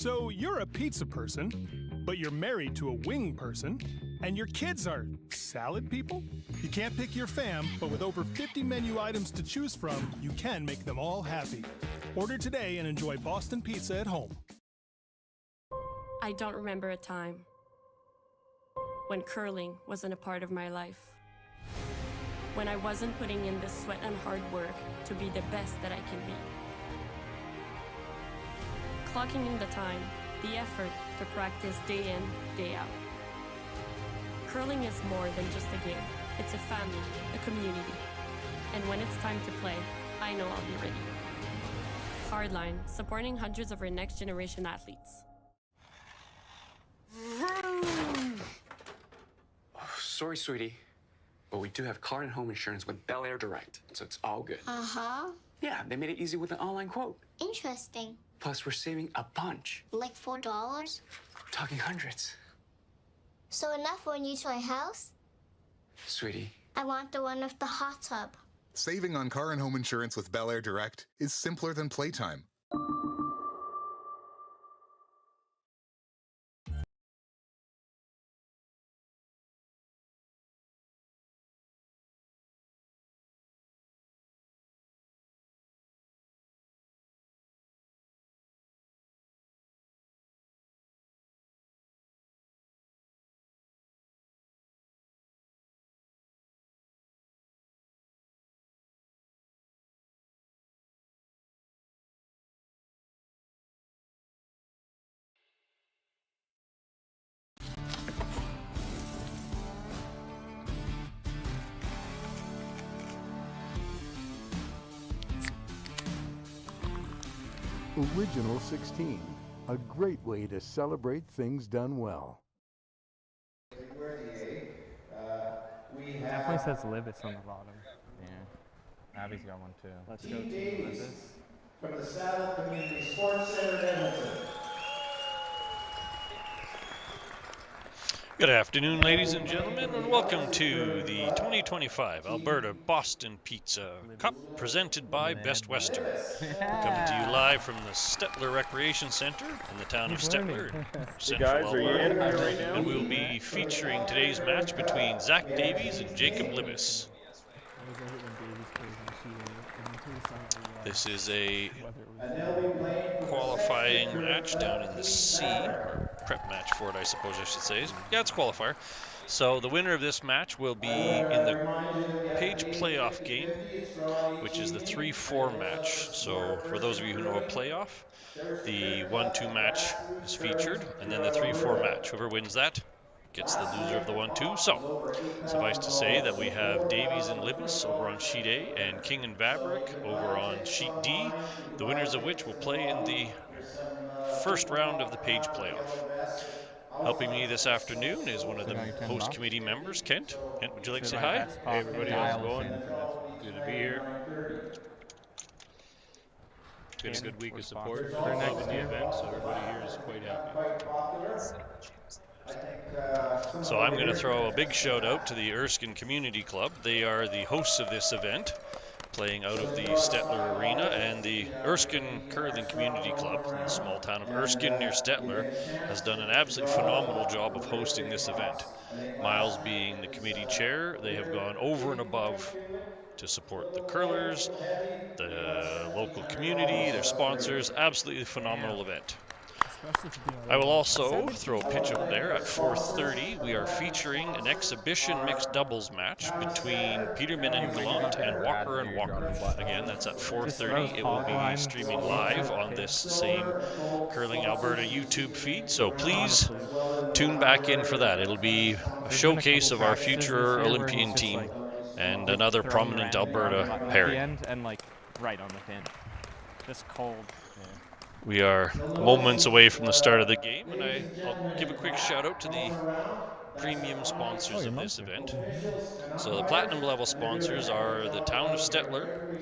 So you're a pizza person, but you're married to a wing person, and your kids are salad people? You can't pick your fam, but with over 50 menu items to choose from, you can make them all happy. Order today and enjoy Boston Pizza at home. I don't remember a time when curling wasn't a part of my life. When I wasn't putting in the sweat and hard work to be the best that I can be. Clocking in the time, the effort to practice day in, day out. Curling is more than just a game. It's a family, a community. And when it's time to play, I know I'll be ready. Hardline, supporting hundreds of our next generation athletes. Oh, sorry, sweetie, but we do have car and home insurance with Bel Air Direct, so it's all good. Uh-huh. Yeah, they made it easy with an online quote. Interesting. Plus, we're saving a bunch. Like $4? We're talking hundreds. So enough for a new toy house? Sweetie. I want the one with the hot tub. Saving on car and home insurance with Bel Air Direct is simpler than playtime. Original 16, a great way to celebrate things done well. Definitely says Libbus on the bottom. Yeah, Abby's got one too. Let's go to Libbus. From the Saddle Community Sports Center in Edmonton. Good afternoon, ladies and gentlemen, and welcome to the 2025 Alberta Boston Pizza Cup presented by Best Western. Coming to you live from the Stettler Recreation Center in the town of Stettler, Central Alberta. And we'll be featuring today's match between Zach Davies and Jacob Libbus. This is a qualifying match down in the C, prep match for it, I suppose I should say. Yeah, it's qualifier. So the winner of this match will be in the Page playoff game, which is the 3-4 match. So for those of you who know a playoff, the 1-2 match is featured, and then the 3-4 match. Whoever wins that gets the loser of the 1-2. So, suffice to say that we have Davies and Libbus over on Sheet A and King and Vaverick over on Sheet D, the winners of which will play in the first round of the Page playoff. Helping me this afternoon is one of the host committee members, Kent. Kent, would you like to say hi? Hey everybody, how's it going? Good to be here. It's been a good week of support for next the event, so everybody here is quite happy. So I'm going to throw a big shout out to the Erskine Community Club. They are the hosts of this event, playing out of the Stettler Arena, and the Erskine Curling Community Club in the small town of Erskine near Stettler has done an absolutely phenomenal job of hosting this event. Miles being the committee chair, they have gone over and above to support the curlers, the local community, their sponsors. Absolutely phenomenal event. I will also throw a pitch up there at 4:30. We are featuring an exhibition mixed doubles match between Peterman and Gallant and Walker. Again, that's at 4:30. It will be streaming live on this same Curling Alberta YouTube feed, so please tune back in for that. It'll be a showcase of our future Olympian team and another prominent Alberta pairing. And like right on the pin. Just cold. We are moments away from the start of the game, and I'll give a quick shout out to the premium sponsors of this event. So the platinum level sponsors are the town of Stettler,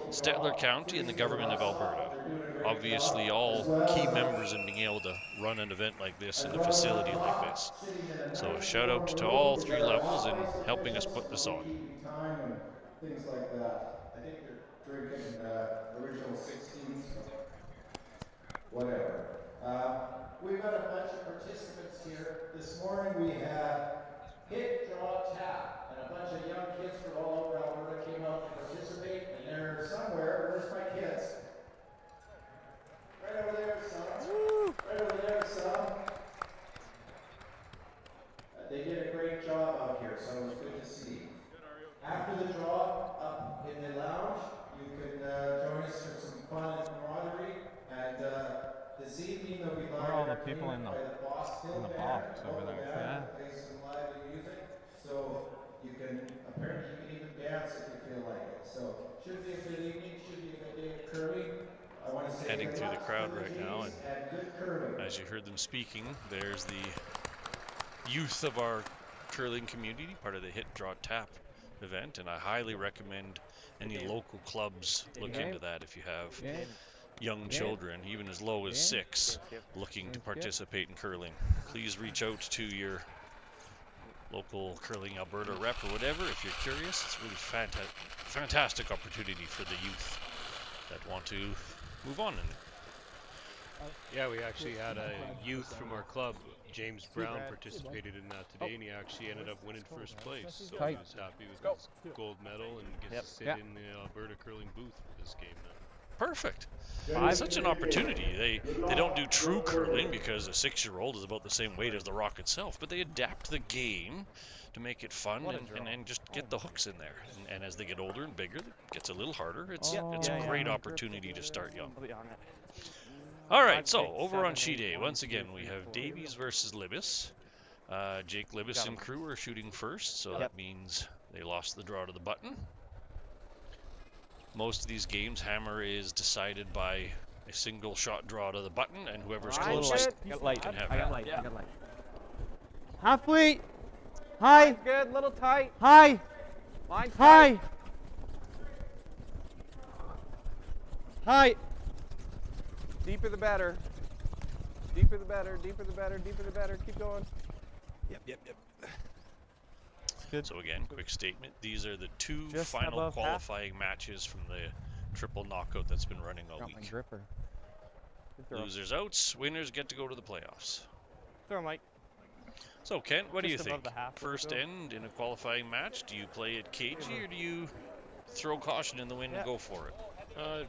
Stettler County, and the government of Alberta. Obviously all key members in being able to run an event like this in a facility like this. So a shout out to all three levels in helping us put this on. Things like that. I think they're drinking original 16, so whatever. We've got a bunch of participants here. This morning we had hit, draw, tap, and a bunch of young kids from all over Alberta came out to participate, and they're somewhere. Where's my kids? Right over there, son. Right over there, son. They did a great job out here, so it was good to see. After the draw, up in the lounge, you can join us for some fun and camaraderie. And this evening there'll be live all the people entertainment by the Boss Hill Band, box over there. band, play some live music. So you can apparently you can even dance if you feel like it. So should be a good evening, should be a good day of curling. I want to say Heading through the crowd right now, and good curling. as you heard them speaking, there's the youth of our curling community, part of the Hit, Draw, Tap event, and I highly recommend any local clubs look into that if you have young children, even as low as 6, looking to participate in curling. Please reach out to your local Curling Alberta rep or whatever if you're curious. It's really fantastic opportunity for the youth that want to move on in it. Yeah, we actually had a youth from our club, James Brown, participated in that today, and he actually ended up winning first place. So he was happy with his gold medal and gets to sit in the Alberta curling booth for this game now. Perfect. It's such an opportunity. They don't do true curling because a 6-year-old is about the same weight as the rock itself, but they adapt the game to make it fun and just get the hooks in there. And as they get older and bigger, it gets a little harder. It's a great opportunity to start young. All right, so over on sheet A, once again, we have Davies versus Libbus. Jake Libbus and crew are shooting first, so that means they lost the draw to the button. Most of these games, hammer is decided by a single shot draw to the button, and whoever's closest can have hammer. Halfway. High. Line's good, little tight. High. Line's High. tight. High. Deeper the better. Deeper the better, deeper the better, deeper the better. Keep going. Yep. So again, quick statement. These are the 2 final qualifying matches from the triple knockout that's been running all week. Losers outs, winners get to go to the playoffs. Throw, Mike. So Kent, what do you think? First end in a qualifying match, do you play it cagey or do you throw caution in the wind and go for it?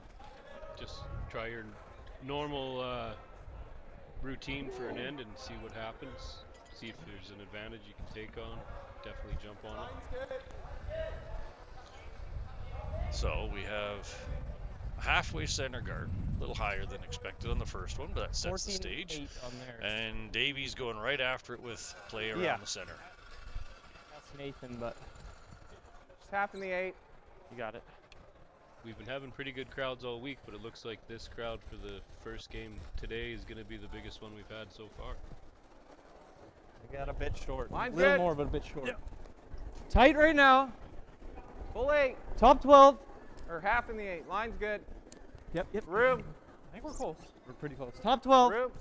Just try your normal routine for an end and see what happens. See if there's an advantage you can take on. Definitely jump on it. So we have a halfway center guard, a little higher than expected on the first one, but that sets the stage. And Davies going right after it with play around the center. That's Nathan, but Just half in the 8. you got it. We've been having pretty good crowds all week, but it looks like this crowd for the first game today is going to be the biggest one we've had so far. We got a bit short. Line's a little good. more, but a bit short. Tight right now. Full 8. Top 12. Or half in the 8. Line's good. Yep. Room. I think we're close. We're pretty close. Top 12. Room.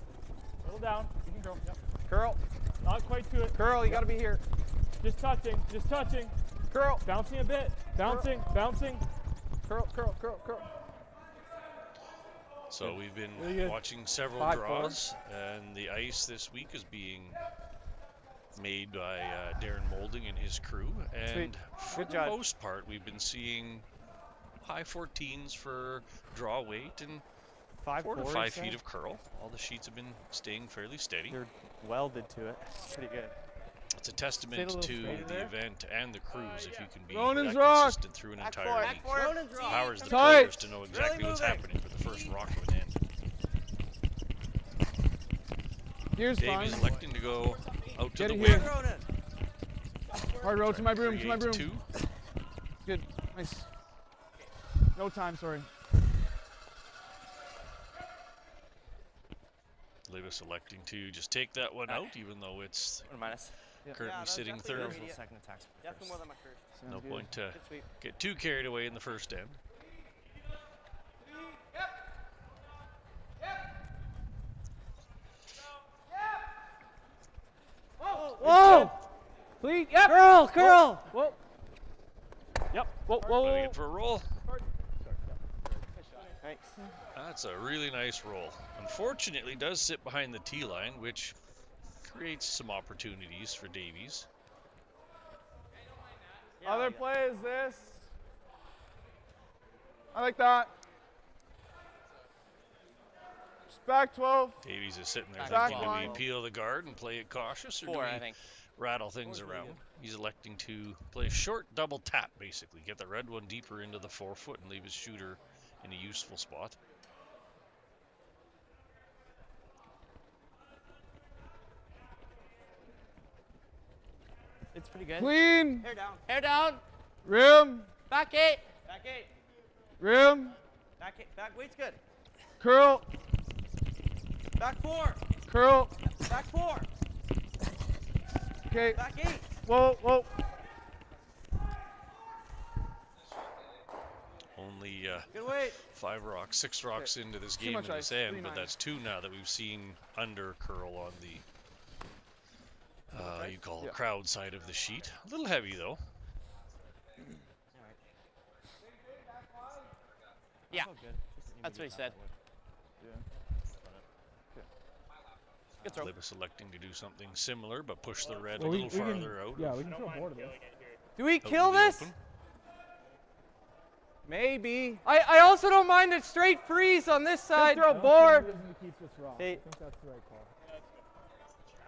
Settle down. You can go. Yep. Curl. Not quite to it. Curl, you got to be here. Just touching. Just touching. Curl. Bouncing a bit. Bouncing. Bouncing. Curl, curl, curl, curl. So we've been watching several draws, and the ice this week is being made by Darren Moulding and his crew, and for the most part we've been seeing high 14s for draw weight and 4 to 5 feet of curl. All the sheets have been staying fairly steady. They're welded to it. Pretty good. It's a testament to the event and the crews if you can be Ronan's that consistent through an entire week. Powers the players to know exactly what's happening for the first rock of an end. Here's Davies electing to go out to the here. wing. Hard road to my broom, to my broom. 2. Good. Nice. No time, sorry. Libbus electing to just take that one out, even though it's currently sitting third. Second attack. Definitely more than my first. No point to get too carried away in the first end. Whoa! Please, yep. Curl! Whoa. Yep. Whoa. Moving it for a roll. That's a really nice roll. Unfortunately, does sit behind the tee line, which creates some opportunities for Davies. Other play is this. I like that. Just back 12. Davies is sitting there Back thinking, do line. we peel the guard and play it cautious, or do we rattle things around? He's electing to play a short double tap, basically. Get the red one deeper into the 4 foot and leave his shooter in a useful spot. It's pretty good. Clean. Hair down. Hair down. Rim. Back 8. Back 8. Rim. Back 8. Back weight's good. Curl. Back 4. Curl. Back 4. Okay. Back 8. Whoa, whoa. Only Good weight. 6 rocks into this game much in this ice. end, 3-9. but that's 2 now that we've seen under curl on the you call it crowd side of the sheet. A little heavy though. Yeah. That's what he said. Good throw. Libbus electing to do something similar, but push the red a little farther out. Yeah, we can throw a board of this. Do we out kill in the this? open. Maybe. I also don't mind a straight freeze on this side. Throw I don't board. think he doesn't keep this raw. Hey. I think that's the right call.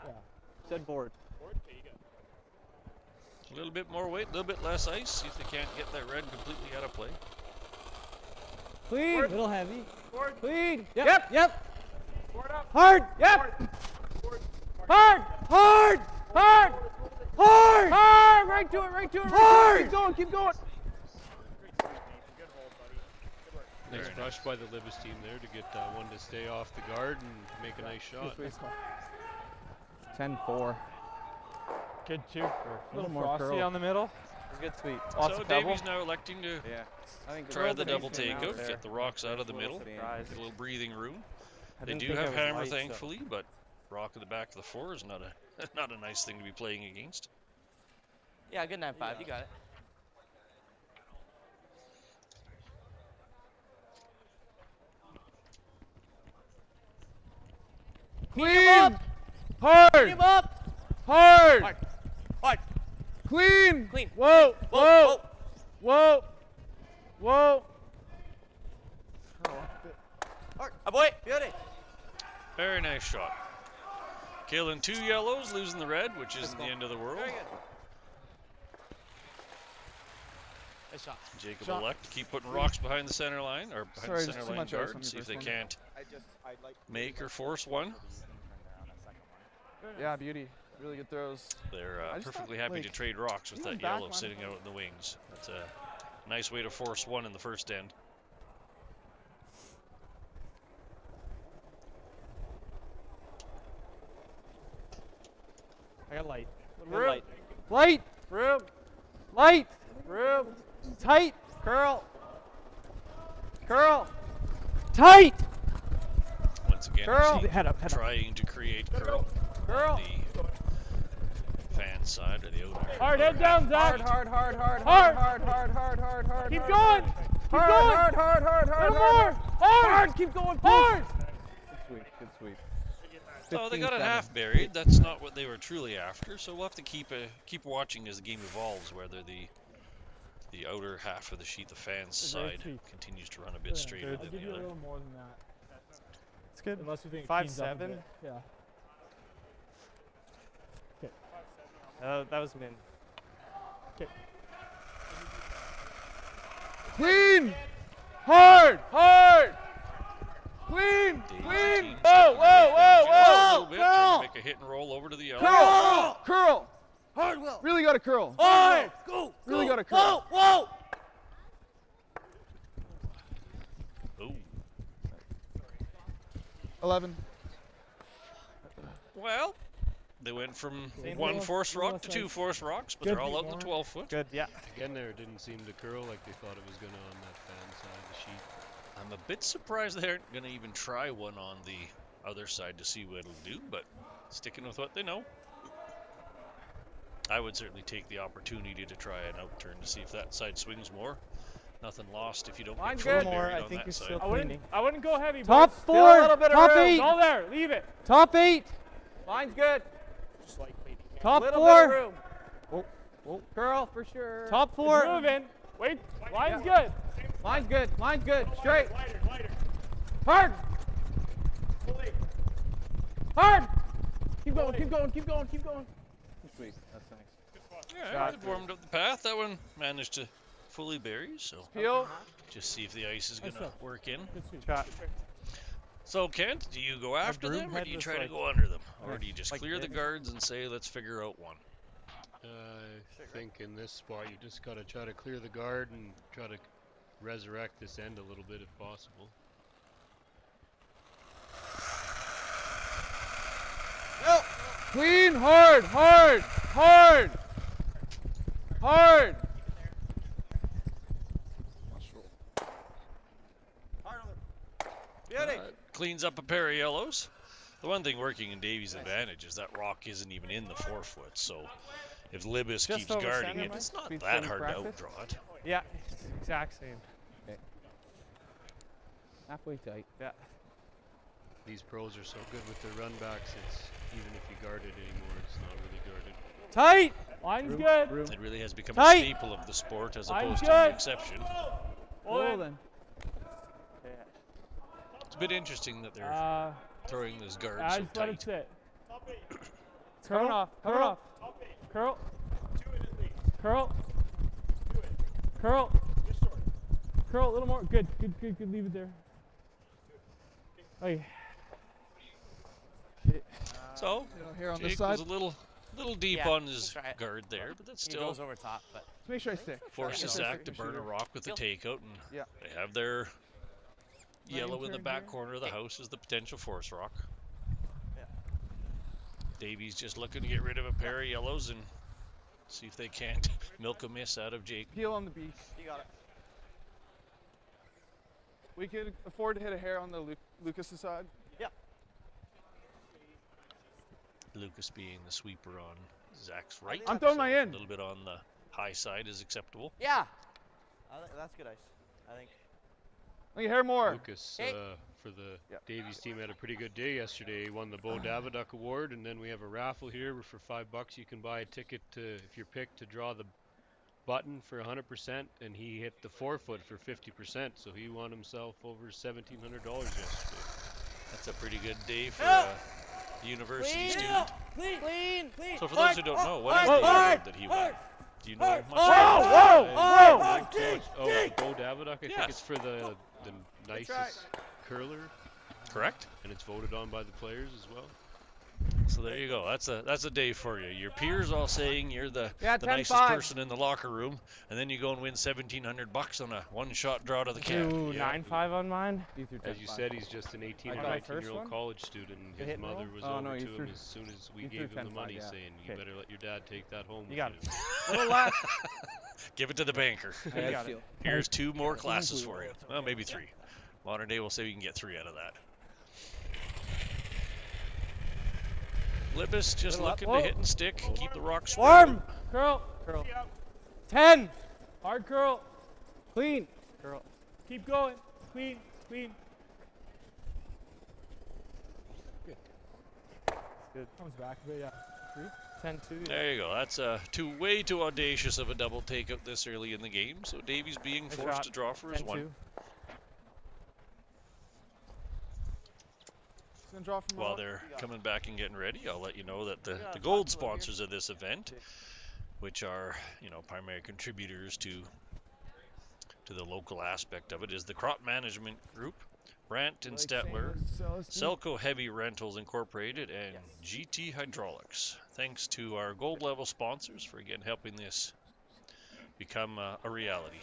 Yeah. Said board. A little bit more weight, a little bit less ice. See if they can't get that red completely out of play. Clean. Little heavy. Board. Clean. Yep. Yep. Board up. Hard. Yep. Hard. Hard. Hard. Hard. Hard. Right to it. Right to it. Hard. Keep going. Keep going. Nice brush by the Libbus team there to get one to stay off the guard and make a nice shot. 10-4. Good two. A little more frosty curl. on the middle. Good sweep. Lots So of pebble. Davies now electing to try the double takeout, get the rocks out of the middle, get a little breathing room. They do have hammer, thankfully, but rock at the back of the 4 is not a nice thing to be playing against. Yeah, good 9-5. You got it. Clean. Hard. Keep up. Hard. Hard. Hard. Clean. Clean. Whoa. Whoa. Whoa. Whoa. Hard. Oh boy. Beauty. Very nice shot. Killing 2 yellows, losing the red, which isn't the end of the world. Very good. Nice shot. Jacob elect to keep putting rocks behind the center line, or behind the center line guard, see if they can't make or force one. Yeah, beauty. Really good throws. They're I just perfectly thought, happy like, to trade rocks with even that back yellow line sitting out in the wings. That's a nice way to force one in the first end. I got light. Room. Light. Light. Room. Light. Room. Tight. Curl. Curl. Tight. Once again, Curl. see Head up. trying to create curl. Curl. The fan side or the outer. Hard, head down, Zach. Hard. Keep going. Keep going. Hard. More. Hard. Keep going. Hard. Good sweep. So they got it half buried. That's not what they were truly after. So we'll have to keep watching as the game evolves, whether the outer half of the sheet, the fans side, continues to run a bit straighter I'll than give the you a other. little more than that. It's good. Unless you think it 5-7. cleans up a bit. Yeah. That was min. Okay. Clean. Hard. Clean. Davies' team Whoa. a little bit, trying to make a hit and roll over to the yellow. Curl. Hard, Will. Really got to curl. Hard. Go. Really got to curl. Whoa. Ooh. 11. Well, they went from 1 force rock to 2 force rocks, but they're all out in the 12 foot. Good, yeah. Again, there it didn't seem to curl like they thought it was going to on that fan side of the sheet. I'm a bit surprised they aren't going to even try one on the other side to see what it'll do, but sticking with what they know. I would certainly take the opportunity to try an out turn to see if that side swings more. Nothing lost if you don't Line's get good. truly buried I on think that you're side. still I cleaning. wouldn't go heavy. Top boys. four. Still a little bit of Top room. 8. Go there. Leave it. Top 8. Line's good. Just like cleaning. Top Little 4. bit of room. Oh. Curl for sure. Top It's 4. moving. Wait. Line's good. Line's good. Line's good. Straight. Hard. Hard. Keep going. Keep going. Keep going. Keep going. Sweet. That's nice. Yeah, they've warmed up the path. That one managed to fully bury, so Peel. just see if the ice is going to work in. Shot. So, Kent, do you go after broom them, or head do you was try to like- go under them? Or do you just like clear the this. guards and say, let's figure out one? I think in this spot you just gotta try to clear the guard and try to resurrect this end a little bit if possible. Clean. Hard. Hard. Hard. Hard. Cleans up a pair of yellows. The one thing working in Davies' advantage is that rock isn't even in the 4-foot, so if Libbus Just keeps over guarding center, it, Mike? it's not Speed that seven hard to practice? outdraw it. Yeah. Exact same. Halfway tight. Yeah. These pros are so good with their run backs, it's even if you guard it anymore, it's not really guarded. Tight. Line's good. It really has become Tight. a staple of the sport as I'm opposed to good. the exception. Golden. It's a bit interesting that they're throwing those guards I so just let it tight. sit. Coming off. Coming off. Curl. Curl. Curl. Curl a little more. Good. Good. Good. Good. Leave it there. Okay. So, Here on Jake this side. was a little deep Yeah, on his try it. guard there, but that's He still goes over top, but make sure I stick. forces Zach to burn a rock with the takeout, and Yeah. they have their Running yellow in the turn back here. corner of the house as the potential force rock. Davies just looking to get rid of a pair of yellows and see if they can't milk a miss out of Jake. Peel on the beach. You got it. We could afford to hit a hair on the Lucas' side. Yeah. Lucas being the sweeper on Zach's right. I'm throwing my A in. little bit on the high side is acceptable. Yeah. That's good ice, I think. Let me hear more. Lucas, for the Davies team, had a pretty good day yesterday. He won the Bo Daviduck Award, and then we have a raffle here where for $5 you can buy a ticket to, if you're picked, to draw the button for 100%, and he hit the 4-foot for 50%, so he won himself over $1,700 yesterday. That's a pretty good day for a university student. Clean. So for those who don't know, what is the award that he won? Do you know much Whoa! Oh, Bo Daviduck, I think it's for the nicest curler. Correct. And it's voted on by the players as well. So there you go. That's a day for you. Your peers all saying you're the Yeah, nicest 10-5. person in the locker room, and then you go and win $1,700 on a one-shot draw to the cap. Do 9-5 on mine. As you said, he's just an 18 or got my first 19-year-old one? college student. And The his hit and mother roll? was Oh, over no, to you him threw- as soon as we you threw gave him the 10-5, money, yeah. saying, you better let your dad take that home. You got with it. you." Little left. Give it to the banker. You got it. Here's 2 more classes for you. Well, maybe 3. Modern day, we'll say we can get 3 out of that. Libbus just looking to hit and stick, keep the rock spread. Warm. Curl. Curl. 10. Hard curl. Clean. Curl. Keep going. Clean. Clean. Good. Comes back a bit. Yeah. 10-2. There you go. That's way too audacious of a double takeout this early in the game. So Davies being Nice forced shot. to draw for his 10-2. one. Gonna draw from While rock. they're coming back and getting ready, I'll let you know that the gold sponsors of this event, which are primary contributors to the local aspect of it, is the Crop Management Group, Brandt and Stettler, Selco Heavy Rentals Incorporated, and GT Hydraulics. Thanks to our gold level sponsors for again helping this become a reality.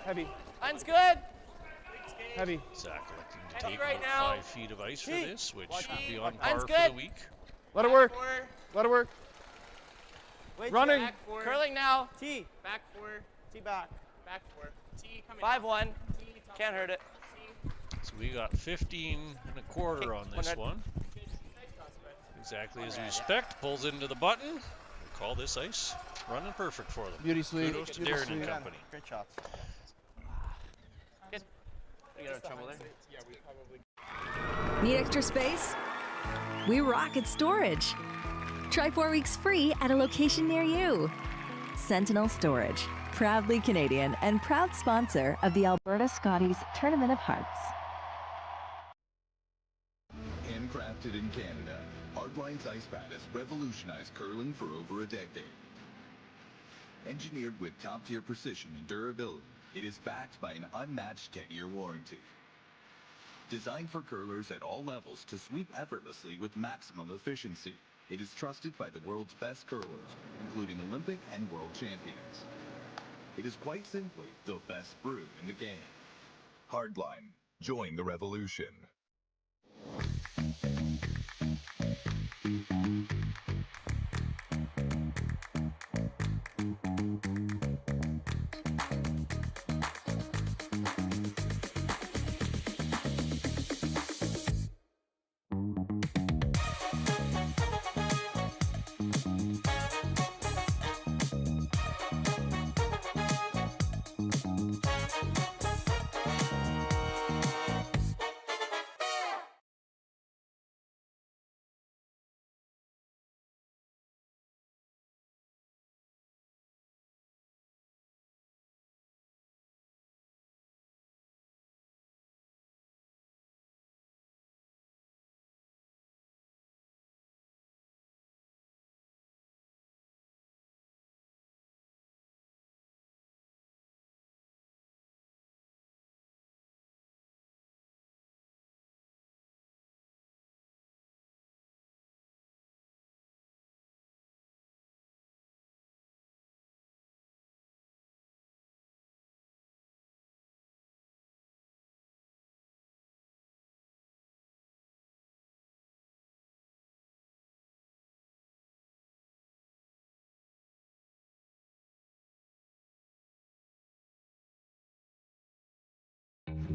Heavy. Line's good. Heavy. Zach electing to take right about now. 5 feet of ice for T. this, which Watch would T. be on Line's par for good. the week. Let it work. Back 4. Let it work. Wait, Running. Back 4. Curling now. T. Back 4. T back. Back 4. T coming. 5-1. T Can't hurt it. So we got 15 and a quarter on this one. Exactly as we expect. Pulls into the button. We'll call this ice running perfect for them. Beauty sweet. Kudos to Darren and company. Great shots. Good. We got our trouble there. Need extra space? We rock at storage. Try 4 weeks free at a location near you. Sentinel Storage, proudly Canadian and proud sponsor of the Alberta Scotties Tournament of Hearts. Handcrafted in Canada, Hardline's ice pad has revolutionized curling for over a decade. Engineered with top-tier precision and durability, it is backed by an unmatched 10-year warranty. Designed for curlers at all levels to sweep effortlessly with maximum efficiency, it is trusted by the world's best curlers, including Olympic and world champions. It is quite simply the best brew in the game. Hardline. Join the revolution.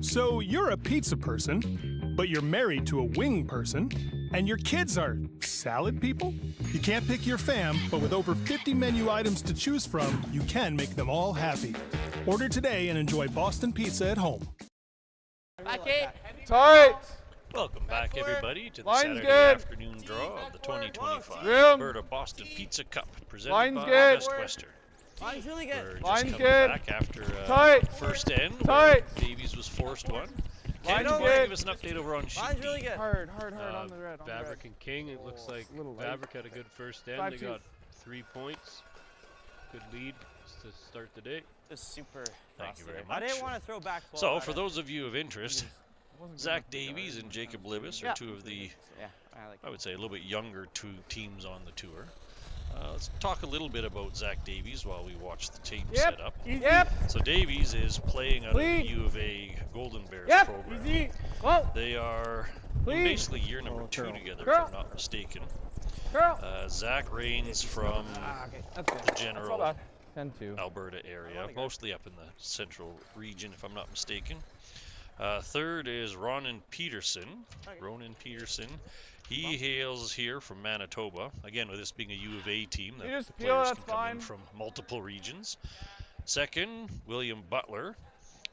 So you're a pizza person, but you're married to a wing person, and your kids are salad people? You can't pick your fam, but with over 50 menu items to choose from, you can make them all happy. Order today and enjoy Boston pizza at home. Tight. Welcome back, everybody, to the Line's Saturday good. afternoon draw of the 2025 Room. Alberta Boston Pizza Cup, presented Line's by good. Best Western. Line's really good. We're just Line's coming good. back after Tight. first end, Tight. where Davies was forced one. Line's Ken, good. give us an update over on sheet Line's D. really good. Hard on the red. On the red. Vavrick and King, it looks like little late. Vavrick had a good first end. 5-2. They got 3 points. Good lead to start the day. Just super Thank you very I much. didn't want to throw back 12 So, at for it. those of you of interest, Zach Davies and Jacob Libbus are two of the, I would say, a little bit younger two teams on the tour. Let's talk a little bit about Zach Davies while we watch the team set up. So Davies is playing out of the U of A Golden Bears program. They are basically year number 2 together, if I'm not mistaken. Zach reigns from the general 10-2. Alberta area, mostly up in the central region, if I'm not mistaken. Third is Ronan Peterson. He hails here from Manitoba. Again, with this being a U of A team, the players can come in from multiple regions. Second, William Butler.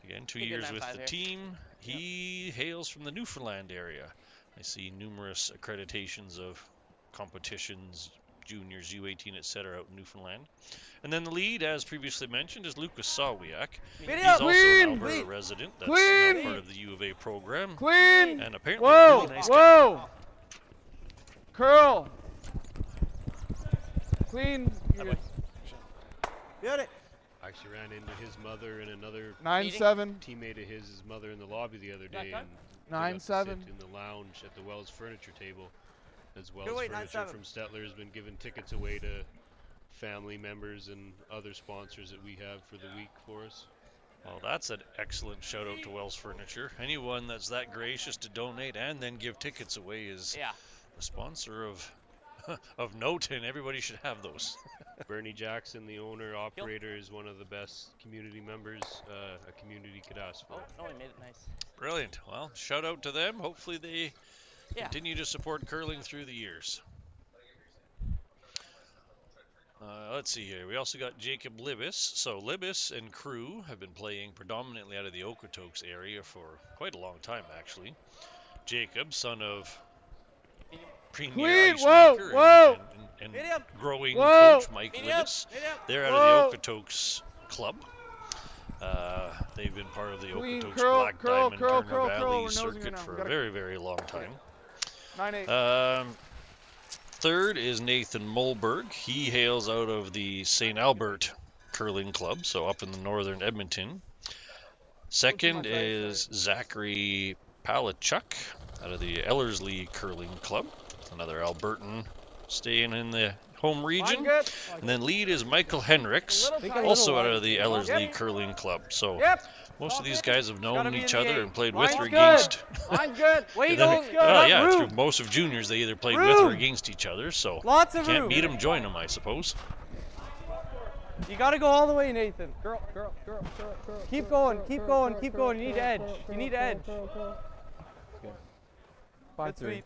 Again, 2 years with the team. He hails from the Newfoundland area. I see numerous accreditations of competitions, juniors, U18, etc. out in Newfoundland. And then the lead, as previously mentioned, is Lucas Sawiak. He's also an Alberta resident. That's now part of the U of A program. And apparently a really nice guy. Curl. Clean. Get it. I actually ran into his mother and another 9-7. teammate of his mother in the lobby the other day, and 9-7 in the lounge at the Wells Furniture table. As Wells Furniture from Stettler has been giving tickets away to family members and other sponsors that we have for the week for us. Well, that's an excellent shout out to Wells Furniture. Anyone that's that gracious to donate and then give tickets away is a sponsor of of note, and everybody should have those. Bernie Jackson, the owner operator, is one of the best community members a community could ask for. Oh, no, he made it nice. Brilliant. Well, shout out to them. Hopefully they continue to support curling through the years. Let's see here. We also got Jacob Libbus. So Libbus and crew have been playing predominantly out of the Okotoks area for quite a long time, actually. Jacob, son of premier ice maker and growing coach Mike Libbus. They're out of the Okotoks club. They've been part of the Okotoks Black Diamond Turner Valley circuit for a very, very long time. 9-8. Third is Nathan Mulberg. He hails out of the St. Albert Curling Club, so up in the northern Edmonton. Second is Zachary Palachuk out of the Ellerslie Curling Club, another Albertan staying in the home region. And then lead is Michael Henricks, also out of the Ellerslie Curling Club. So most of these guys have known each other and played with or against. Mine's good. Wait, through most of juniors, they either played with or against each other. So can't beat them, join them, I suppose. You got to go all the way, Nathan. Girl. Keep going. You need edge. Good 5-3.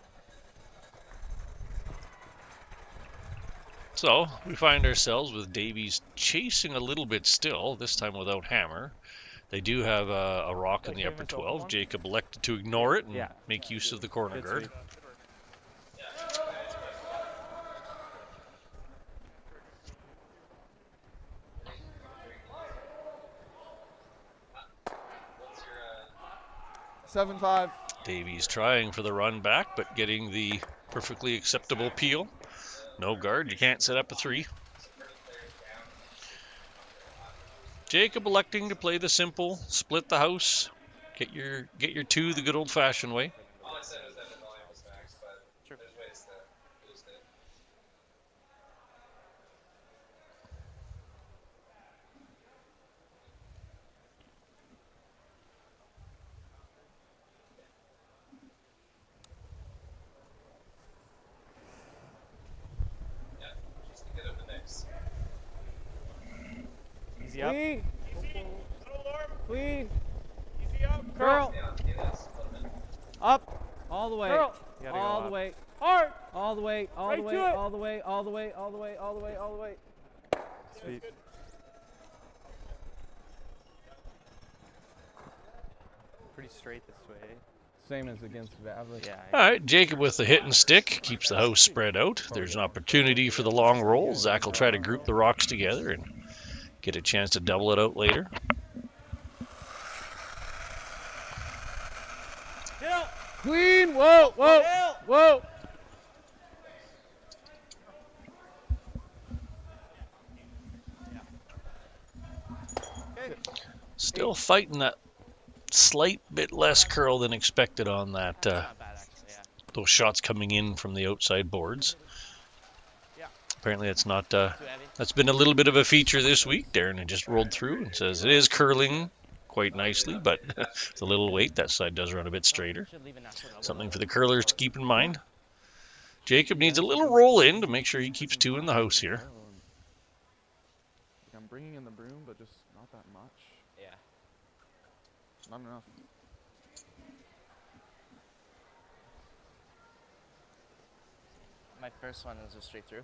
So we find ourselves with Davies chasing a little bit still, this time without hammer. They do have a rock in the upper 12. Jacob elected to ignore it and make use of the corner guard. Seven 5. Davies trying for the run back, but getting the perfectly acceptable peel. No guard, you can't set up a 3. Jacob electing to play the simple, split the house, get your 2 the good old-fashioned way. Clean. Curl. Up. All the way. Curl. All the way. Hard. All the way. All the way. Sweet. Pretty straight this way. Same as against Vavli. Yeah. All right, Jacob with the hit and stick keeps the house spread out. There's an opportunity for the long roll. Zach will try to group the rocks together and get a chance to double it out later. Clean. Whoa. Still fighting that slight bit less curl than expected on that. Those shots coming in from the outside boards. Apparently it's not. That's been a little bit of a feature this week. Darren had just rolled through and says it is curling quite nicely, but with a little weight, that side does run a bit straighter. Something for the curlers to keep in mind. Jacob needs a little roll in to make sure he keeps 2 in the house here. I'm bringing in the broom, but just not that much. Yeah. Not enough. My first one was just straight through.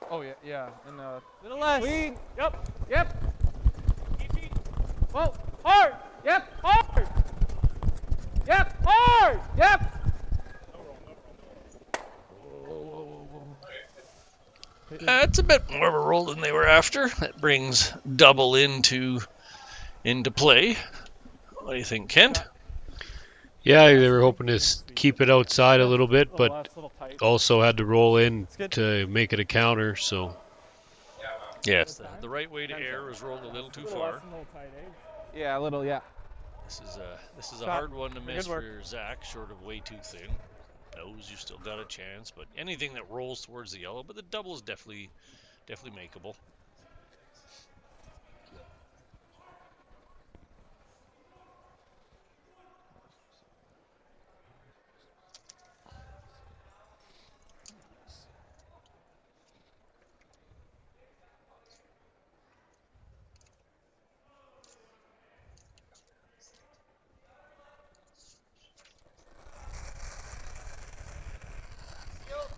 Oh yeah. And Little less. clean. Yep. Whoa. Hard. Yep. Hard. Yep. That's a bit more of a roll than they were after. That brings double into play. What do you think, Kent? Yeah, they were hoping to keep it outside a little bit, but also had to roll in to make it a counter. So yes, the right way to air was rolled a little too far. Yeah, a little. Yeah. This is a hard one to miss for Zach, short of way too thin. Nose, you still got a chance, but anything that rolls towards the yellow, but the double is definitely makeable.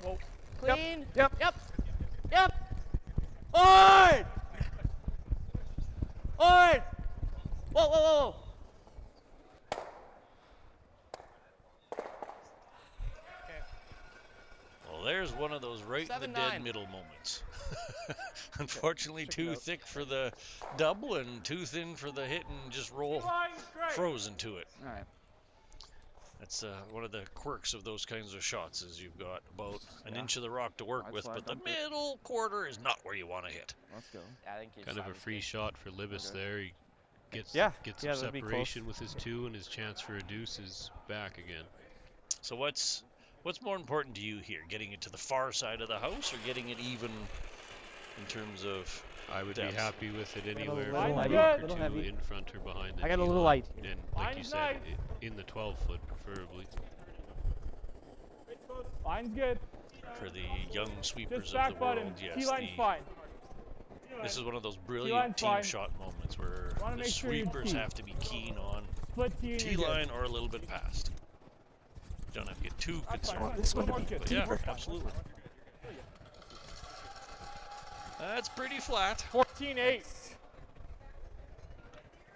Whoa. Clean. Yep. Yep. Yep. Hard. Hard. Whoa, whoa, whoa. Well, there's one of those right in the dead middle moments. Unfortunately, too thick for the double and too thin for the hit and just roll frozen to it. All right. That's one of the quirks of those kinds of shots is you've got about an inch of the rock to work with, but the middle quarter is not where you want to hit. Let's go. Yeah, I think kind of a free shot for Libbus there. He gets some separation with his 2, and his chance for a deuce is back again. So what's more important to you here? Getting it to the far side of the house or getting it even in terms of I would depth? be happy with it anywhere little from a light. rock or Little 2 heavy. in front or behind the I got a tee little line. light. And like you said, in the 12-foot preferably. Line's good. For the young sweepers Just of back the button. world, yes. T-line's fine. This is one of those brilliant team fine. shot moments where Wanna the make sure you sweepers tee. have to be keen on Split tee and you're good. T-line or a little bit past. You don't have to get too concerned. This one to be But yeah, absolutely. That's pretty flat. 14-8.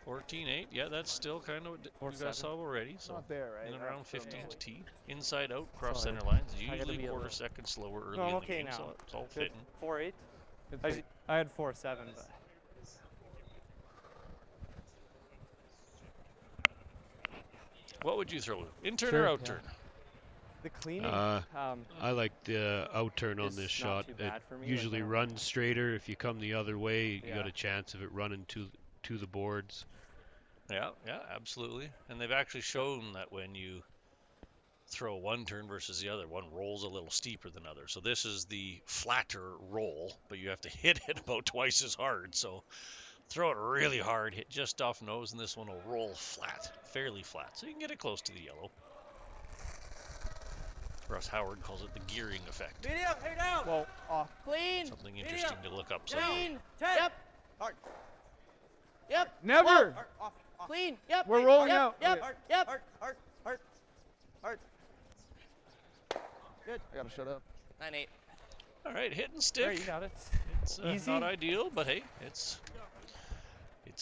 14-8. Yeah, that's still kind of what you guys saw already. So Not there, right? in and around 15 to tee. Inside out, Sorry. cross center lines. I gotta Usually be a quarter little- second slower early No, I'm in the okay game, now. so it's all Good. fitting. 4-8. I had 4-7, but. What would you throw? In turn Sure, or out yeah. turn? The cleaning. I like the out turn on is this not shot. too It bad for me, usually like, runs straighter. If you come the other way, you Yeah. got a chance of it running to the boards. Yeah, absolutely. And they've actually shown that when you throw one turn versus the other, one rolls a little steeper than other. So this is the flatter roll, but you have to hit it about twice as hard. So throw it really hard, hit just off nose, and this one will roll flat, fairly flat. So you can get it close to the yellow. Russ Howard calls it the gearing effect. Medium, hey down. Whoa, off. Clean. Something interesting to look up. Clean. Yep. Hard. Yep. Never. Hard. Off. Clean. Yep. We're rolling yep. out. Yep. Okay. Hard. Yep. Hard. Good. I gotta shut up. 9-8. All right, hit and There, stick. you got it. It's Easy. not ideal, but hey, it's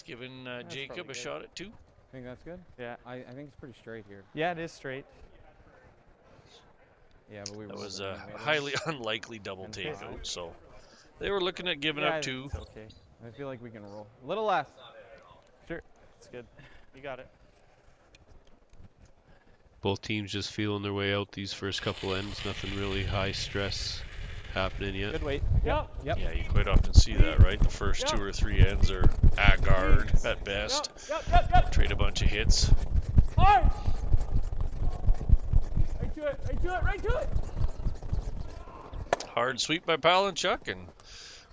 given Jacob probably a good. shot at 2. I think that's good. Yeah. I think it's pretty straight here. Yeah, it is straight. Yeah, but we That rolled was it a anyway. highly unlikely double And takeout, five. so they were looking at giving Yeah, up 2. it's okay. I feel like we can roll. A little less. Sure. It's good. You got it. Both teams just feeling their way out these first couple ends. Nothing really high stress happening yet. Good weight. Yep. Yep. Yeah, you quite often see that, right? The first 2 or 3 ends are at guard at best. Yep. Trade a bunch of hits. Hard. Right to it. Hard sweep by Palinchuk and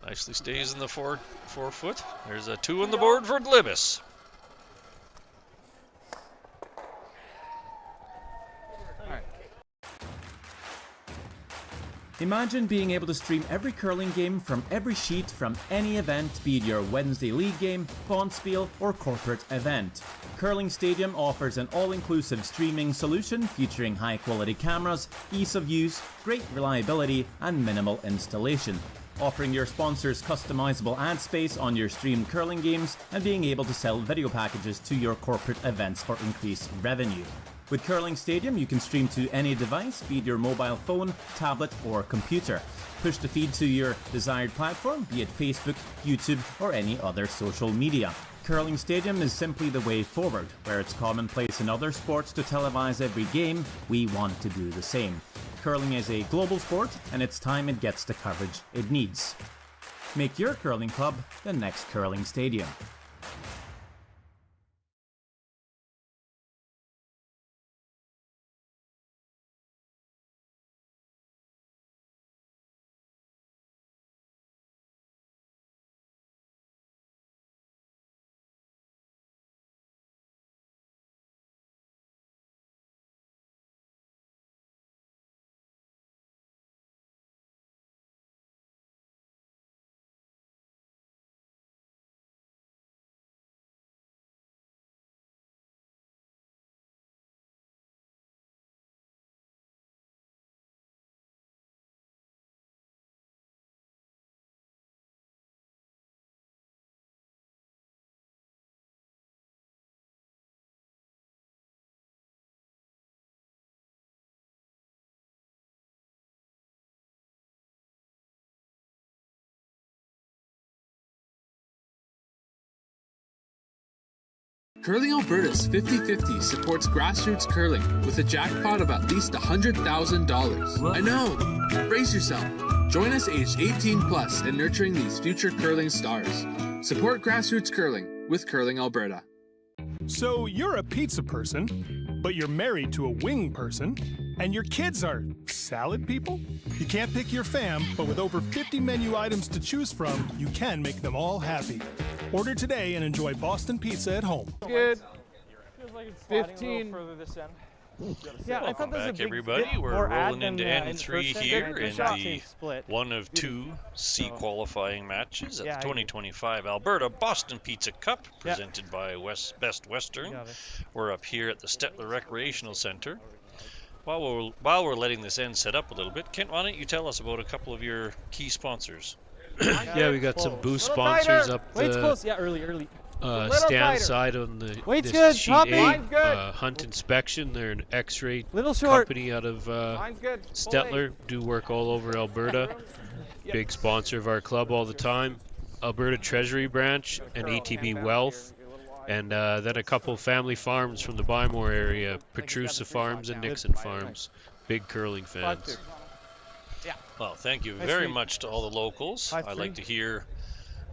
nicely stays in the 4 foot. There's a 2 on the board for Libbus. Imagine being able to stream every curling game from every sheet from any event, be it your Wednesday league game, bonspiel, or corporate event. Curling Stadium offers an all-inclusive streaming solution featuring high-quality cameras, ease of use, great reliability, and minimal installation. Offering your sponsors customizable ad space on your streamed curling games and being able to sell video packages to your corporate events for increased revenue. With Curling Stadium, you can stream to any device, be it your mobile phone, tablet, or computer. Push the feed to your desired platform, be it Facebook, YouTube, or any other social media. Curling Stadium is simply the way forward. Where it's commonplace in other sports to televise every game, we want to do the same. Curling is a global sport, and it's time it gets the coverage it needs. Make your curling club the next Curling Stadium. Curling Alberta's 50-50 supports grassroots curling with a jackpot of at least $100,000. I know! Brace yourself. Join us aged 18 plus in nurturing these future curling stars. Support grassroots curling with Curling Alberta. So you're a pizza person, but you're married to a wing person, and your kids are salad people? You can't pick your fam, but with over 50 menu items to choose from, you can make them all happy. Order today and enjoy Boston pizza at home. Good. Feels like it's sliding 15. a little further this end. Yeah, welcome back, everybody. We're rolling into N3 here in the one of two C qualifying matches at the 2025 Alberta Boston Pizza Cup, presented by Best Western. We're up here at the Stettler Recreational Center. While we're letting this end set up a little bit, Kent, why don't you tell us about a couple of your key sponsors? Yeah, we got some booth sponsors up the early. stand side on the Weight's this good. sheet Top 8. good. Hunt Inspection, they're an X-ray Little short. company out of Mine's good. Stettler, do work all over Alberta. Big sponsor of our club all the time. Alberta Treasury Branch and ATB Wealth. And then a couple family farms from the Bymore area, Petrusa Farms and Nixon Farms. Big curling fans. Well, thank you very much to all the locals. I like to hear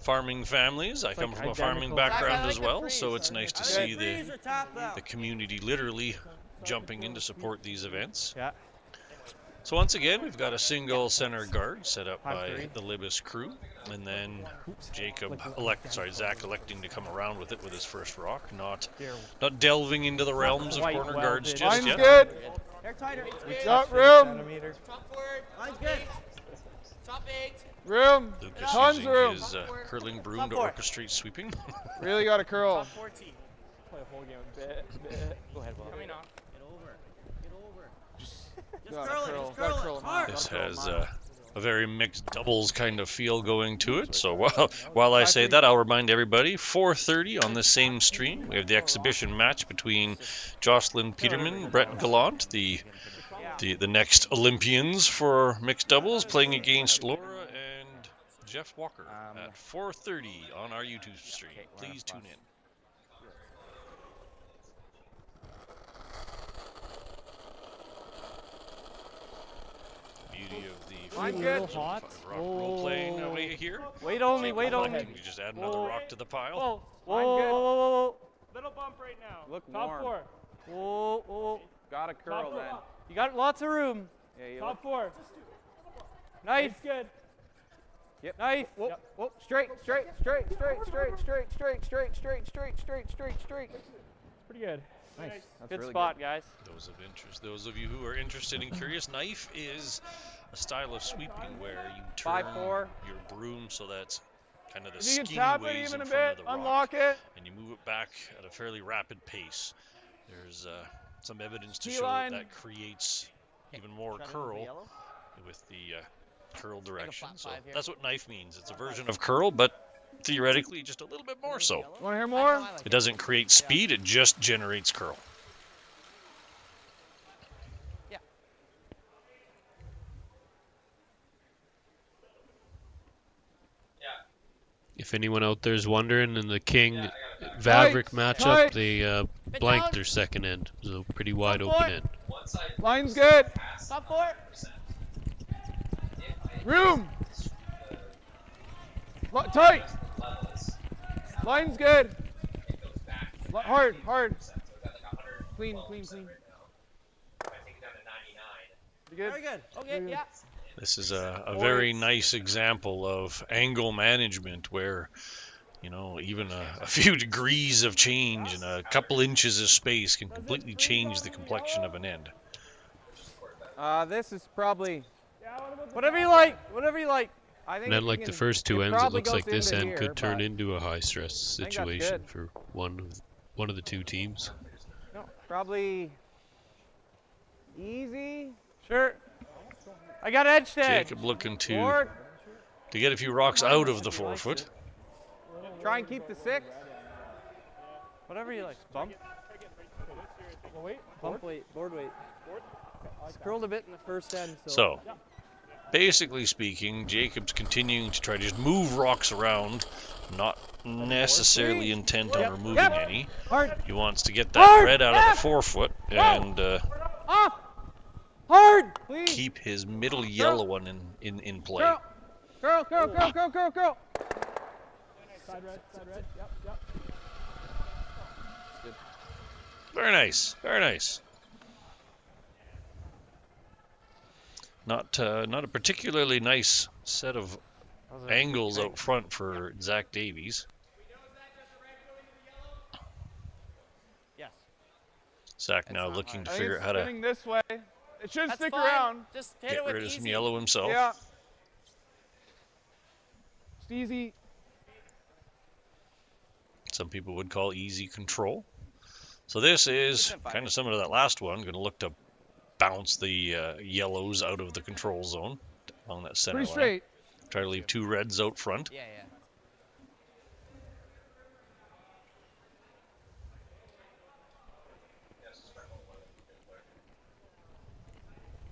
farming families. I come from a farming background as well, so it's nice to see the community literally jumping in to support these events. So once again, we've got a single center guard set up by the Libbus crew, and then Zach electing to come around with it with his first rock, not delving into the realms of corner guards just yet. Good. Got room. Mine's good. Top 8. Room. Lucas Tons using room. his curling broom to orchestrate sweeping. Really got to curl. Top 14. Play a whole game of Go ahead, Bob. Coming on. Get over. Just curl it. This has a very mixed doubles kind of feel going to it. So while I say that, I'll remind everybody, 4:30 on this same stream, we have the exhibition match between Jocelyn Peterman, Brett Gallant, the next Olympians for mixed doubles, playing against Laura and Jeff Walker at 4:30 on our YouTube stream. Please tune in. Beauty of the rock role playing away here. Wait only. We just add another rock to the pile. Whoa. Little bump right now. Look Top warm. 4. Whoa. Got to curl then. Top You got lots of room. Top 4. Knife. It's good. Yep. Knife. Whoop. Straight. Pretty good. Nice. Good spot, guys. Those of interest, those of you who are interested and curious, knife is a style of sweeping where you turn 5-4. your broom so that's kind of the You can skinny tap it ways even in a front of bit. the rock, Unlock it. and you move it back at a fairly rapid pace. There's some evidence to show T-line. that creates even more curl with the curl direction. So that's what knife means. It's a version of curl, but theoretically just a little bit more so. Want to hear more? It doesn't create speed, it just generates curl. If anyone out there is wondering, in the King Vavrick matchup, they blanked their second end, so pretty wide open end. Line's good. Top 4. Room. Tight. Line's good. Hard. Clean. You good? Very good. Okay, yeah. This is a very nice example of angle management where, you know, even a few degrees of change and a couple inches of space can completely change the complexion of an end. This is probably whatever you like. I think And like the first two ends, it looks like this end could turn into a high-stress situation for one of the two teams. No, probably easy. Sure. I got edge to edge. Jacob looking to get a few rocks out of the 4 foot. Try and keep the 6. Whatever you like. Bump. Bump weight. Board weight. Curled a bit in the first end. So, basically speaking, Jacob's continuing to try to just move rocks around, not necessarily intent on removing any. Hard. He wants to get that red out of the forefoot and Off. Hard. Please. keep his middle yellow one in play. Curl. Side red. Yep. Very nice. Not a particularly nice set of angles out front for Zach Davies. Yes. Zach now looking to figure out how to Spinning this way. It should That's stick fine. around. Just hit get it with rid of easy. some yellow himself. Yeah. It's easy. Some people would call easy control. So this is kind of similar to that last one. Going to look to bounce the yellows out of the control zone along that center Pretty line. straight. Try to leave 2 reds out front. Yeah.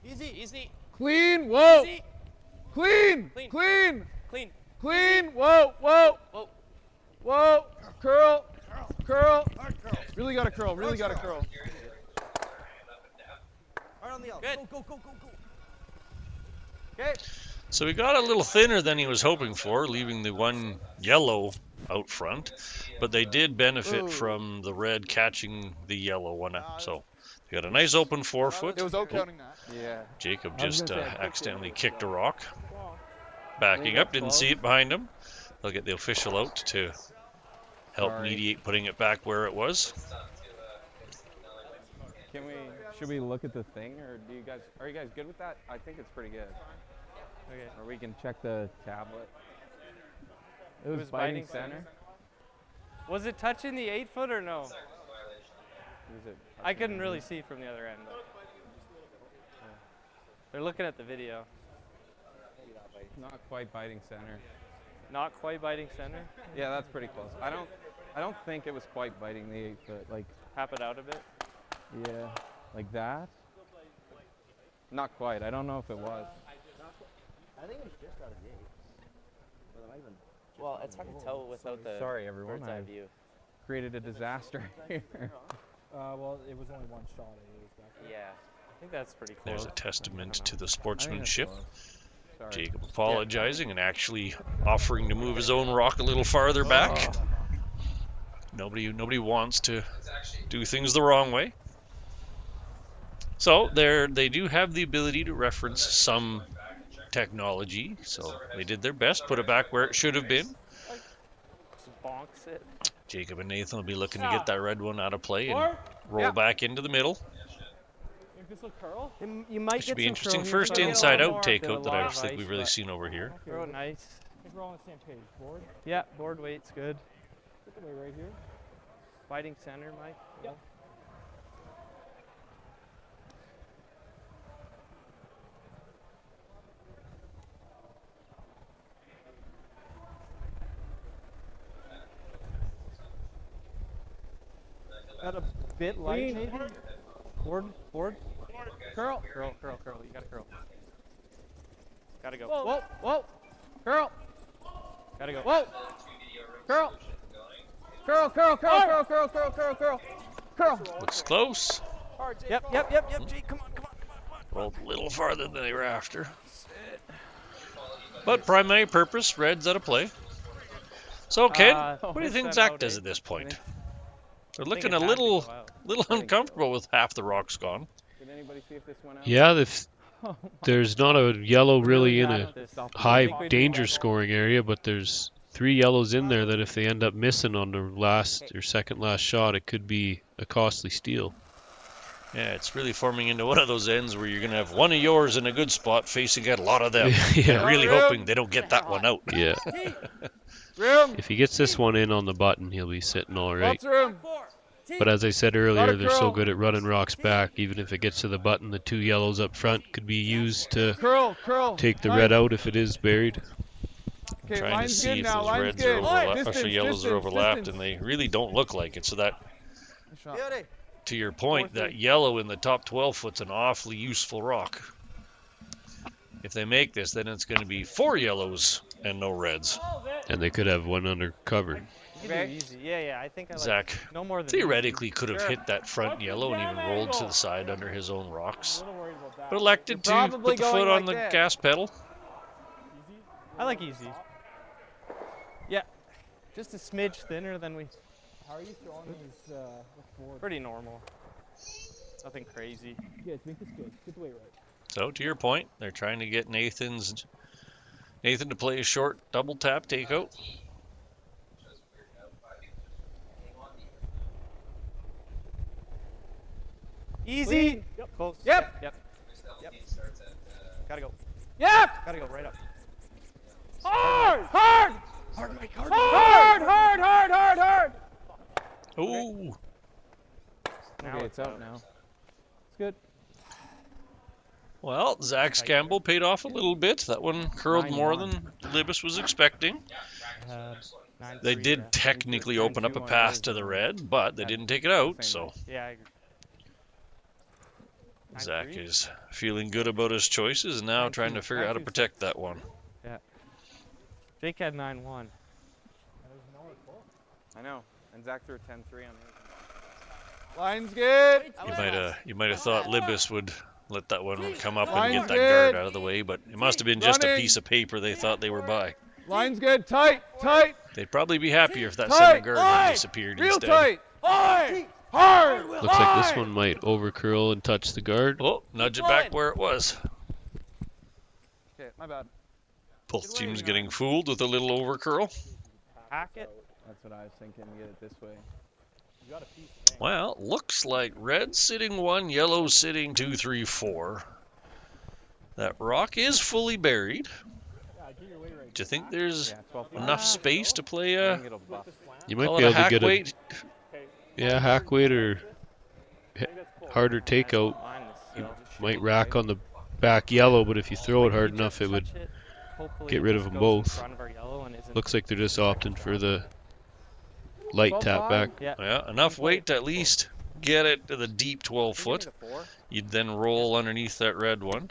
Easy. Clean. Whoa. Easy. Clean. Clean. Whoa. Curl. Really gotta curl. Hard on the L. Good. Go. Okay. So he got a little thinner than he was hoping for, leaving the 1 yellow out front. But they did benefit from the red catching the yellow one up. So they got a nice open forefoot. It was out counting that. Yeah. Jacob just accidentally kicked a rock. Backing up, didn't see it behind him. They'll get the official out to help mediate putting it back where it was. Should we look at the thing, or are you guys good with that? I think it's pretty good. Okay. Or we can check the tablet. It was biting center. Was it touching the 8-foot or no? I couldn't really see from the other end. They're looking at the video. Not quite biting center. Not quite biting center. Yeah, that's pretty close. I don't think it was quite biting the 8-foot. Like, Tap it out a bit. yeah, like that. Not quite. I don't know if it was. I think it was just out of the 8. Well, it's hard to tell without the Sorry, everyone. bird's eye view. Created a disaster here. Well, it was only 1 shot. Yeah. I think that's pretty close. There's a testament to the sportsmanship. Sorry. Jacob apologizing and actually offering to move his own rock a little farther back. Nobody wants to do things the wrong way. So they do have the ability to reference some technology. So they did their best, put it back where it should have been. Just bonks it. Jacob and Nathan will be looking to get that red one out of play and roll back into the middle. This will curl. You might This should get be some interesting. curl First here. inside-out More, takeout that I lot of think we've ice, really but- seen over here. Oh, nice. I think we're all on the same page. Board. Yeah, board weight's good. Put the weight right here. Biting center, Mike. Yep. That a bit light, maybe? Board. Curl. You gotta curl. Gotta go. Whoa. Curl. Gotta go. Whoa. Curl. Curl. Looks close. Yep. Jake, come on. Rolled a little farther than they were after. But primary purpose, red's out of play. So, Ken, what do you think Zach does at this point? They're looking a little uncomfortable with half the rocks gone. Did anybody see if this went out? Yeah, there's not a yellow really in a high danger scoring area, but there's 3 yellows in there that if they end up missing on the last or second last shot, it could be a costly steal. Yeah, it's really forming into one of those ends where you're going to have one of yours in a good spot facing at a lot of them. Yeah. And really hoping they don't get that one out. Yeah. If he gets this one in on the button, he'll be sitting all right. But as I said earlier, they're so good at running rocks back. Even if it gets to the button, the 2 yellows up front could be used to take the red out if it is buried. Okay, Trying to see if those reds are overlapped, or yellows are overlapped, and they really don't look like it. So that, to your point, that yellow in the top 12 foot's an awfully useful rock. If they make this, then it's going to be 4 yellows and no reds. And they could have one under cover. You can do easy. Yeah, I think I like Zach no more than theoretically easy. could have Sure. hit that front yellow and even rolled to the side under his own rocks. A little worried about that. But elected to probably put the foot going on like the that. gas pedal. I like easy. Yeah, just a smidge thinner than we. How are you throwing these board? Pretty normal. Nothing crazy. Good, make this good. Get the weight right. So to your point, they're trying to get Nathan to play a short double tap takeout. Easy. Yep. Close. Yep. Yep. Gotta go. Yep. Gotta go right up. Hard! Hard! Hard, Mike. Hard! Hard! Hard! Hard! Hard! Ooh. Now Okay, it's out now. It's good. Well, Zach's gamble paid off a little bit. That one curled more than Libbus was expecting. They did technically open up a path to the red, but they didn't take it out, so Yeah, I agree. Zach is feeling good about his choices and now trying to figure out how to protect that one. Yeah. Jake had 9-1. I know. And Zach threw a 10-3 on the Line's good. You might have thought Libbus would let that one come up and Line's get that good. guard out of the way, but it must have been just a Running. piece of paper they thought they were by. Line's good. Tight. Tight. They'd probably be happier if that Tight. center guard had Tight. disappeared Real instead. tight. Hard. Hard. Looks like this one might over curl and touch the guard. Oh, nudge it back where it was. Okay, my bad. Both teams getting fooled with a little over curl. Hack it. That's what I was thinking. Get it this way. You got a piece. Well, looks like red sitting 1, yellow sitting 2, 3, 4. That rock is fully buried. Do you think there's enough space to play a? You might call be it able to get weight? a hack weight or harder takeout. You might rack on the back yellow, but if you throw it hard enough, it would get rid of them both. Looks like they're just opting for the light tap back. Yeah, enough weight to at least get it to the deep 12 foot. You'd then roll underneath that red one.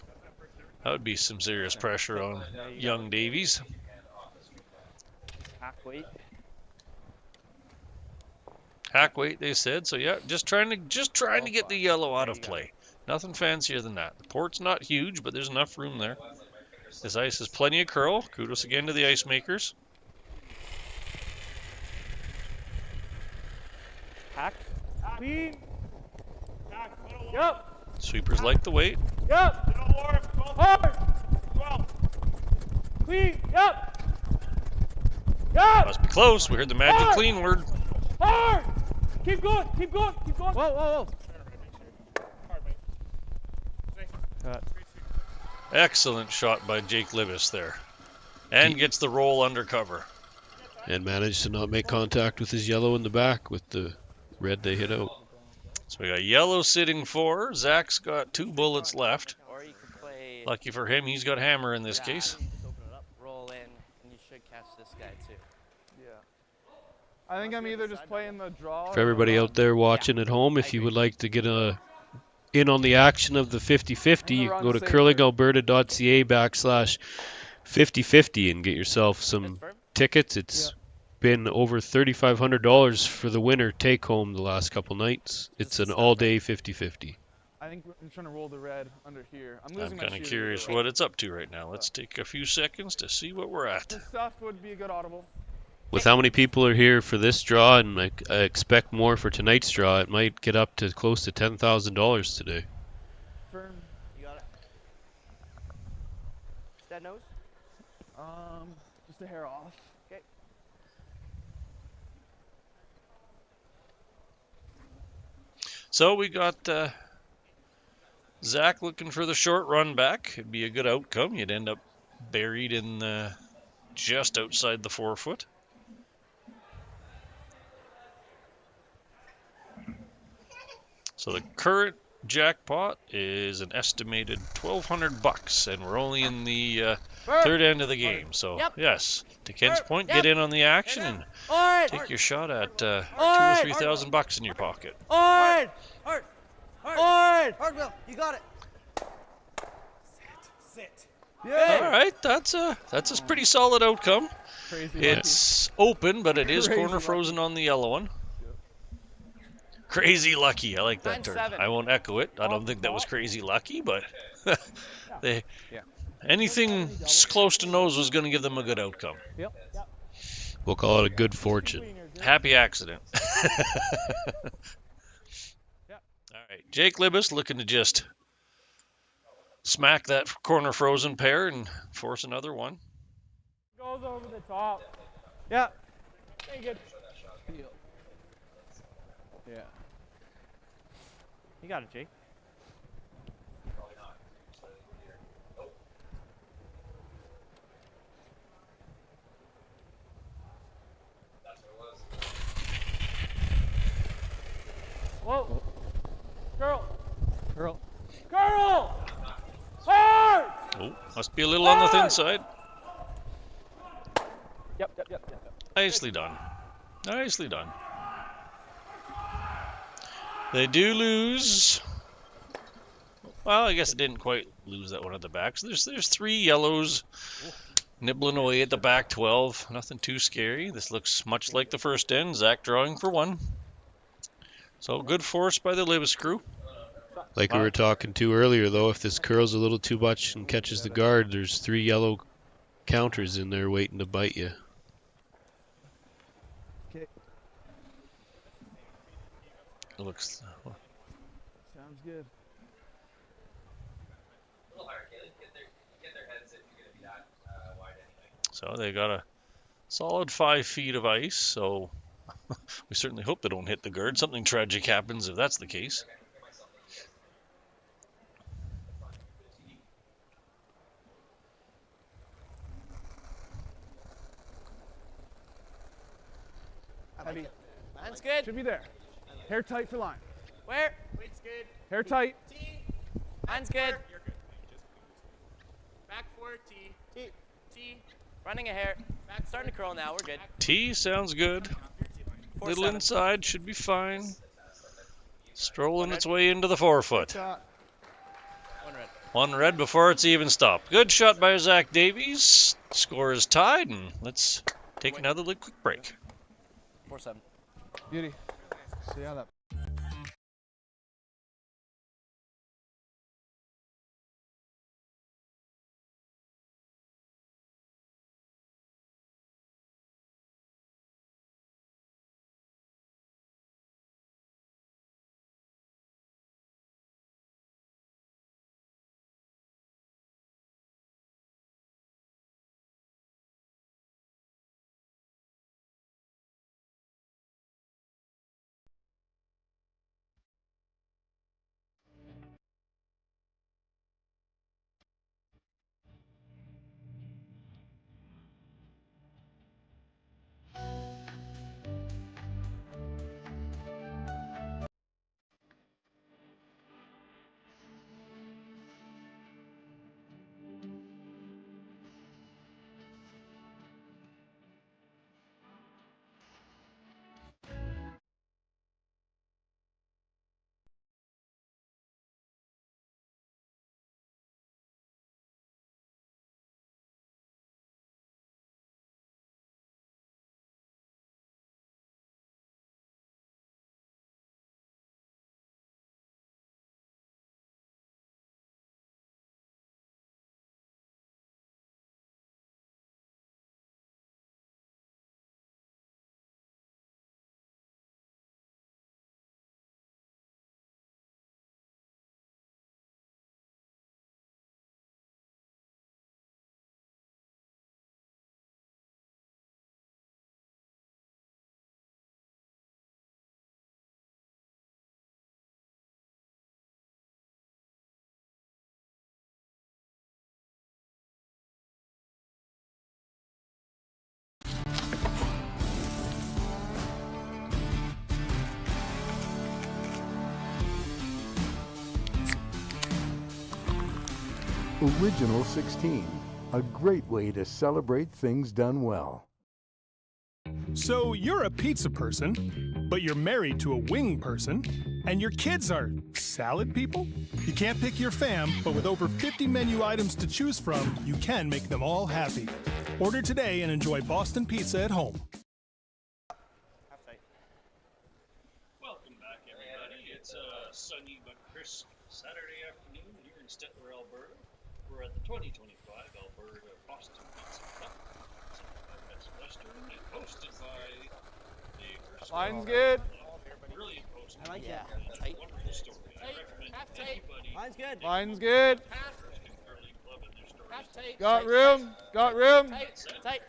That would be some serious pressure on young Davies. Hack weight. Hack weight, they said. So yeah, just trying to get the yellow out of play. Nothing fancier than that. The port's not huge, but there's enough room there. This ice has plenty of curl. Kudos again to the ice makers. Hack. Clean. Yep. Sweepers like the weight. Yep. Hard. Clean. Yep. Yep. Must be close. We heard the magic Hard. clean word. Hard. Keep going. Keep going. Keep going. Whoa, whoa, whoa. Excellent shot by Jake Libbus there. And gets the roll under cover. And managed to not make contact with his yellow in the back with the red they hit out. So we got yellow sitting 4. Zach's got 2 bullets left. Lucky for him, he's got hammer in this case. Roll in, and you should catch this guy too. Yeah. I think I'm either just playing the draw. For everybody out there watching at home, if you would like to get in on the action of the 50-50, you can go to curlingalberta.ca/5050 and get yourself some tickets. It's been over $3,500 for the winner take home the last couple nights. It's an all-day 50-50. I think I'm trying to roll the red under here. I'm kind of curious what it's up to right now. Let's take a few seconds to see what we're at. This stuff would be a good audible. With how many people are here for this draw, and I expect more for tonight's draw, it might get up to close to $10,000 today. Firm. You got it. Is that nose? Just a hair off. Okay. So we got Zach looking for the short run back. It'd be a good outcome. You'd end up buried in just outside the 4 foot. So the current jackpot is an estimated $1,200, and we're only in the third end of the game. So yes, to Ken's point, get in on the action and take your shot at $2,000 or $3,000 in your pocket. Hard! Hard! Hard! Hard, Will. You got it. Sit. All right, that's a pretty solid outcome. Crazy It's open, but it is Crazy corner frozen on the yellow one. Crazy lucky. I like that term. I won't echo it. I don't think that was crazy lucky, but anything close to nose was going to give them a good outcome. Yep. We'll call it a good fortune. Happy accident. All right, Jake Libbus looking to just smack that corner frozen pair and force another one. Goes over the top. Yeah. Take it. Yeah. You got it, Jake. Whoa. Curl. Curl. Curl! Hard! Oh, must be a little on the thin side. Yep. Nicely done. Nicely done. They do lose. Well, I guess it didn't quite lose that one at the back. So there's 3 yellows nibbling away at the back 12. Nothing too scary. This looks much like the first end. Zach drawing for 1. So good force by the Libbus crew. Like we were talking to earlier, though, if this curls a little too much and catches the guard, there's 3 yellow counters in there waiting to bite you. Okay. It looks. Sounds good. So they got a solid 5 feet of ice. So we certainly hope they don't hit the guard. Something tragic happens if that's the case. Heavy. Line's good. Should be there. Hair tight for line. Where? Weight's good. Hair tight. T. Line's good. You're good. Back 4, T. T. Running a hair. Back starting to curl now. We're good. T sounds good. Little 4-7. inside should be fine. Strolling its way into the 4-foot. 1 red. 1 red before it's even stopped. Good shot by Zach Davies. Score is tied, and let's take another quick break. 4-7. Beauty. See how that. Original 16, a great way to celebrate things done well. So you're a pizza person, but you're married to a wing person, and your kids are salad people? You can't pick your fam, but with over 50 menu items to choose from, you can make them all happy. Order today and enjoy Boston Pizza at home. Welcome back, everybody. It's a sunny but crisp Saturday afternoon here in Stettler, Alberta. We're at the 2025 Alberta Boston Pizza Cup, presented by Best Western and hosted by the Erskine. Line's good. Brilliant host. I like Yeah. it. Tight. Wonderful story. I recommend anybody. Line's good. Line's good. Erskine Curling Club and their stories. Got room. Got room. Tight.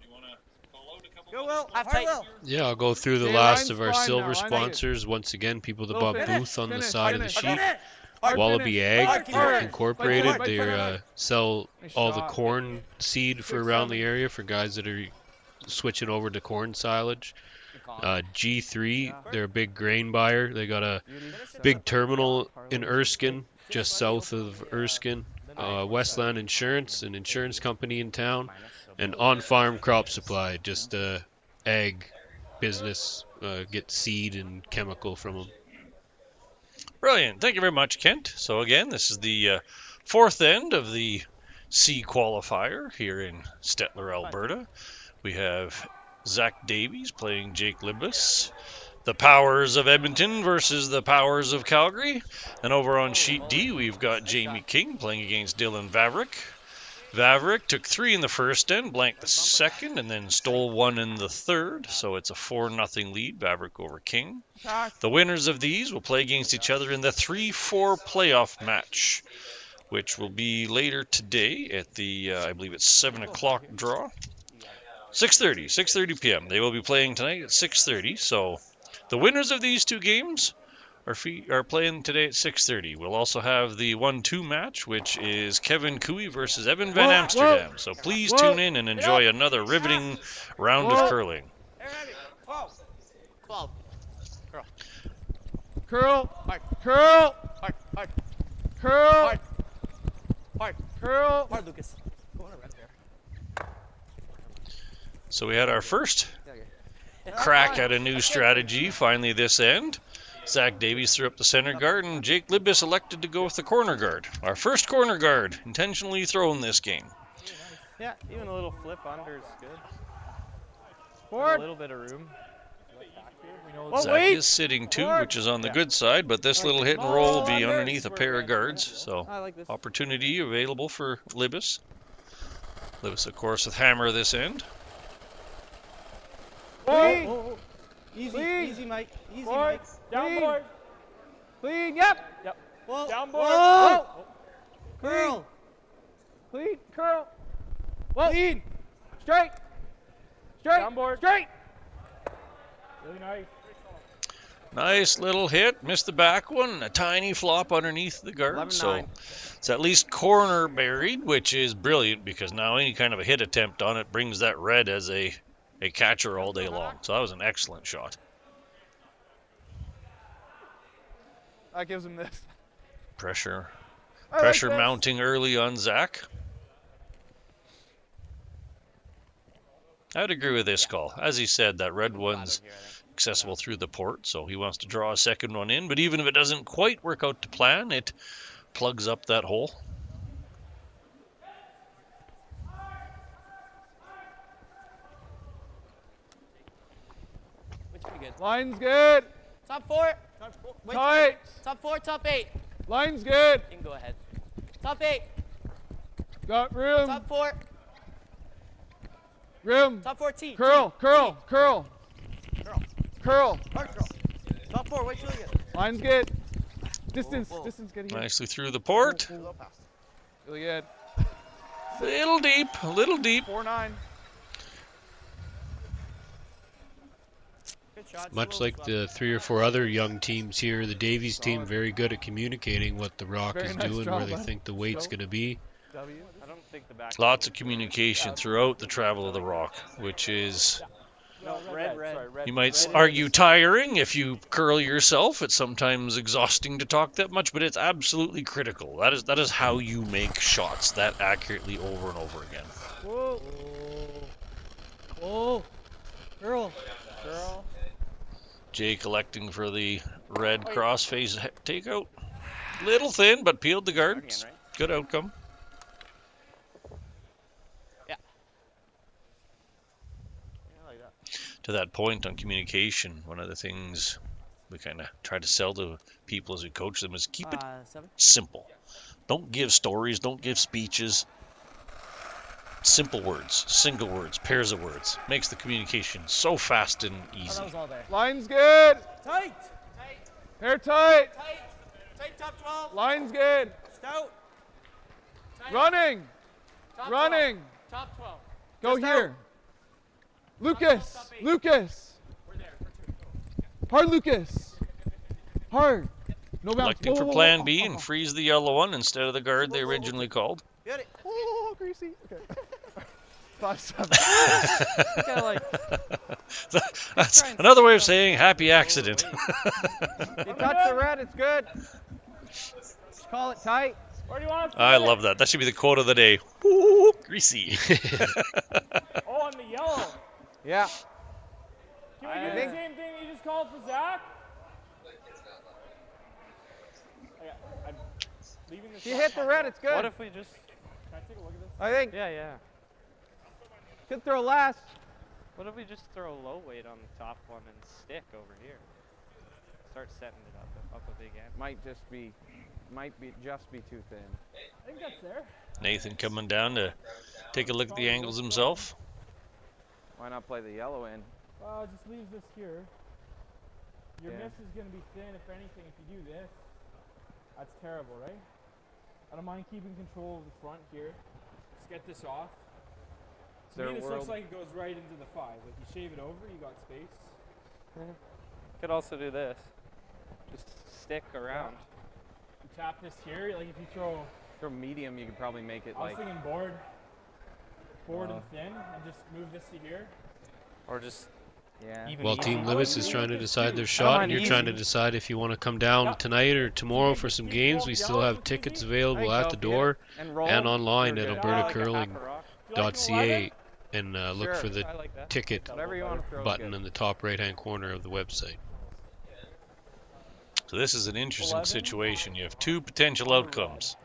You want to call out a couple Go Will. Half Hard tight. Will. Yeah, I'll go through the Okay, last line's of our fine silver now, line's sponsors. Once again, people Go above finish, booth on the finish, side of the finish. sheet. Hard Wallaby finish. Ag Hard finish. Incorporated. Fight They finish. sell Nice all the shot. corn seed for around the area for guys that are switching over to corn silage. G3, they're a big grain buyer. They got a big terminal in Erskine, just south of Erskine. Westland Insurance, an insurance company in town. And On-Farm Crop Supply, just ag business. Get seed and chemical from them. Brilliant. Thank you very much, Kent. So again, this is the fourth end of the C qualifier here in Stettler, Alberta. We have Zach Davies playing Jake Libbus. The Powers of Edmonton versus the Powers of Calgary. And over on sheet D, we've got Jamie King playing against Dylan Vavrick. Vavrick took 3 in the first end, blanked the second, and then stole 1 in the third. So it's a 4-0 lead, Vavrick over King. The winners of these will play against each other in the 3-4 playoff match, which will be later today at the, I believe it's 7 o'clock draw. 6:30 p.m. They will be playing tonight at 6:30. So the winners of these two games are playing today at 6:30. We'll also have the 1-2 match, which is Kevin Cooey versus Evan Van Amsterdam. So please tune in and enjoy another riveting round of curling. 12. Curl. Hard. Curl. Hard. Hard. Curl. Hard. Hard. Curl. Hard, Lucas. Go on right there. So we had our first crack at a new strategy finally this end. Zach Davies threw up the center guard, and Jake Libbus elected to go with the corner guard. Our first corner guard intentionally thrown this game. Yeah, even a little flip under is good. Forward. A little bit of room. Zach is sitting 2, which is on the good side, but this little hit and roll will be underneath a pair of guards, so opportunity available for Libbus. Libbus, of course, with hammer this end. Easy, Mike. Easy, Mike. Downboard. Clean. Yep. Whoa. Downboard. Whoa. Curl. Clean. Curl. Whoa. Clean. Straight. Downboard. Straight. Really nice. Nice little hit. Missed the back one. A tiny flop underneath the guard. So it's at least corner buried, which is brilliant because now any kind of a hit attempt on it brings that red as a catcher all day long. So that was an excellent shot. That gives him this. Pressure like this. mounting early on Zach. I'd agree with this call. As he said, that red one's accessible through the port, so he wants to draw a second one in. But even if it doesn't quite work out to plan, it plugs up that hole. Pretty good. Line's good. Top 4. Wait, Tight. Top 4, top 8. Line's good. You can go ahead. Top 8. Got room. Top 4. Room. Top 4 T. Curl. Curl. Curl. Curl. Hard curl. Top 4. Wait till you get it. Line's good. Distance. Distance good here. Nicely through the port. Really good. A little deep. 4-9. Much like the 3 or 4 other young teams here, the Davies team very good at communicating what the rock is doing, where they think the weight's going to be. Lots of communication throughout the travel of the rock, which is, you might argue, tiring if you curl yourself. It's sometimes exhausting to talk that much, but it's absolutely critical. That is how you make shots that accurately over and over again. Whoa. Whoa. Curl. Jay collecting for the red crossface takeout. Little thin, but peeled the guards. Good outcome. Yeah. To that point on communication, one of the things we kind of try to sell to people as we coach them is keep it simple. Don't give stories, don't give speeches. Simple words, single words, pairs of words. Makes the communication so fast and easy. Line's good. Tight. Hair tight. Tight top 12. Line's good. Stout. Tight. Running. Top Running. 12. Top 12. Go Just here. out. Lucas. Top 8. Lucas. We're there. Hard, Lucas. Hard. No bounce. Electing for plan B and freeze the yellow one instead of the guard they originally called. Get it. Oh, greasy. Okay. 5-7. That's another way of saying happy accident. You touch the red, it's good. Just call it tight. Where do you want to I love that. That should be the quote of the day. Ooh, greasy. Oh, on the yellow. Yeah. Can we do the same thing you just called for Zach? I'm leaving this. If you hit the red, it's good. What if we just... Can I take a look at this? I think. Yeah. Could throw last. What if we just throw low weight on the top one and stick over here? Start setting it up a big end. Might just be too thin. I think that's there. Nathan coming down to take a look at the angles himself. Why not play the yellow in? Well, just leave this here. Your miss is going to be thin, if anything, if you do this. That's terrible, right? I don't mind keeping control of the front here. Just get this off. To me, this looks like it goes right into the 5. Like, you shave it over, you got space. Could also do this. Just stick around. You tap this here, like if you throw medium, you could probably make it I was like... thinking board and thin, and just move this to here. Or just... Yeah. Well, Team Libbus is trying to decide their shot, and you're trying to decide if you want to come down tonight or tomorrow for some games. We still have tickets available at the door and online at albertacurling.ca, and look for the ticket button in the top right-hand corner of the website. So this is an interesting situation. You have two potential outcomes.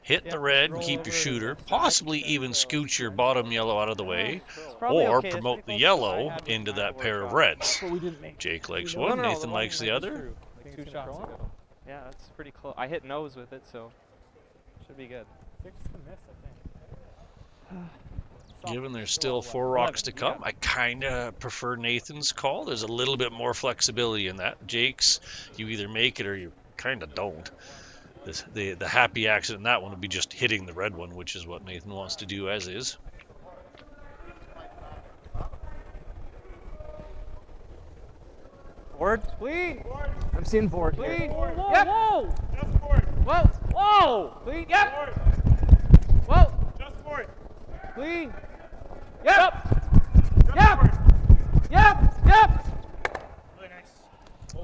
Hit the red and keep your shooter, possibly even scooch your bottom yellow out of the way, or promote the yellow into that pair of reds. Jake likes one, Nathan likes the other. Like 2 shots ago. Yeah, that's pretty close. I hit nose with it, so should be good. Given there's still 4 rocks to come, I kind of prefer Nathan's call. There's a little bit more flexibility in that. Jake's, you either make it or you kind of don't. The happy accident in that one would be just hitting the red one, which is what Nathan wants to do as is. Board? Clean. I'm seeing board. Clean. Whoa, Yep. whoa! Just board. Whoa. Whoa! Clean. Yep. Board. Whoa. Just board. Clean. Yep. Just Yep. board. Yep. Yep. Really nice.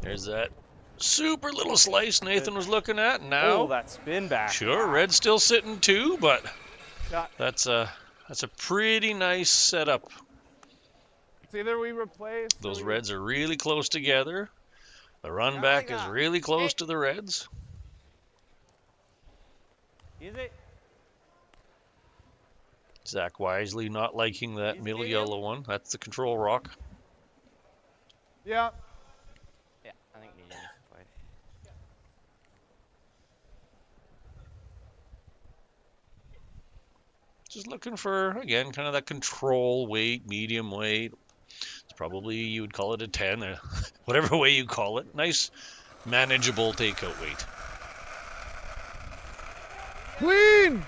There's that super little slice Nathan was looking at. Now, Oh, that spin back. sure, red's still sitting 2, but Shot. that's a pretty nice setup. It's either we replace... Those reds are really close together. The run back is really close to the reds. Is it? Zach wisely not liking that middle yellow one. That's the control rock. Yeah. Yeah, I think medium is fine. Just looking for, again, kind of that control weight, medium weight. It's probably, you would call it a 10, or whatever way you call it. Nice, manageable takeout weight. Clean.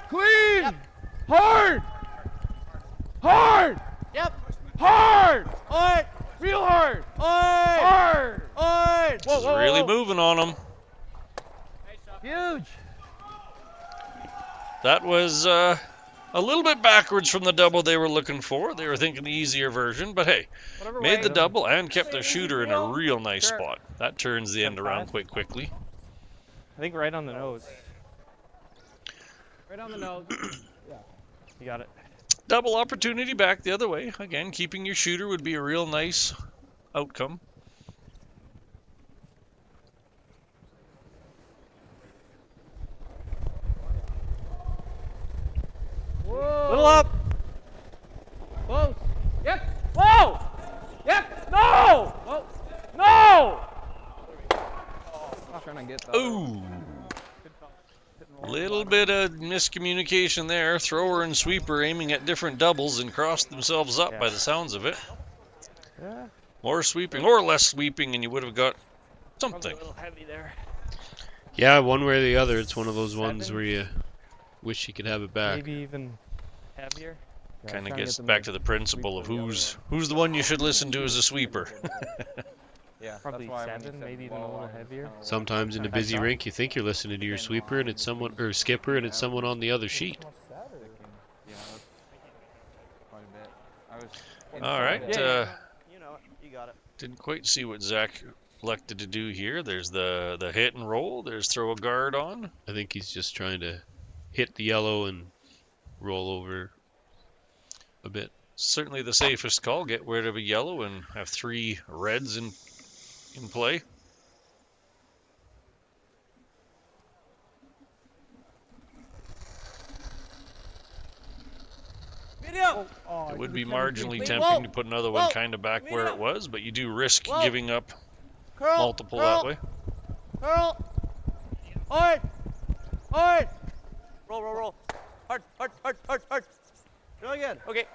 Clean. Yep. Hard. Hard. Yep. Hard. Oi. Real hard. Oi. Hard. Oi. This is really moving on them. Huge. That was a little bit backwards from the double they were looking for. They were thinking the easier version, but hey, made the double and kept their shooter in a real nice spot. That turns the end around quite quickly. I think right on the nose. Right on the nose. Yeah. You got it. Double opportunity back the other way. Again, keeping your shooter would be a real nice outcome. Double up. Close. Yep. Whoa. Yep. No. Whoa. No. I was trying to get that. Ooh. Little bit of miscommunication there. Thrower and sweeper aiming at different doubles and crossed themselves up by the sounds of it. Yeah. More sweeping or less sweeping, and you would have got something. A little heavy there. Yeah, one way or the other. It's one of those ones where you wish you could have it back. Maybe even heavier. Kind of gets back to the principle of who's the one you should listen to as a sweeper. Yeah, probably 7, maybe even a little heavier. Sometimes in a busy rink, you think you're listening to your sweeper and it's someone, or skipper, and it's someone on the other sheet. Yeah, that's quite a bit. All right. You know it. You got it. Didn't quite see what Zach elected to do here. There's the hit and roll. There's throw a guard on. I think he's just trying to hit the yellow and roll over a bit. Certainly the safest call. Get rid of a yellow and have 3 reds in play. Video. It would be marginally tempting to put another one kind of back where it was, but you do risk giving up multiple that way. Curl. Hard. Hard. Roll, roll, roll. Hard, hard, hard, hard, hard. Really good. Okay.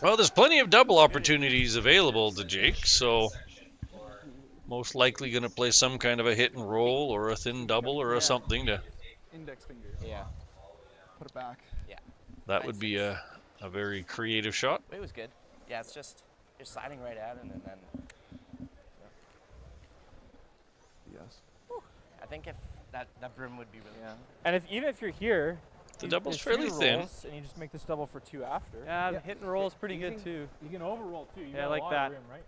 Well, there's plenty of double opportunities available to Jake, so most likely going to play some kind of a hit and roll or a thin double or a something to. Index finger. Yeah. Put it back. Yeah. That would be a very creative shot. It was good. Yeah, it's just you're sliding right at it and then. Yes. I think if that brim would be really. Yeah. And even if you're here, the double's fairly thin. And you just make this double for 2 after. Yeah, the hit and roll is pretty good too. You can overroll too. You Yeah, I got like a lot that. of room, right?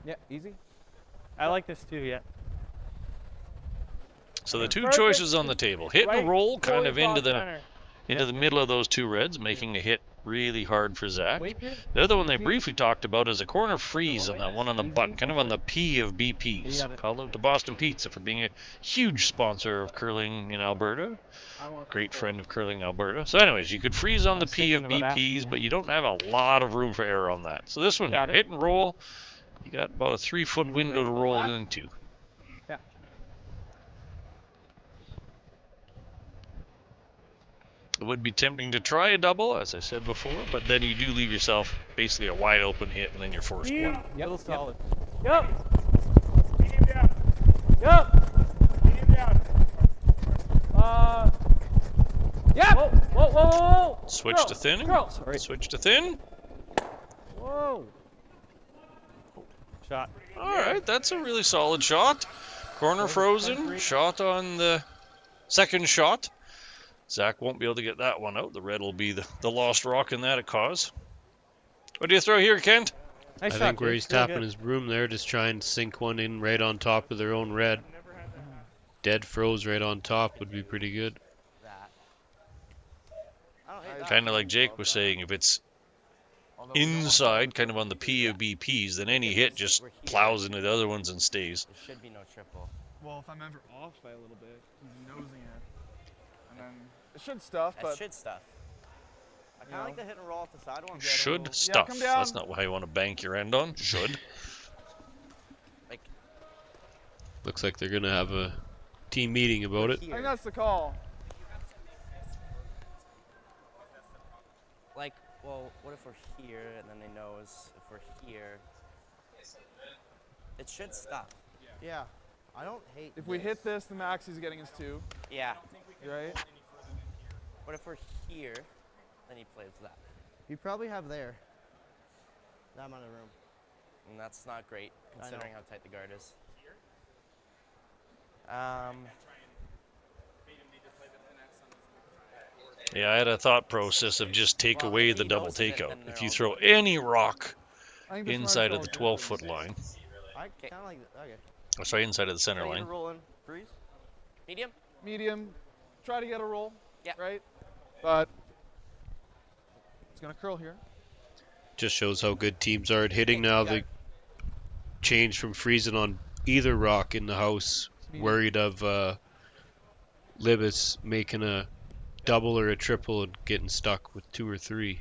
Yeah, easy. I like this too, yeah. So the 2 choices on the table. Hit and roll kind of into the middle of those 2 reds, making a hit really hard for Zach. The other one they briefly talked about is a corner freeze on that one on the button, kind of on the P of BPs. Call out to Boston Pizza for being a huge sponsor of curling in Alberta. Great friend of curling Alberta. So anyways, you could freeze on the P of BPs, but you don't have a lot of room for error on that. So this one, hit and roll, you got about a 3-foot window to roll into. Yeah. It would be tempting to try a double, as I said before, but then you do leave yourself basically a wide open hit, and then you're forced one. Yep. Little solid. Yep. Medium down. Yep. Medium down. Yeah. Whoa, whoa, whoa, whoa. Switch to thin. Sorry. Switch to thin. Whoa. Shot. All right, that's a really solid shot. Corner frozen. Shot on the second shot. Zach won't be able to get that one out. The red will be the lost rock in that it cause. What do you throw here, Kent? I think where he's tapping his broom there, just trying to sink one in right on top of their own red. Dead froze right on top would be pretty good. Kind of like Jake was saying, if it's inside, kind of on the P of BPs, then any hit just plows into the other ones and stays. There should be no triple. Well, if I'm ever off by a little bit, he's nosing it. And then it should stuff, but. It should stuff. I kind of like the hit and roll off the side one. Should stuff. Come down. That's not how you want to bank your end on. Should. Like. Looks like they're going to have a team meeting about it. I think that's the call. Like, well, what if we're here and then they know if we're here? It should stop. Yeah. I don't hate If we hit this, the max he's getting is 2. Yeah. Right? What if we're here, then he plays that? You probably have there that amount of room. And that's not great, considering how tight the guard is. Yeah, I had a thought process of just take away the double takeout. If you throw any rock inside of the 12-foot line, I kind of like that. Okay. or sorry, inside of the center line. Roll in. Freeze. Medium? Medium. Try to get a roll. Yeah. Right? But he's going to curl here. Just shows how good teams are at hitting now. They changed from freezing on either rock in the house, worried of Libbus making a double or a triple and getting stuck with 2 or 3.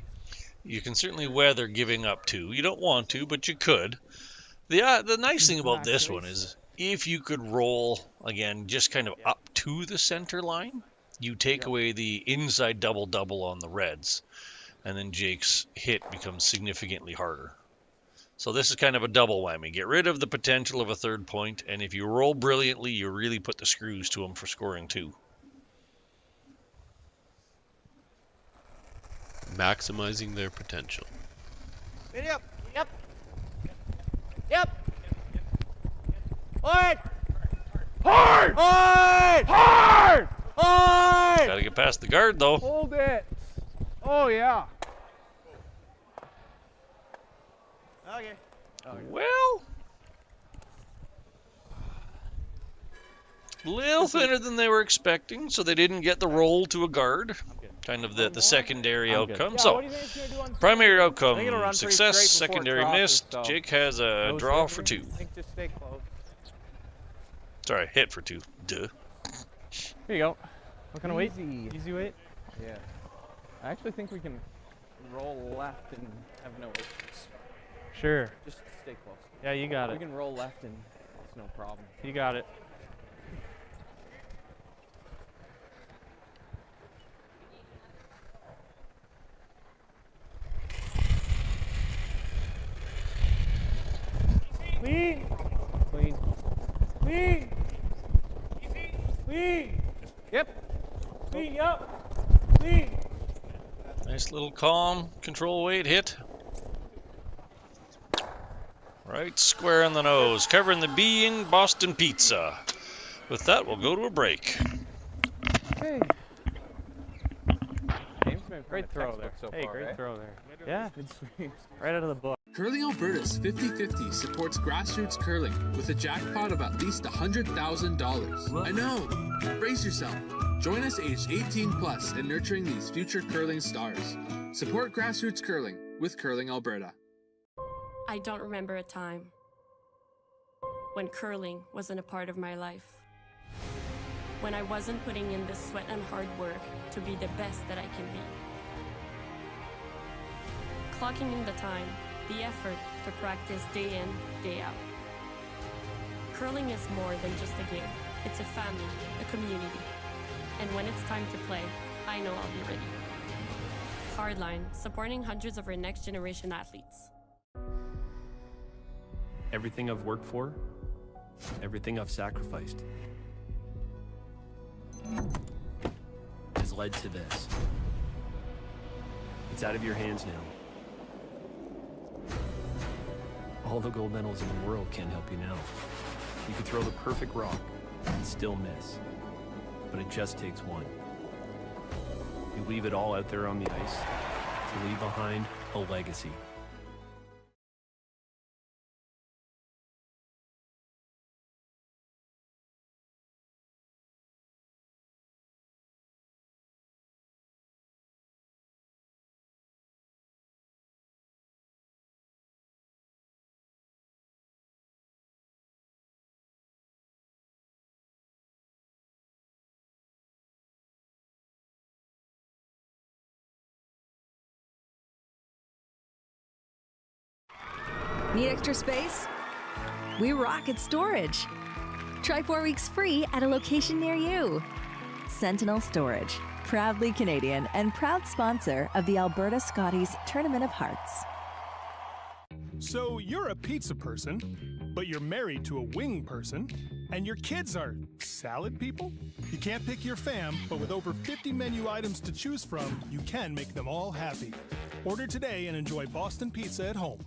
You can certainly weather giving up 2. You don't want to, but you could. The nice thing about this one is if you could roll, again, just kind of up to the center line, you take away the inside double-double on the reds, and then Jake's hit becomes significantly harder. So this is kind of a double whammy. Get rid of the potential of a 3rd point, and if you roll brilliantly, you really put the screws to him for scoring 2. Maximizing their potential. Yep. Yep. Yep. Hard. Hard! Hard! Hard! Hard! Gotta get past the guard, though. Hold it. Oh, yeah. Okay. Well, a little thinner than they were expecting, so they didn't get the roll to a guard. Kind of the secondary outcome. So, primary outcome, success, secondary missed. Jake has a draw for 2. Just stay close. Sorry, hit for 2. Duh. Here you go. What kind of weight? Easy weight? Yeah. I actually think we can roll left and have no issues. Sure. Just stay close. Yeah, you got it. We can roll left and it's no problem. You got it. Clean. Clean. Clean. Clean. Yep. Clean. Yep. Clean. Nice little calm control weight hit. Right square on the nose, covering the being Boston Pizza. With that, we'll go to a break. Okay. Great throw there. So hey, far, great right? throw there. Yeah, it's right out of the book. Curling Alberta's 50-50 supports grassroots curling with a jackpot of at least $100,000. I know! Brace yourself. Join us aged 18 plus in nurturing these future curling stars. Support grassroots curling with Curling Alberta. I don't remember a time when curling wasn't a part of my life. When I wasn't putting in the sweat and hard work to be the best that I can be. Clocking in the time, the effort to practice day in, day out. Curling is more than just a game. It's a family, a community. And when it's time to play, I know I'll be ready. Hardline, supporting hundreds of our next generation athletes. Everything I've worked for, everything I've sacrificed, has led to this. It's out of your hands now. All the gold medals in the world can't help you now. You could throw the perfect rock and still miss, but it just takes one. You leave it all out there on the ice to leave behind a legacy. Need extra space? We rock at storage. Try 4 weeks free at a location near you. Sentinel Storage, proudly Canadian and proud sponsor of the Alberta Scotties Tournament of Hearts. So you're a pizza person, but you're married to a wing person, and your kids are salad people? You can't pick your fam, but with over 50 menu items to choose from, you can make them all happy. Order today and enjoy Boston Pizza at home.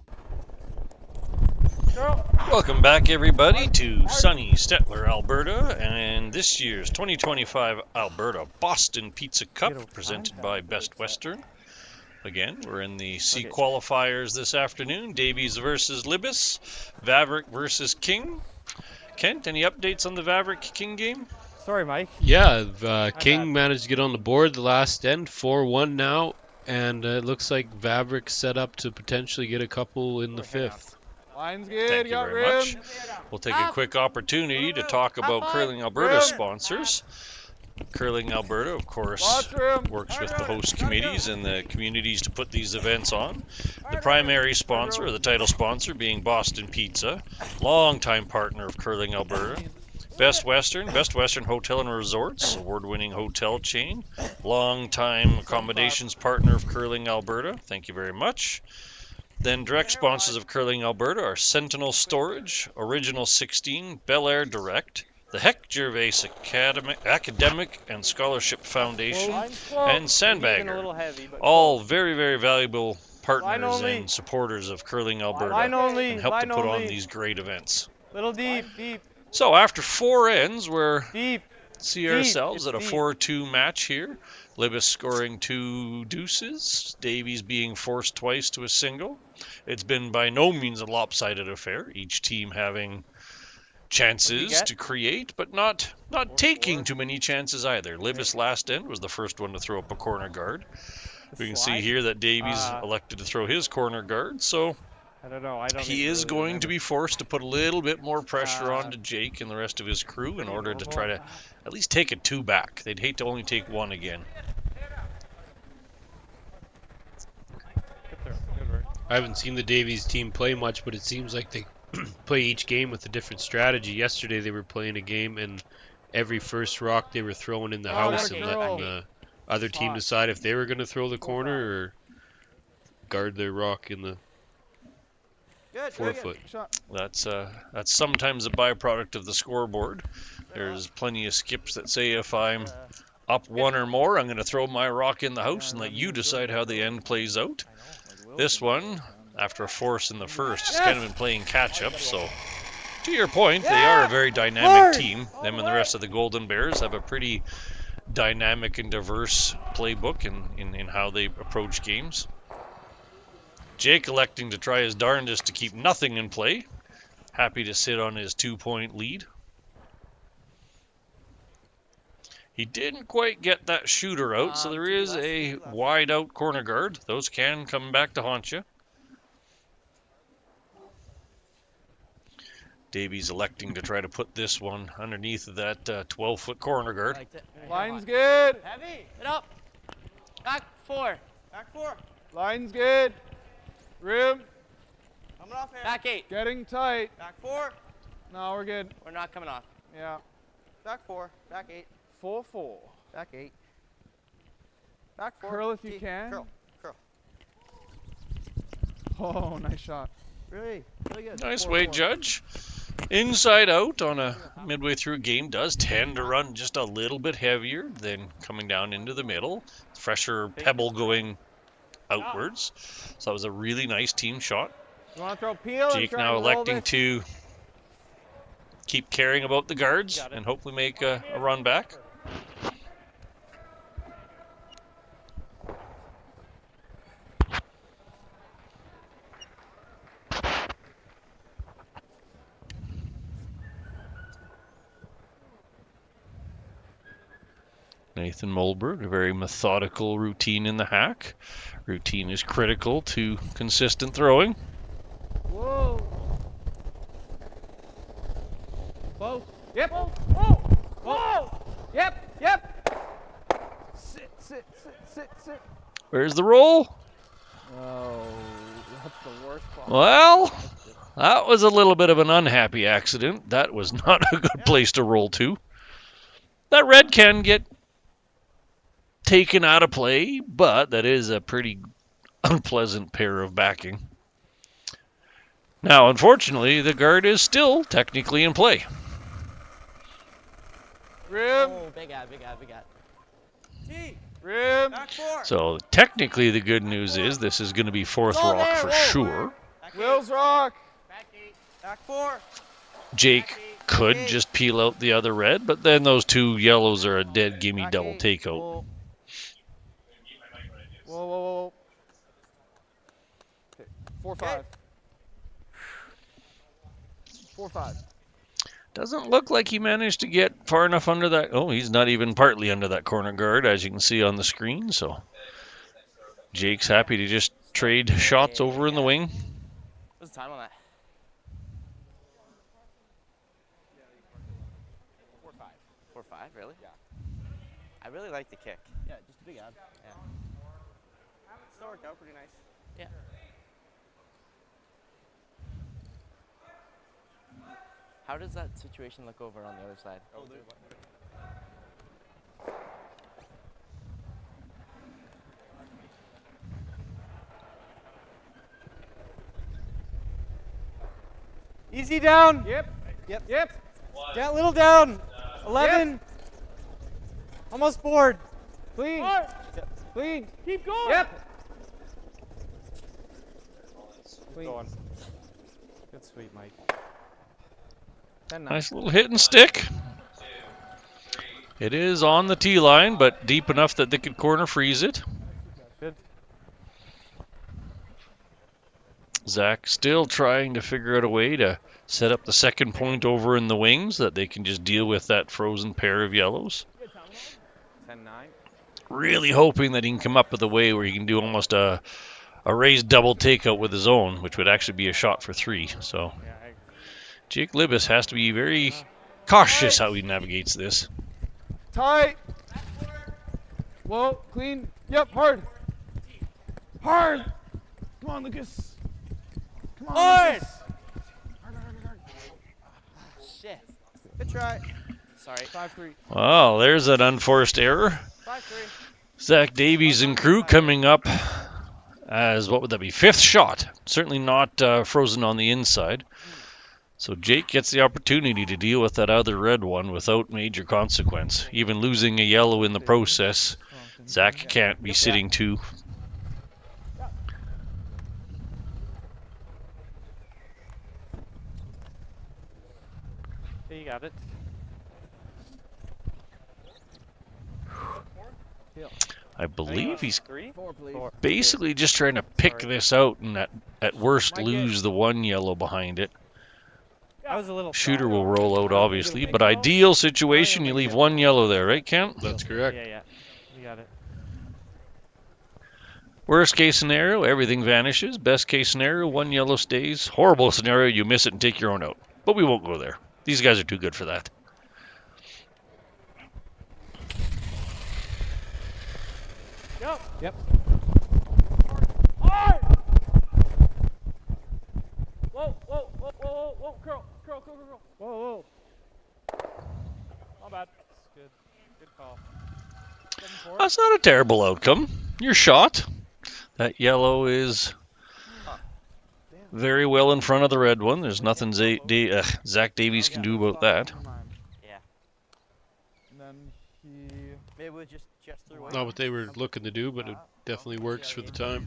Welcome back, everybody, to sunny Stettler, Alberta, and this year's 2025 Alberta Boston Pizza Cup, presented by Best Western. Again, we're in the C qualifiers this afternoon. Davies versus Libbus, Vavrick versus King. Kent, any updates on the Vavrick-King game? Sorry, Mike. Yeah, King managed to get on the board the last end, 4-1 now, and it looks like Vavrick set up to potentially get a couple in the fifth. Line's good. Thank you very much. We'll take a quick opportunity to talk about Curling Alberta sponsors. Curling Alberta, of course, works with the host committees and the communities to put these events on. The primary sponsor, or the title sponsor, being Boston Pizza, longtime partner of Curling Alberta. Best Western Hotel and Resorts, award-winning hotel chain, longtime accommodations partner of Curling Alberta. Thank you very much. Then direct sponsors of Curling Alberta are Sentinel Storage, Original 16, Bel Air Direct, the Heck Gervais Academic and Scholarship Foundation, and Sandbagger. All very, very valuable partners and supporters of Curling Alberta and help to put on these great events. Little deep, deep. So after 4 ends, we see ourselves at a 4-2 match here. Libbus scoring 2 deuces, Davies being forced twice to a single. It's been by no means a lopsided affair, each team having chances to create, but not taking too many chances either. Libbus last end was the first one to throw up a corner guard. We can see here that Davies elected to throw his corner guard, so I don't know. he is going to be forced to put a little bit more pressure on to Jake and the rest of his crew in order to try to at least take a 2 back. They'd hate to only take 1 again. I haven't seen the Davies team play much, but it seems like they play each game with a different strategy. Yesterday they were playing a game, and every first rock they were throwing in the house and letting the other team decide if they were going to throw the corner or guard their rock in the forefoot. That's sometimes a byproduct of the scoreboard. There's plenty of skips that say if I'm up 1 or more, I'm going to throw my rock in the house and let you decide how the end plays out. This one, after a force in the first, has kind of been playing catch-up, so to your point, they are a very dynamic team. Them and the rest of the Golden Bears have a pretty dynamic and diverse playbook in how they approach games. Jake electing to try his darndest to keep nothing in play. Happy to sit on his 2-point lead. He didn't quite get that shooter out, so there is a wide out corner guard. Those can come back to haunt you. Davies electing to try to put this one underneath of that 12-foot corner guard. Line's good. Heavy. Get up. Back 4. Back 4. Line's good. Rim. Coming off here. Back 8. Getting tight. Back 4. No, we're good. We're not coming off. Yeah. Back 4. Back 8. 4-4. Back 8. Back 4. Curl if you can. Curl. Curl. Oh, nice shot. Really good. Nice weight judge. Inside out on a midway through game does tend to run just a little bit heavier than coming down into the middle. Fresher pebble going outwards. So that was a really nice team shot. You want to throw peel? Jake now electing to keep caring about the guards and hopefully make a run back. Nathan Mulberg, a very methodical routine in the hack. Routine is critical to consistent throwing. Whoa. Whoa. Yep. Whoa. Whoa. Whoa. Yep. Yep. Sit. Where's the roll? Oh, that's the worst part. Well, that was a little bit of an unhappy accident. That was not a good place to roll to. That red can get taken out of play, but that is a pretty unpleasant pair of backing. Now, unfortunately, the guard is still technically in play. Rim. Oh, big ad. T. Rim. Back 4. So technically the good news is this is going to be fourth rock for sure. Will's rock. Back 8. Back 4. Jake could just peel out the other red, but then those 2 yellows are a dead gimme double takeout. Whoa. Okay. 4-5. 4-5. Doesn't look like he managed to get far enough under that. Oh, he's not even partly under that corner guard, as you can see on the screen. So Jake's happy to just trade shots over in the wing. What's the time on that? 4-5. 4-5, really? Yeah. I really like the kick. Yeah, just a big ab. Yeah. Still worked out pretty nice. Yeah. How does that situation look over on the other side? Oh, easy down. Yep. Yep. Yep. Yeah, a little down. 11. Almost board. Clean. Yep. Clean. Keep going. Yep. Clean. Going. Good sweep, Mike. Nice little hit and stick. It is on the tee line, but deep enough that they could corner freeze it. Good. Zach still trying to figure out a way to set up the second point over in the wings that they can just deal with that frozen pair of yellows. 10-9. Really hoping that he can come up with a way where he can do almost a raised double takeout with his own, which would actually be a shot for 3. So Jake Libbus has to be very cautious how he navigates this. Tight. Whoa, clean. Yep, hard. Hard. Come on, Lucas. Come on, Hard. Lucas. Shit. Good try. Sorry. 5-3. Well, there's an unforced error. 5-3. Zach Davies and crew coming up as, what would that be, 5th shot. Certainly not frozen on the inside. So Jake gets the opportunity to deal with that other red one without major consequence. Even losing a yellow in the process, Zach can't be sitting 2. Okay, you got it. I believe he's 4, please. basically just trying to pick this out and at worst lose the 1 yellow behind it. That was a little Shooter will roll out, obviously, but ideal situation, you leave 1 yellow there, right, Kent? That's correct. Yeah, you got it. Worst case scenario, everything vanishes. Best case scenario, 1 yellow stays. Horrible scenario, you miss it and take your own out. But we won't go there. These guys are too good for that. Yep. Hard. Whoa, whoa, whoa, whoa, whoa, curl. Whoa. Not bad. Good. Good call. That's not a terrible outcome. Your shot. That yellow is very well in front of the red one. There's nothing Zach Davies can do about that. Yeah. And then he... Maybe we'll just through. Not what they were looking to do, but it definitely works for the time.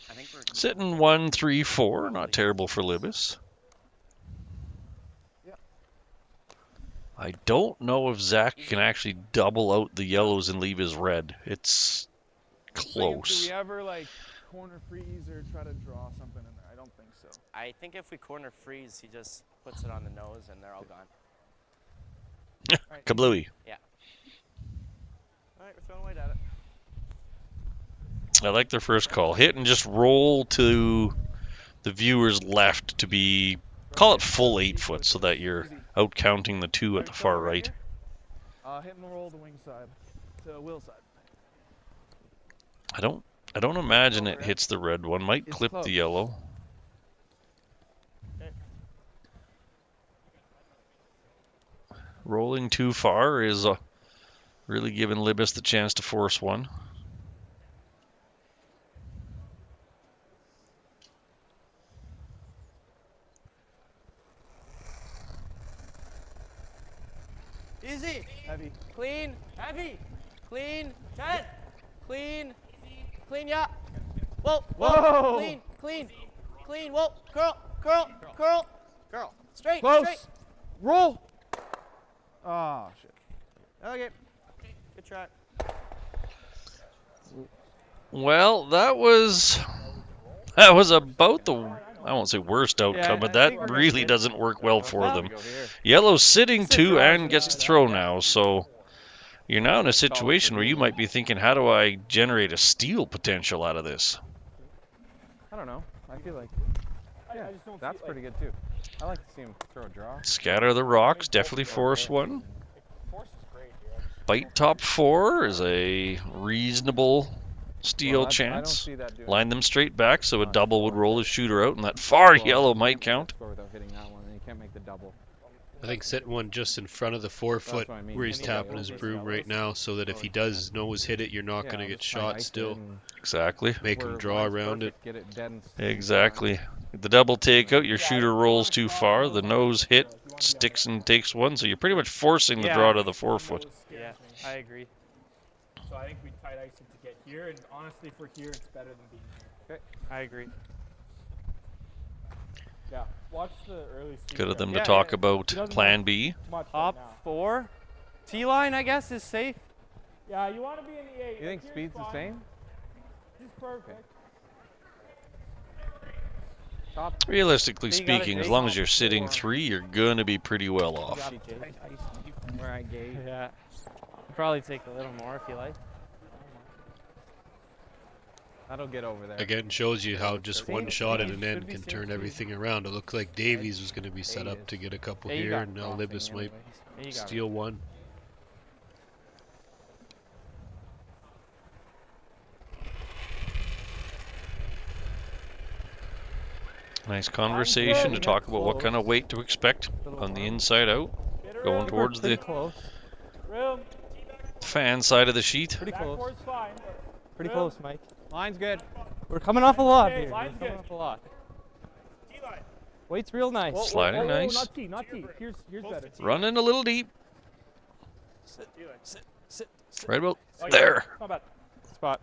I think we're Sitting 1-3-4, not terrible for Libbus. I don't know if Zach can actually double out the yellows and leave his red. It's close. Do we ever like corner freeze or try to draw something in there? I don't think so. I think if we corner freeze, he just puts it on the nose and they're all gone. Kablooey. Yeah. All right, we're throwing white at it. I like their first call. Hit and just roll to the viewer's left to be, call it full 8 foot so that you're out counting the 2 at the far right. Hit and roll the wing side to wheel side. I don't imagine it hits the red one. Might clip the yellow. Rolling too far is really giving Libbus the chance to force one. Easy. Heavy. Clean. Heavy. Clean. 10. Clean. Clean, yeah. Whoa. Whoa. Clean. Clean. Clean. Whoa. Curl. Curl. Curl. Curl. Straight. Close. Straight. Roll. Oh, shit. Okay. Good try. Well, that was about the, I won't say worst outcome, but that really doesn't work well for them. Yellow's sitting 2 and gets to throw now, so you're now in a situation where you might be thinking, how do I generate a steal potential out of this? I don't know. I feel like, yeah, that's pretty good too. I like to see him throw a draw. Scatter the rocks, definitely force one. Force is great here. Bite top 4 is a reasonable steal chance. Line them straight back so a double would roll his shooter out, and that far yellow might count. Without hitting that one, and you can't make the double. I think setting one just in front of the 4-foot what I mean. where he's tapping his broom right now, so that if he does nose hit it, you're not going to get shot still. Exactly. Make him draw around it. Exactly. The double takeout, your shooter rolls too far, the nose hit sticks and takes one, so you're pretty much forcing the draw to the 4-foot. Yeah, I agree. So I think we tight ice it to get here, and honestly, for here, it's better than being here. Okay, I agree. Yeah, watch the early. Good of them to talk about plan B. Top 4. T-line, I guess, is safe. Yeah, you want to be in the 8. You think speed's the same? He's perfect. Realistically speaking, as long as you're sitting 3, you're going to be pretty well off. Where I gauge. Yeah. Probably take a little more if you like. That'll get over there. Again, shows you how just one shot at an end can turn everything around. It looked like Davies was going to be set up to get a couple here, and now Libbus might steal one. Nice conversation to talk about what kind of weight to expect on the inside out. Going towards the fan side of the sheet. Pretty close. Pretty close, Mike. Line's good. We're coming off a lot here. We're coming off a lot. Weight's real nice. Sliding nice. Not T, not T. Here's better. Running a little deep. Sit. Right about there. Not bad. Spot.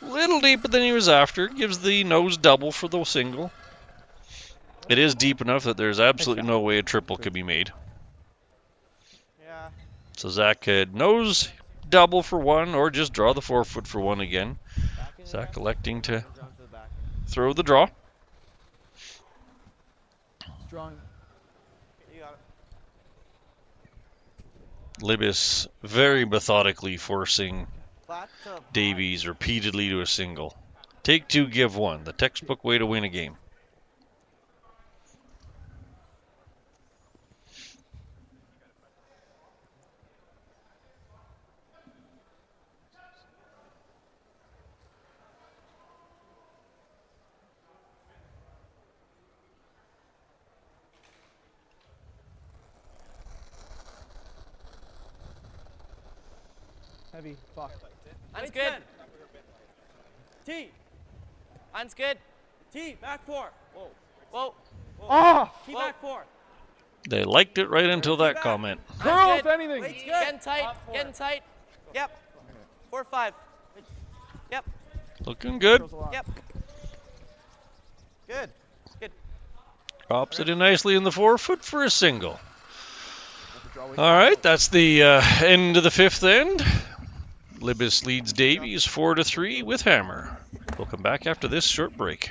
Little deeper than he was after. Gives the nose double for the single. It is deep enough that there's absolutely no way a triple could be made. Yeah. So Zach could nose double for 1 or just draw the 4-foot for 1 again. Zach electing to throw the draw. Strong. Libbus very methodically forcing Davies repeatedly to a single. Take 2, give 1. The textbook way to win a game. Heavy. Fuck. Line's good. T. Line's good. T. Back 4. Whoa. Whoa. Oh! T back 4. They liked it right until that comment. Curl if anything. Getting tight. Getting tight. Yep. 4-5. Yep. Looking good. Yep. Good. Good. Drops it in nicely in the 4-foot for a single. All right, that's the end of the 5th end. Libbus leads Davies 4-3 with hammer. We'll come back after this short break.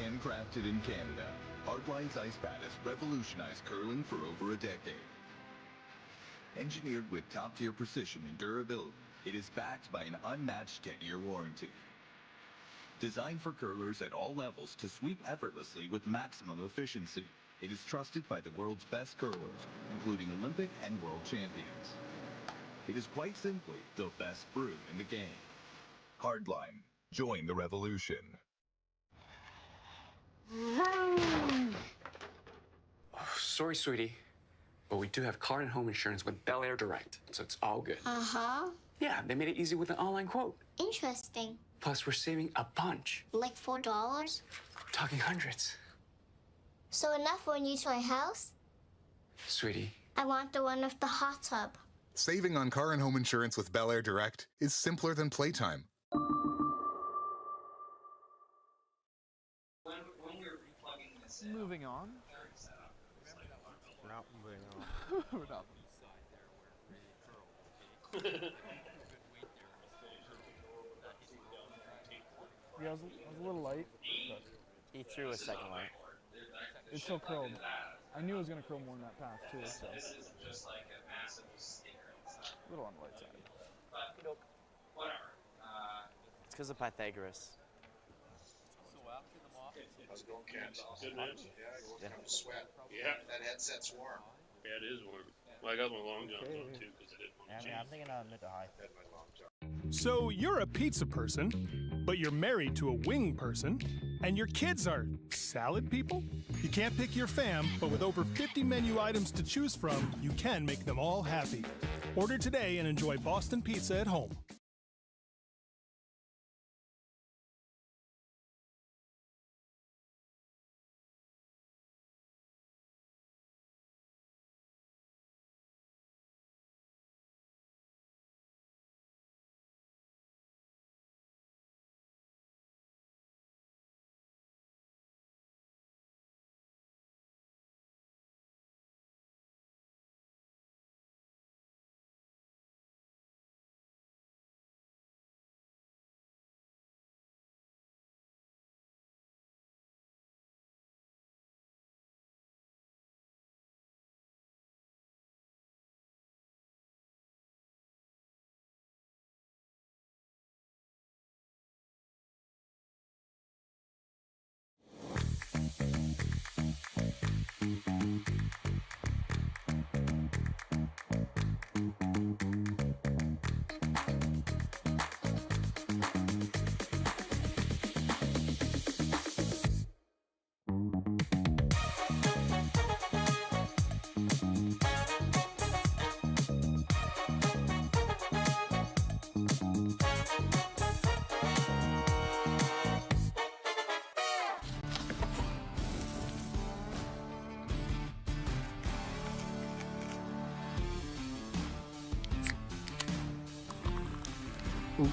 Handcrafted in Canada. Hardline's ice pad has revolutionized curling for over a decade. Engineered with top-tier precision and durability, it is backed by an unmatched 10-year warranty. Designed for curlers at all levels to sweep effortlessly with maximum efficiency, it is trusted by the world's best curlers, including Olympic and world champions. It is quite simply the best brew in the game. Hardline. Join the revolution. Oh, sorry, sweetie, but we do have car and home insurance with Bel Air Direct, so it's all good. Uh-huh. Yeah, they made it easy with an online quote. Interesting. Plus, we're saving a bunch. Like $4? We're talking hundreds. So enough when you try house? Sweetie. I want the one with the hot tub. Saving on car and home insurance with Bel Air Direct is simpler than playtime. Moving on. We're not moving on. We're not. Yeah, it was a little light, but He threw a second light. it still curled. I knew it was going to curl more than that path, too, so. A little on the light side. It's because of Pythagoras. How's it going, Kent? Good, man. Yeah, I'm sweat. Yeah, that headset's warm. Yeah, it is warm. Well, I got my long johns on too because I didn't want to I'm thinking of mid to high. So you're a pizza person, but you're married to a wing person, and your kids are salad people? You can't pick your fam, but with over 50 menu items to choose from, you can make them all happy. Order today and enjoy Boston pizza at home.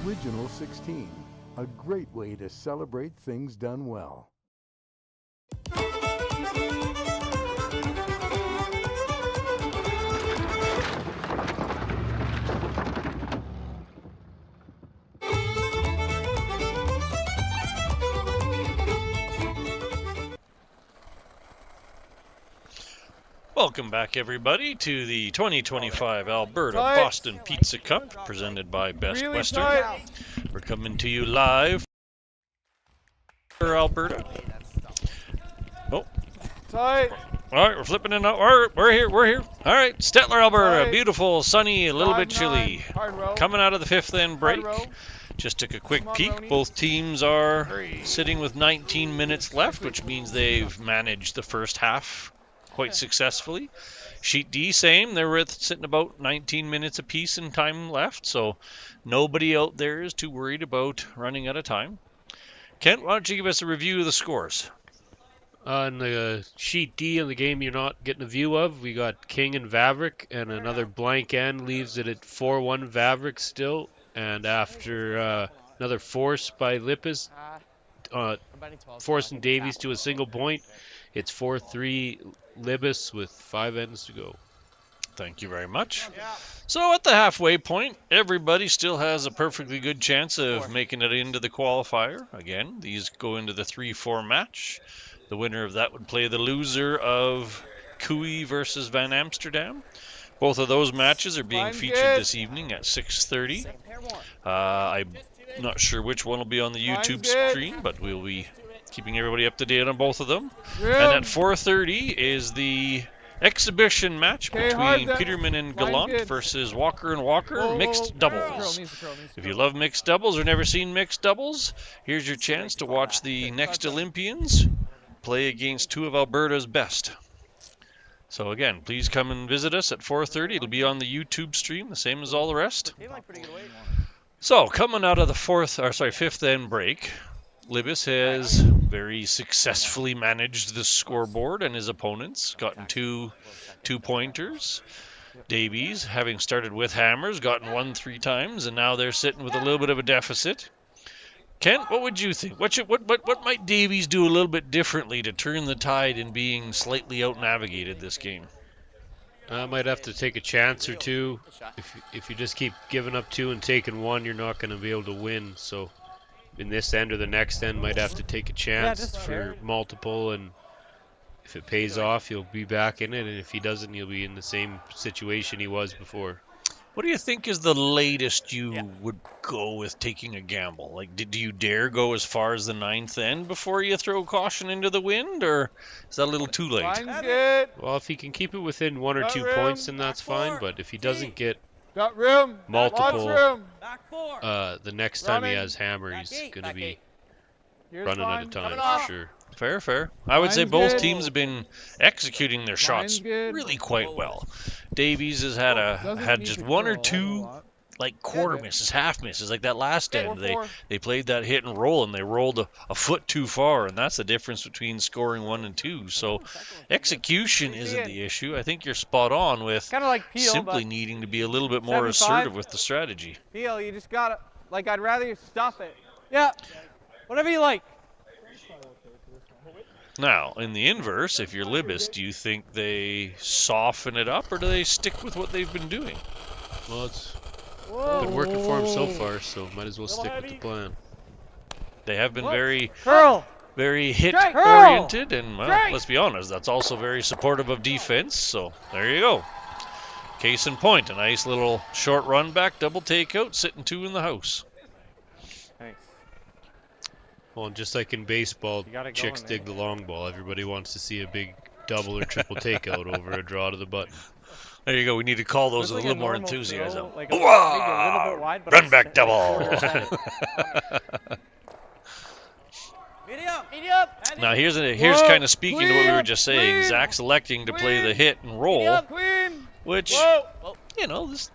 Original 16, a great way to celebrate things done well. Welcome back, everybody, to the 2025 Alberta Boston Pizza Cup, presented by Best Western. We're coming to you live for Alberta. Oh. Tight. All right, we're flipping it out. We're here. All right, Stettler, Alberta. Beautiful, sunny, a little bit chilly. Coming out of the fifth end break. Just took a quick peek. Both teams are sitting with 19 minutes left, which means they've managed the first half quite successfully. Sheet D, same. They're sitting about 19 minutes apiece in time left, so nobody out there is too worried about running out of time. Kent, why don't you give us a review of the scores? On the sheet D in the game you're not getting a view of, we got King and Vavrick, and another blank end leaves it at 4-1 Vavrick still. And after another force by Libbus, forcing Davies to a single point, it's 4-3 Libbus with 5 ends to go. Thank you very much. So at the halfway point, everybody still has a perfectly good chance of making it into the qualifier. Again, these go into the 3-4 match. The winner of that would play the loser of Cooey versus Van Amsterdam. Both of those matches are being featured this evening at 6:30. I'm not sure which one will be on the YouTube stream, but we'll be keeping everybody up to date on both of them. And at 4:30 is the exhibition match between Peterman and Gallant versus Walker and Walker, mixed doubles. If you love mixed doubles or never seen mixed doubles, here's your chance to watch the next Olympians play against two of Alberta's best. So again, please come and visit us at 4:30. It'll be on the YouTube stream, the same as all the rest. So coming out of the fifth end break, Libbus has very successfully managed the scoreboard and his opponents, gotten two pointers. Davies, having started with hammers, gotten 1 3 times, and now they're sitting with a little bit of a deficit. Kent, what would you think? What might Davies do a little bit differently to turn the tide in being slightly out-navigated this game? I might have to take a chance or two. If you just keep giving up 2 and taking 1, you're not going to be able to win. So in this end or the next end, might have to take a chance for multiple, and if it pays off, he'll be back in it, and if he doesn't, he'll be in the same situation he was before. What do you think is the latest you would go with taking a gamble? Like, do you dare go as far as the 9th end before you throw caution into the wind, or is that a little too late? Well, if he can keep it within 1 or 2 points, then that's fine, but if he doesn't get multiple, the next time he has hammer, he's going to be running out of time for sure. Fair. I would say both teams have been executing their shots really quite well. Davies has had just 1 or 2 like quarter misses, half misses, like that last end. They played that hit and roll, and they rolled a foot too far, and that's the difference between scoring 1 and 2. So execution isn't the issue. I think you're spot on with simply needing to be a little bit more assertive with the strategy. Peel, you just gotta, like, I'd rather you stuff it. Yeah, whatever you like. Now, in the inverse, if you're Libbus, do you think they soften it up, or do they stick with what they've been doing? Well, it's been working for them so far, so might as well stick with the plan. They have been very hit oriented, and well, let's be honest, that's also very supportive of defense. So there you go. Case in point, a nice little short run back, double takeout, sitting 2 in the house. Well, and just like in baseball, chicks dig the long ball. Everybody wants to see a big double or triple takeout over a draw to the button. There you go. We need to call those with a little more enthusiasm. Run back double. Now here's kind of speaking to what we were just saying. Zach's electing to play the hit and roll, which you know this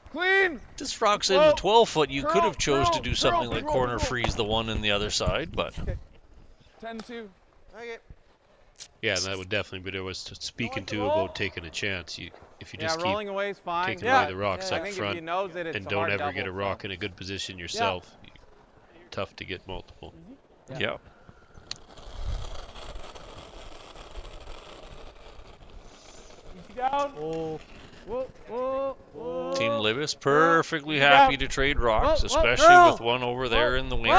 rocks in the 12-foot. You could have chose to do something like corner freeze the one in the other side, but 10-2. Yeah, that would definitely be there was speaking to about taking a chance. If you just keep taking away the rocks up front and don't ever get a rock in a good position yourself, tough to get multiple. Yeah. Down. Team Libbus perfectly happy to trade rocks, especially with one over there in the wing.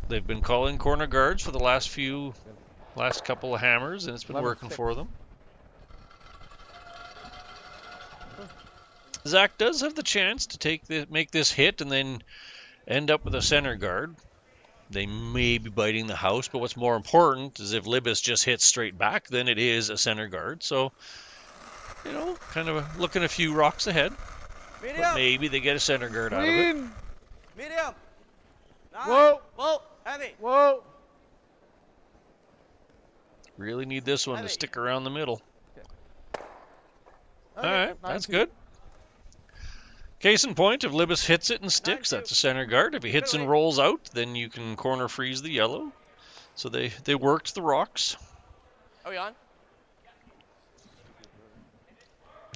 They've been calling corner guards for the last couple of hammers, and it's been working for them. Zach does have the chance to make this hit and then end up with a center guard. They may be biting the house, but what's more important is if Libbus just hits straight back, then it is a center guard. So, you know, kind of looking a few rocks ahead. But maybe they get a center guard out of it. Medium. Whoa. Whoa. Heavy. Whoa. Really need this one to stick around the middle. All right, that's good. Case in point, if Libbus hits it and sticks, that's a center guard. If he hits and rolls out, then you can corner freeze the yellow. So they worked the rocks. Are we on?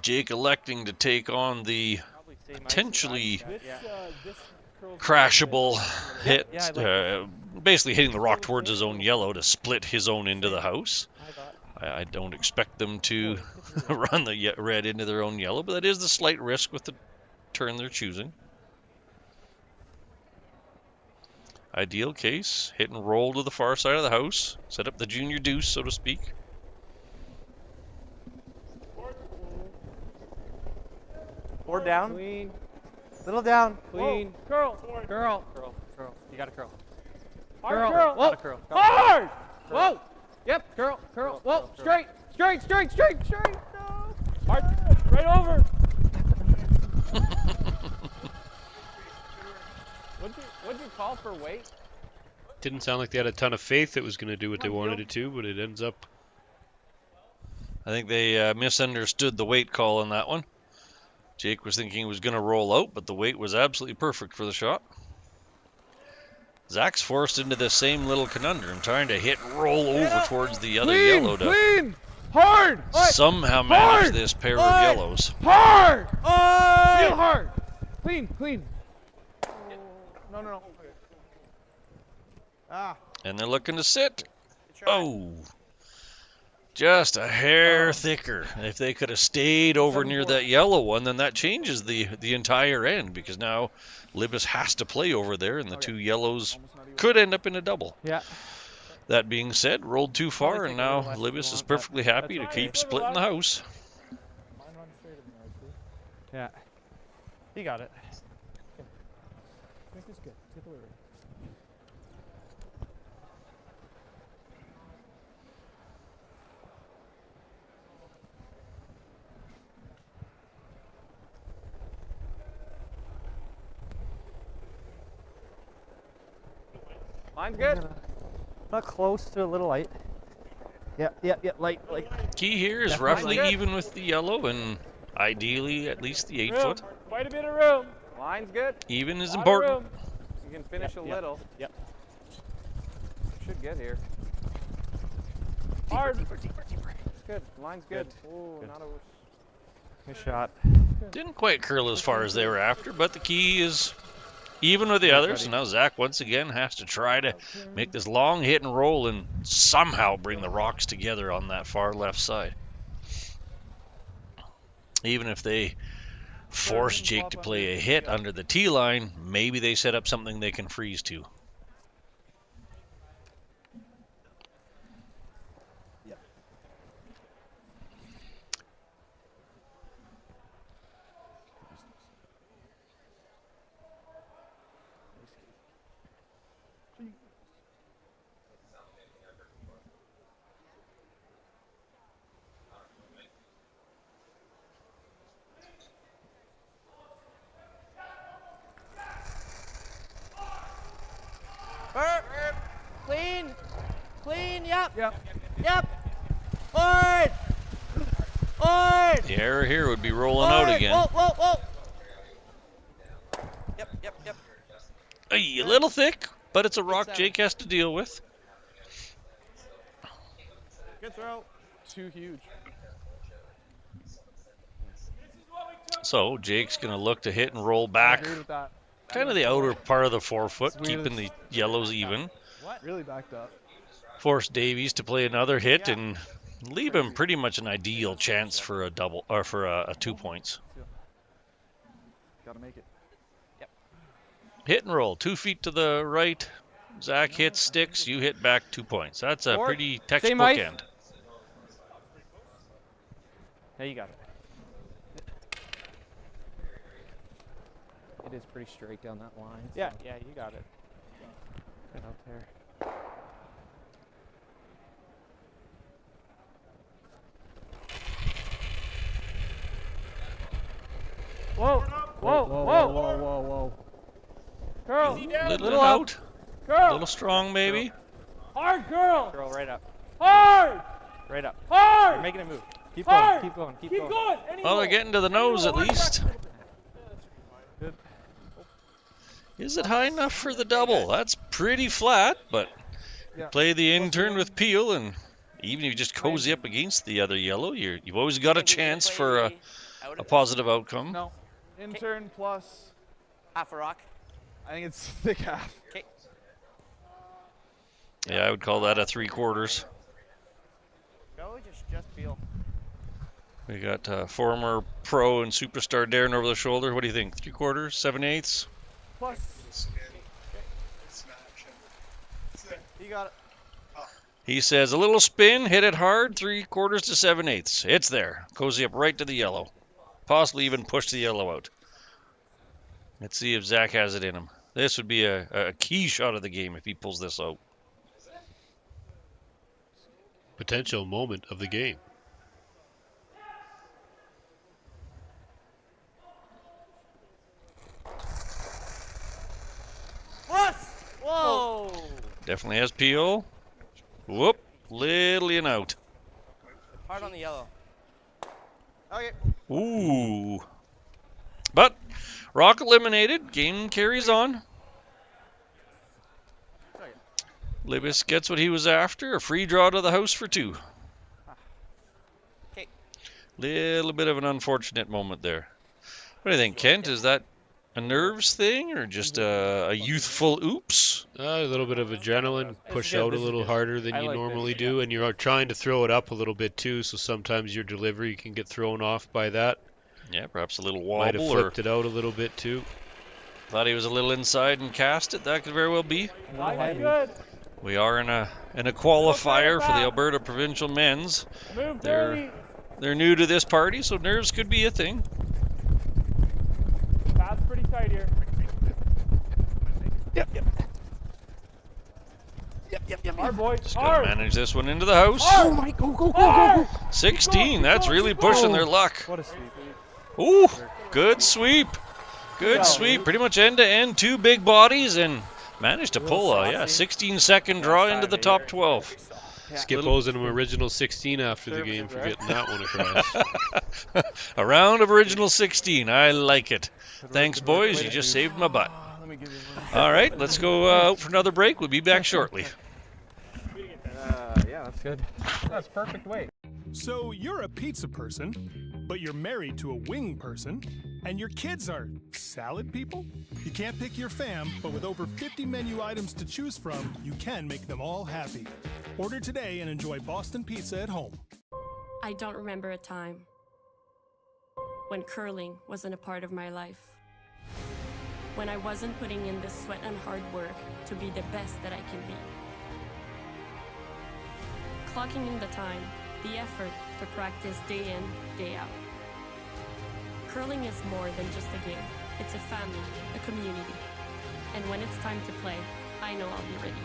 Jake electing to take on the potentially crashable hit, basically hitting the rock towards his own yellow to split his own into the house. I don't expect them to run the red into their own yellow, but that is the slight risk with the turn they're choosing. Ideal case, hit and roll to the far side of the house, set up the junior deuce, so to speak. Four down. Clean. Little down. Clean. Curl. Curl. Curl. Curl. You gotta curl. Hard curl. Whoa. Gotta curl. Hard. Whoa. Yep. Curl. Curl. Whoa. Straight. Straight. Straight. Straight. Straight. No. Hard. Right over. What'd you call for weight? Didn't sound like they had a ton of faith it was going to do what they wanted it to, but it ends up. I think they misunderstood the weight call on that one. Jake was thinking he was going to roll out, but the weight was absolutely perfect for the shot. Zach's forced into the same little conundrum, trying to hit and roll over towards the other yellow to clean, hard, somehow manage this pair of yellows. Hard, real hard, clean, clean. No. And they're looking to sit. Oh, just a hair thicker. If they could have stayed over near that yellow one, then that changes the entire end, because now Libbus has to play over there, and the two yellows could end up in a double. Yeah. That being said, rolled too far, and now Libbus is perfectly happy to keep splitting the house. Yeah. You got it. This is good. Get the way. Line's good. Not close to a little light. Yeah, light. Key here is roughly even with the yellow, and ideally at least the 8 foot. Quite a bit of room. Line's good. Even is important. You can finish a little. Yep. Should get here. Hard. Deeper. Good. Line's good. Oh, not a Good shot. Didn't quite curl as far as they were after, but the key is even with the others. And now Zach once again has to try to make this long hit and roll and somehow bring the rocks together on that far left side. Even if they force Jake to play a hit under the tee line, maybe they set up something they can freeze to. Clean, yep. Hard. The error here would be rolling out again. Whoa. Yep. A little thick, but it's a rock Jake has to deal with. good throw. Too huge. So Jake's going to look to hit and roll back. I agree with that. Kind of the outer part of the 4 foot, It's weird. keeping the yellows even. Really backed up. Force Davies to play another hit and leave him pretty much an ideal chance for a double or for a 2 points. Gotta make it. Hit and roll, 2 feet to the right. Zach hits, sticks, you hit back 2 points. That's a pretty textbook end. Yeah, you got it. It is pretty straight down that line. So. Yeah, you got it. Good out there. Whoa. Girl. Little out. Girl. A little strong, maybe. Hard, girl. Girl, right up. Hard. Right up. Hard. You're making a move. Keep Hard. going. Keep going. Well, they're getting to the nose at least. Good. Is it high enough for the double? That's pretty flat, but play the in-turn with Peel, and even if you just cozy up against the other yellow, you've always got a chance for a positive outcome. No. In-turn plus half a rock. I think it's thick half. Okay. Yeah, I would call that a 3/4. Go, just feel. We got former pro and superstar Darren over the shoulder. What do you think? 3/4, 7/8? Plus. You got it. He says a little spin, hit it hard, 3/4 to 7/8. It's there. Cozy up right to the yellow. Possibly even push the yellow out. Let's see if Zach has it in him. This would be a key shot of the game if he pulls this out. Potential moment of the game. What? Whoa! Definitely has PO. Whoop. Little in out. Hard on the yellow. Okay. Ooh. But Rock eliminated. Game carries on. Libbus gets what he was after. A free draw to the house for 2. Okay. Little bit of an unfortunate moment there. What do you think, Kent? Is that a nerves thing or just a youthful oops? A little bit of adrenaline, push out a little harder than you normally do, and you're trying to throw it up a little bit too, so sometimes your delivery can get thrown off by that. Yeah, perhaps a little wobble. Might have flipped it out a little bit too. Thought he was a little inside and cast it. That could very well be. Good. We are in a qualifier for the Alberta Provincial Men's. They're new to this party, so nerves could be a thing. Path's pretty tight here. Yep. Hard, boy. Just gotta manage this one into the house. Oh my, go. 16, that's really pushing their luck. What a sweep. Ooh, good sweep. Good sweep. Pretty much end to end, 2 big bodies, and managed to pull a 16-second draw into the top 12. Skip owes him original 16 after the game for getting that one across. A round of original 16. I like it. Thanks, boys. You just saved my butt. All right, let's go out for another break. We'll be back shortly. Yeah, that's good. That's perfect weight. So you're a pizza person, but you're married to a wing person, and your kids are salad people? You can't pick your fam, but with over 50 menu items to choose from, you can make them all happy. Order today and enjoy Boston pizza at home. I don't remember a time when curling wasn't a part of my life. When I wasn't putting in the sweat and hard work to be the best that I can be. Clocking in the time, the effort to practice day in, day out. Curling is more than just a game. It's a family, a community. And when it's time to play, I know I'll be ready.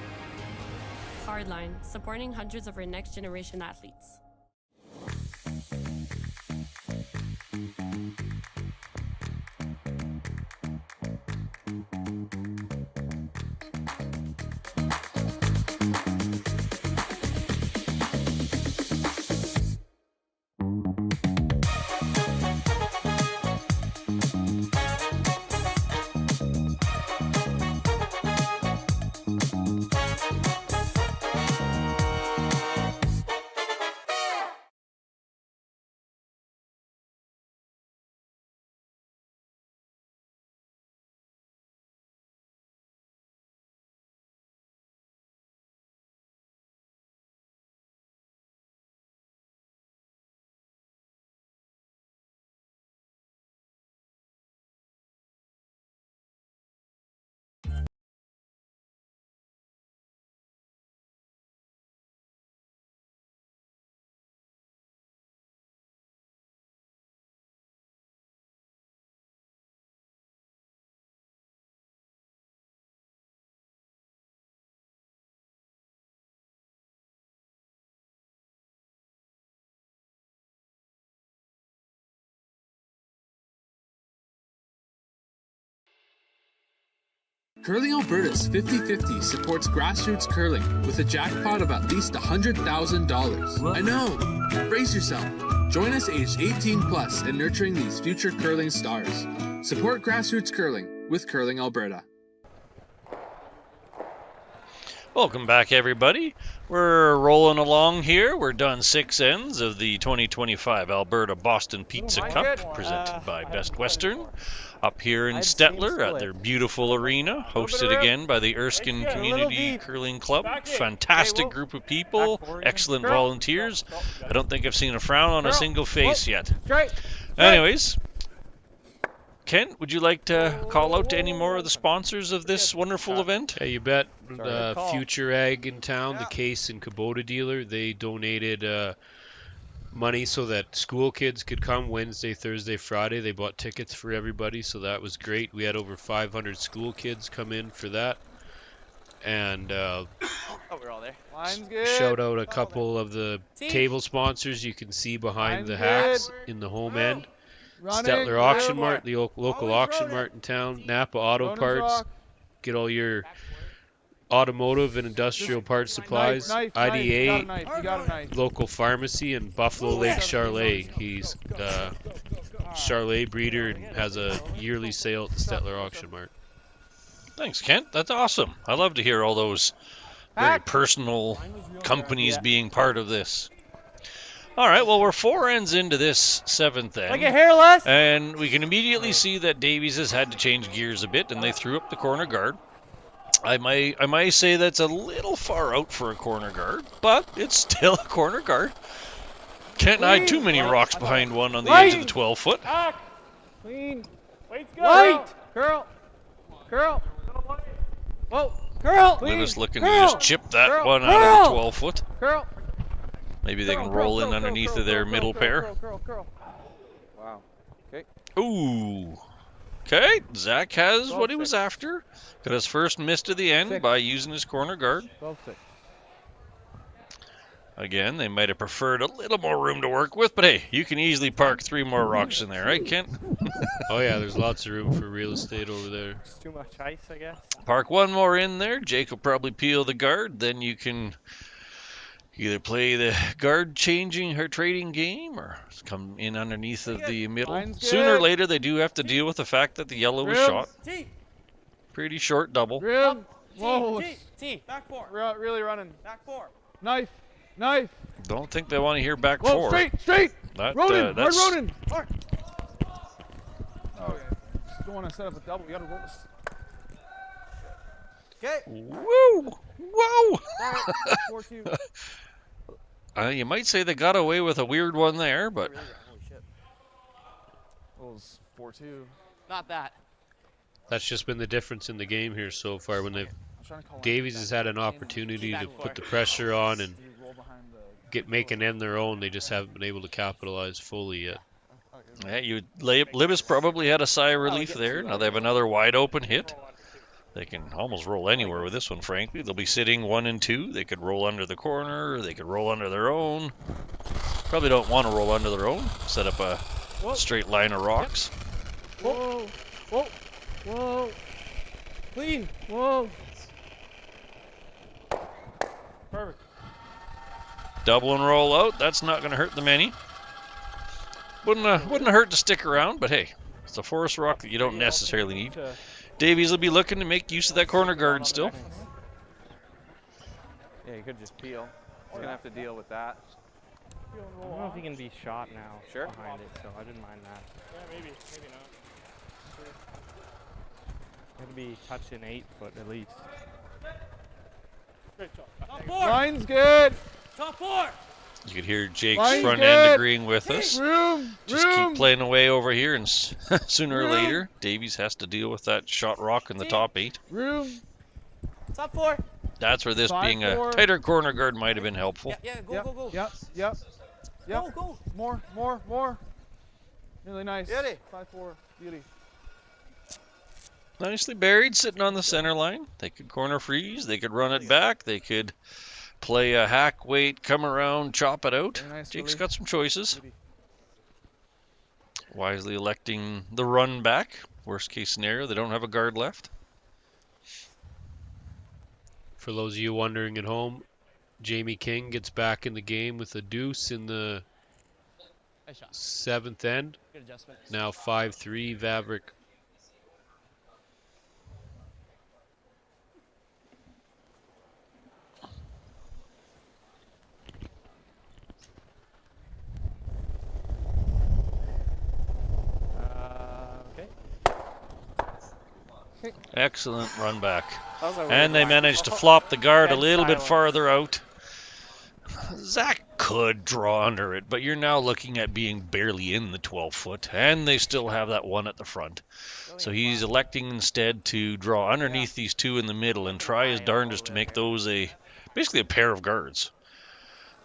Hardline, supporting hundreds of our next generation athletes. Curling Alberta's 50/50 supports grassroots curling with a jackpot of at least $100,000. I know! Brace yourself. Join us aged 18 plus in nurturing these future curling stars. Support grassroots curling with Curling Alberta. Welcome back, everybody. We're rolling along here. We're done 6 ends of the 2025 Alberta Boston Pizza Cup, presented by Best Western, up here in Stettler at their beautiful arena, hosted again by the Erskine Community Curling Club. Fantastic group of people, excellent volunteers. I don't think I've seen a frown on a single face yet. Anyways, Kent, would you like to call out to any more of the sponsors of this wonderful event? Yeah, you bet. Future Ag in town, the Case and Kubota dealer, they donated money so that school kids could come Wednesday, Thursday, Friday. They bought tickets for everybody, so that was great. We had over 500 school kids come in for that. And we're all there. Line's good. Shout out a couple of the table sponsors you can see behind the hats in the home end. Stettler Auction Mart, the local auction mart in town. Napa Auto Parts. Get all your automotive and industrial parts supplies. IDA, local pharmacy, and Buffalo Lake Charlet. He's Charlet breeder and has a yearly sale at the Stettler Auction Mart. Thanks, Kent. That's awesome. I love to hear all those very personal companies being part of this. All right, well, we're 4 ends into this 7th end. Like a hairless? And we can immediately see that Davies has had to change gears a bit, and they threw up the corner guard. I might say that's a little far out for a corner guard, but it's still a corner guard. Can't hide too many rocks behind one on the edge of the 12-foot. Clean. Weight's good. White. Curl. Curl. Whoa. Curl. Libbus looking to just chip that one out of the 12-foot. Curl. Maybe they can roll in underneath of their middle pair. Wow. Okay. Ooh. Okay, Zach has what he was after. Got his first miss to the end by using his corner guard. 12-6. Again, they might have preferred a little more room to work with, but hey, you can easily park 3 more rocks in there, right, Kent? Oh yeah, there's lots of room for real estate over there. It's too much ice, I guess. Park 1 more in there. Jake will probably peel the guard. Then you can either play the guard changing or trading game or come in underneath of the middle. Sooner or later, they do have to deal with the fact that the yellow was shot. Pretty short double. Rim. Whoa. T. Back 4. Really running. Back 4. Knife. Knife. Don't think they want to hear back Whoa, 4. Straight. Ronan. That's... Ronan. Oh, yeah. Just don't want to set up a double. We got to roll this. Okay. Woo! Whoa! 4-2. You might say they got away with a weird one there, but... Holy shit. It was 4-2. Not that. That's just been the difference in the game here so far. When Davies has had an opportunity to put the pressure on and make an end their own, they just haven't been able to capitalize fully yet. Yeah, Libbus probably had a sigh of relief there. Now they have another wide open hit. They can almost roll anywhere with this one, frankly. They'll be sitting 1 and 2. They could roll under the corner. They could roll under their own. Probably don't want to roll under their own. Set up a straight line of rocks. Whoa. Whoa. Whoa. Clean. Whoa. Perfect. Double and roll out. That's not going to hurt them any. Wouldn't hurt to stick around, but hey, it's a forest rock that you don't necessarily need. Davies will be looking to make use of that corner guard still. Yeah, you could just peel. He's going to have to deal with that. I don't know if he can be shot now behind it, so I didn't mind that. Yeah, maybe not. It'll be touching 8 foot at least. Great job. Top 4. Line's good. Top 4. You could hear Jake's Line's front good. end agreeing with us. Room. Just keep playing away over here, and sooner or later, Davies has to deal with that shot rock in the top 8. Room. Top 4. That's where this being a tighter corner guard might have been helpful. Yeah, go. Yep. Go. More. Really nice. Beauty. 5-4. Beauty. Nicely buried, sitting on the center line. They could corner freeze. They could run it back. They could play a hack weight, come around, chop it out. Nice, Jake's Billy. got some choices. Wisely electing the run back. Worst case scenario, they don't have a guard left. For those of you wondering at home, Jamie King gets back in the game with a deuce in the 7th end. Good adjustment. Now 5-3 Vavrick. Excellent run back. That was a And they weird line. managed to flop the guard a Dead little bit silence. farther out. Zach could draw under it, but you're now looking at being barely in the 12-foot, and they still have that one at the front. So he's electing instead to draw underneath these two in the middle and try his darndest to make those basically a pair of guards.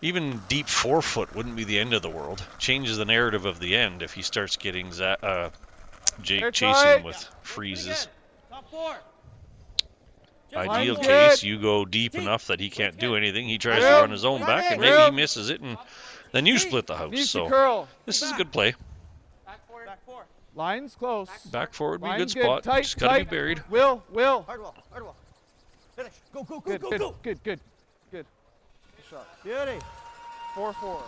Even deep 4-foot wouldn't be the end of the world. Changes the narrative of the end if he starts getting Jake chasing with freezes. Top 4. Ideal case, you go deep enough that he can't do anything. He tries to run his own back, and maybe he misses it, and then you split the house. So this is a good play. Back 4. Lines close. Back four would be a Line's good spot. Tight, Just gotta tight. be buried. Will. Hardwell. Finish. Go. Good. Good shot. Beauty. 4-4.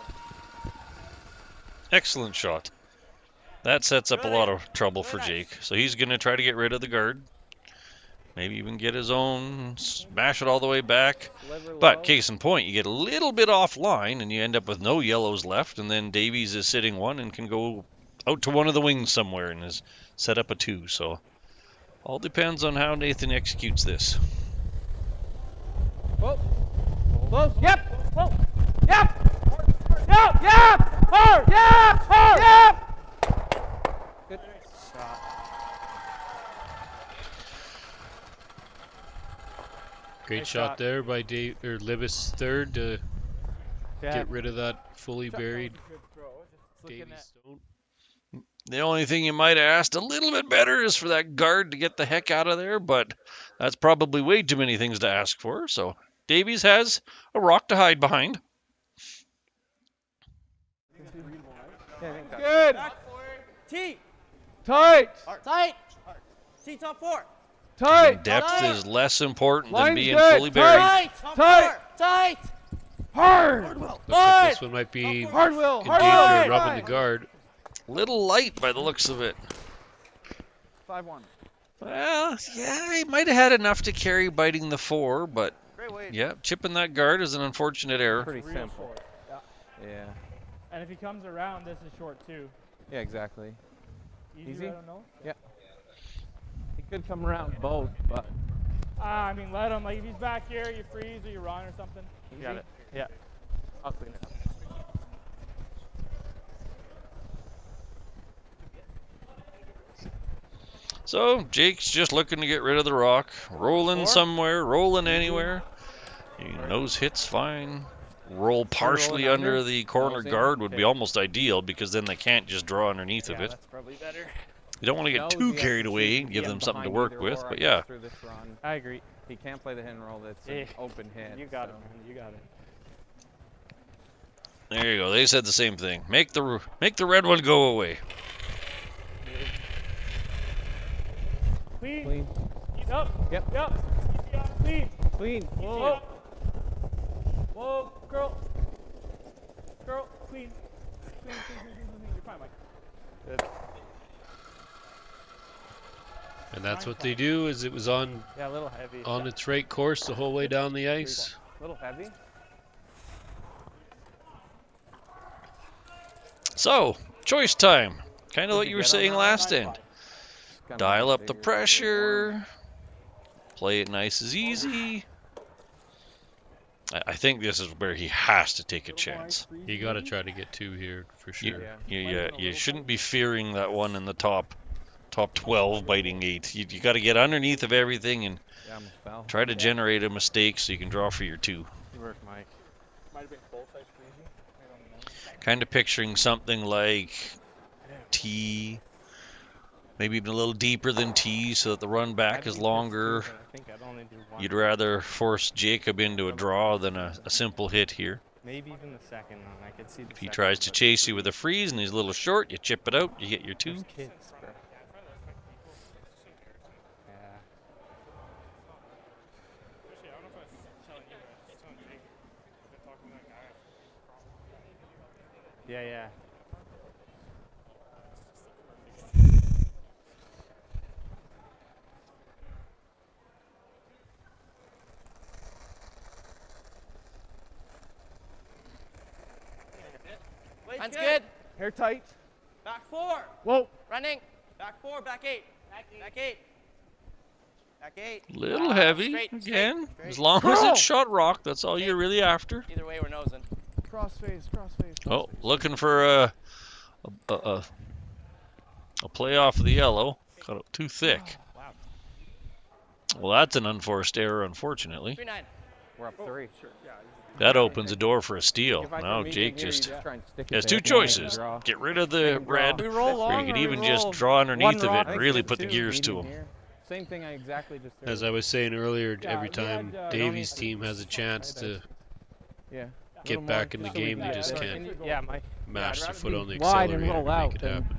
Excellent shot. That sets up a lot of trouble for Jake. So he's going to try to get rid of the guard. Maybe even get his own, smash it all the way back. But case in point, you get a little bit offline and you end up with no yellows left, and then Davies is sitting one and can go out to one of the wings somewhere and is set up a 2. So all depends on how Nathan executes this. Whoa. Close. Yep. Whoa. Yep. Hard. Yep. Good shot. Great shot there by Libbus third to get rid of that fully buried Davies stone. The only thing you might have asked a little bit better is for that guard to get the heck out of there, but that's probably way too many things to ask for. So Davies has a rock to hide behind. Good. Back 4. T. Tight. T top 4. Tight. Depth is less important than Line's being good. fully buried. Tight. Hard. Looks like this one might be in danger of rubbing the guard. Little light by the looks of it. 5-1. Well, yeah, he might have had enough to carry biting the 4, but yeah, chipping that guard is an unfortunate error. Pretty simple. Yeah. And if he comes around, this is short too. Yeah, exactly. Easy? I don't know. Yeah. He could come around both, but. I mean, let him. Like, if he's back here, you freeze or you run or something. You got it. Yeah. I'll clean it up. So Jake's just looking to get rid of the rock, rolling somewhere, rolling anywhere. He knows hits fine. Roll partially under the corner guard would be almost ideal, because then they can't just draw underneath of it. That's probably better. You don't want to get too carried away and give them something to work with, but yeah. I agree. He can't play the hit and roll. That's an open hit. You got it, man. You got it. There you go. They said the same thing. Make the red one go away. Clean. Yep. Clean. Whoa. Girl. Clean. You're fine, Mike. Good. And that's what they do. Is it was on a little heavy. On its right course the whole way down the ice. A little heavy. So, choice time. Kind of what you were saying last end. Dial up the pressure. Play it nice as easy. I think this is where he has to take a chance. You got to try to get 2 here for sure. You shouldn't be fearing that one in the top 12 biting 8. You got to get underneath of everything and try to generate a mistake so you can draw for your 2. Good work, Mike. Might have been full size freezing. I don't know. Kind of picturing something like T, maybe even a little deeper than T, so that the run back is longer. You'd rather force Jacob into a draw than a simple hit here. Maybe even the second one. I could see the If he tries to chase you with a freeze and he's a little short, you chip it out, you get your 2. Yeah. Mine's good. Hair tight. Back 4. Whoa. Running. Back 4. Back 8. Back 8. Back 8. Little heavy Straight, again. straight. As long as it's shot rock, that's all you're really after. Either way, we're nosing. Crossface. Oh, looking for a play off of the yellow. Got it too thick. Wow. Well, that's an unforced error, unfortunately. 3-9. We're up 3. That opens a door for a steal. Now Jake just has two choices. Get rid of the red, or you could even just draw underneath of it and really put the gears to him. Same thing I exactly just did. As I was saying earlier, every time Davies' team has a chance to get back in the game, they just can't mash their foot on the accelerator and make it happen.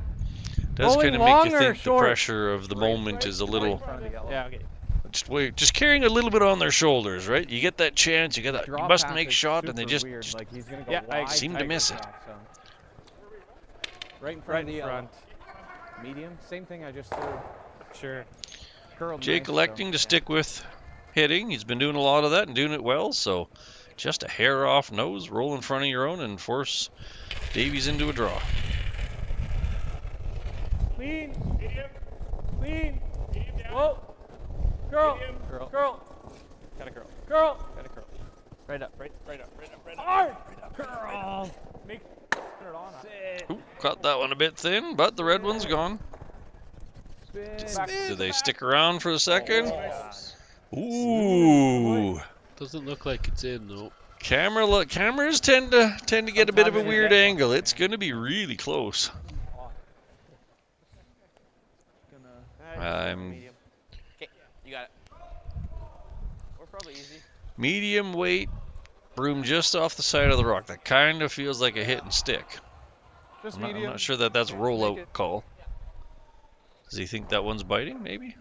Does kind of make you think the pressure of the moment is a little... Just carrying a little bit on their shoulders, right? You get that chance, you must make shot, and they just seem to miss it. Right in front of the medium, same thing I just threw. Sure. Jake electing to stick with hitting. He's been doing a lot of that and doing it well, so just a hair off nose, roll in front of your own and force Davies into a draw. Clean. Medium. Clean. Medium down. Whoa. Girl. Medium. Girl. Got a girl. Girl. Got a girl. Right up. Right up. Hard. Girl. Make it on. Ooh, got that one a bit thin, but the red one's gone. Do they stick around for a second? Ooh. Doesn't look like it's in though. Cameras tend to get a bit of a weird angle. It's going to be really close. Okay, you got it. We're probably easy. Medium weight broom just off the side of the rock. That kind of feels like a hit and stick. I'm not sure that that's a rollout call. Does he think that one's biting, maybe?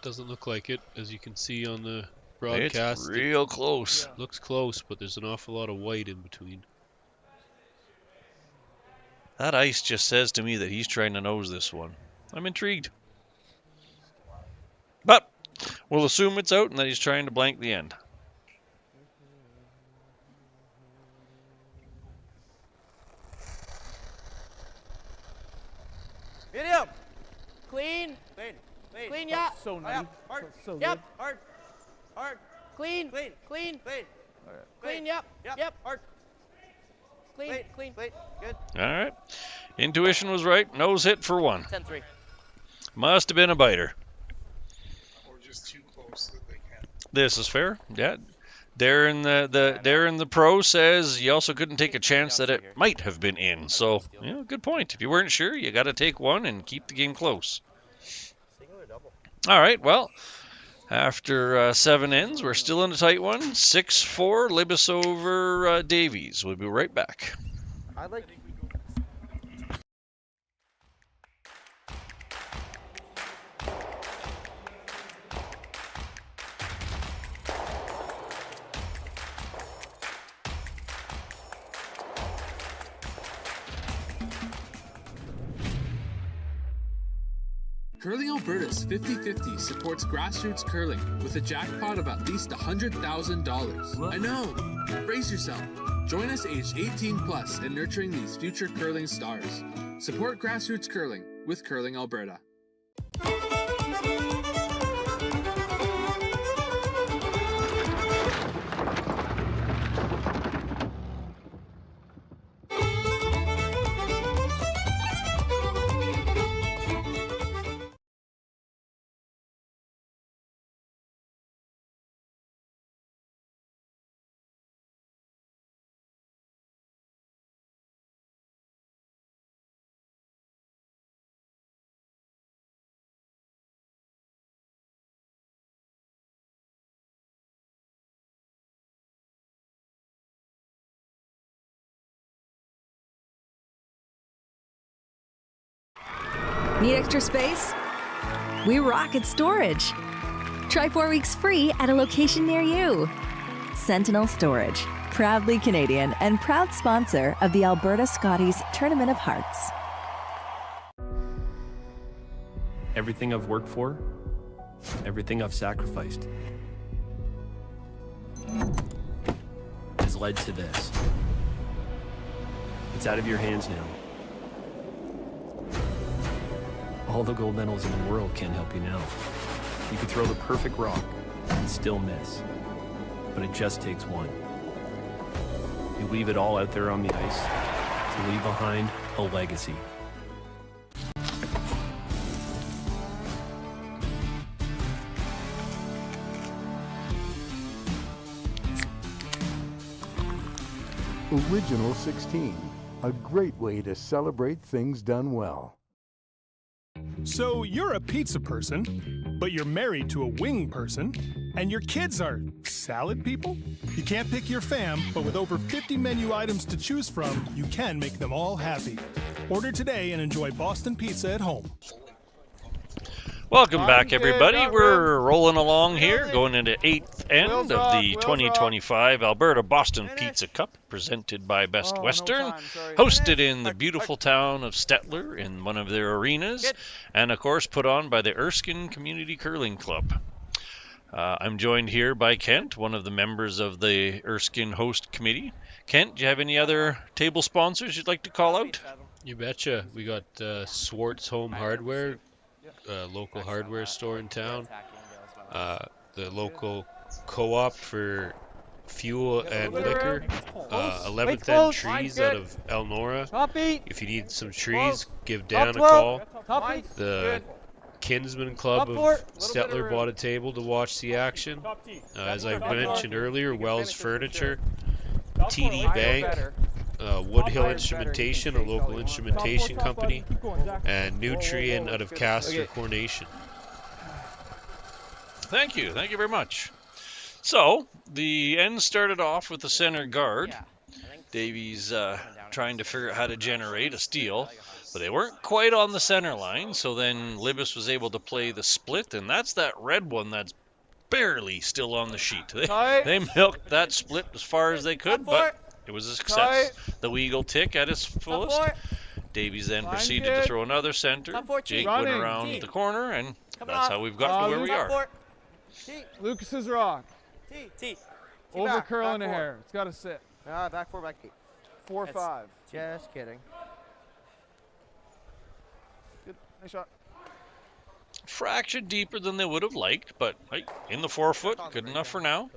Doesn't look like it, as you can see on the broadcast. It's real close. Looks close, but there's an awful lot of white in between. That ice just says to me that he's trying to nose this one. I'm intrigued. But we'll assume it's out and that he's trying to blank the end. Medium. Clean. Clean, yeah. So nice. Hard. So Yep. good. Hard. Clean. Clean. Yep. Hard. Clean. Good. All right. Intuition was right. Nose hit for 1. 10-3. Must have been a biter. Or just too close that they can't. This is fair. Yeah. Darren the pro says you also couldn't take a chance that it might have been in. So, good point. If you weren't sure, you got to take one and keep the game close. All right. Well, after 7 ends, we're still in a tight one. 6-4, Libbus over Davies. We'll be right back. I like. Curling Alberta's 50/50 supports grassroots curling with a jackpot of at least $100,000. I know! Brace yourself. Join us aged 18 plus in nurturing these future curling stars. Support grassroots curling with Curling Alberta. Need extra space? We rock at storage. Try 4 weeks free at a location near you. Sentinel Storage, proudly Canadian and proud sponsor of the Alberta Scotties Tournament of Hearts. Everything I've worked for, everything I've sacrificed, has led to this. It's out of your hands now. All the gold medals in the world can't help you now. You could throw the perfect rock and still miss. But it just takes one. You leave it all out there on the ice to leave behind a legacy. Original 16, a great way to celebrate things done well. So you're a pizza person, but you're married to a wing person, and your kids are salad people? You can't pick your fam, but with over 50 menu items to choose from, you can make them all happy. Order today and enjoy Boston pizza at home. Welcome back, everybody. We're rolling along here, going into 8th end of the 2025 Alberta Boston Pizza Cup, presented by Best Western, hosted in the beautiful town of Stettler in one of their arenas, and of course put on by the Erskine Community Curling Club. I'm joined here by Kent, one of the members of the Erskine Host Committee. Kent, do you have any other table sponsors you'd like to call out? You betcha. We got Swartz Home Hardware, local hardware store in town. The local co-op for fuel and liquor. 11th End Trees out of Elnora. If you need some trees, give Dan a call. The Kinsman Club of Stettler bought a table to watch the action. As I mentioned earlier, Wells Furniture, TD Bank, Woodhill Instrumentation, a local instrumentation company, and Nutrien out of Castor Coronation. Thank you very much. So, the end started off with the center guard. Davies trying to figure out how to generate a steal, but they weren't quite on the center line, so then Libbus was able to play the split, and that's that red one that's barely still on the sheet. They milked that split as far as they could, but it was a success. The Weagle tick at its fullest. Davies then proceeded to throw another center. Jake went around the corner, and that's how we've got to where we are. Lucas's rock. T. Over curl and a hair. It's got to sit. Back 4, back 8. 4-5. Just kidding. Good. Nice shot. Fraction deeper than they would have liked, but in the 4-foot, good enough for now.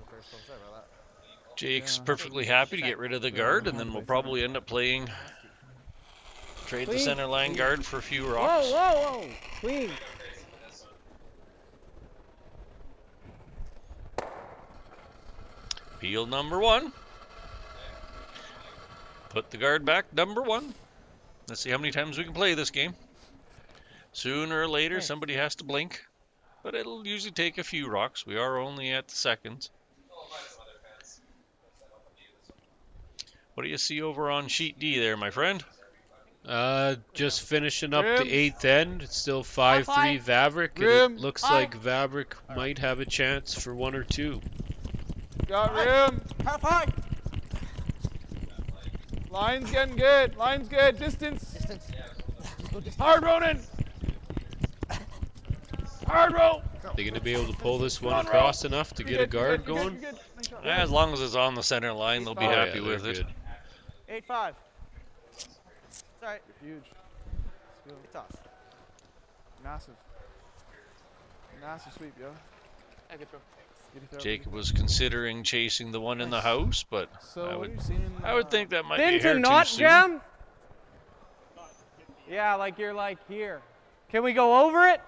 Jake's perfectly happy to get rid of the guard, and then we'll probably end up playing trade the center line guard for a few rocks. Whoa. Clean. Peel number 1. Put the guard back, number 1. Let's see how many times we can play this game. Sooner or later, somebody has to blink, but it'll usually take a few rocks. We are only at the seconds. What do you see over on sheet D there, my friend? Just finishing up the 8th end. It's still 5-3 Vavrick, and it looks like Vavrick might have a chance for 1 or 2. Got rim. Line's getting good. Line's good. Distance. Hard Ronan. Hard roll. They're going to be able to pull this one across enough to get a guard going? As long as it's on the center line, they'll be happy with it. 8-5. It's all right. Huge. It's off. Massive. Massive sweep, yo. Good throw. Jacob was considering chasing the one in the house, but I would think that might be a hair too soon. Jam? Yeah, like you're like here. Can we go over it?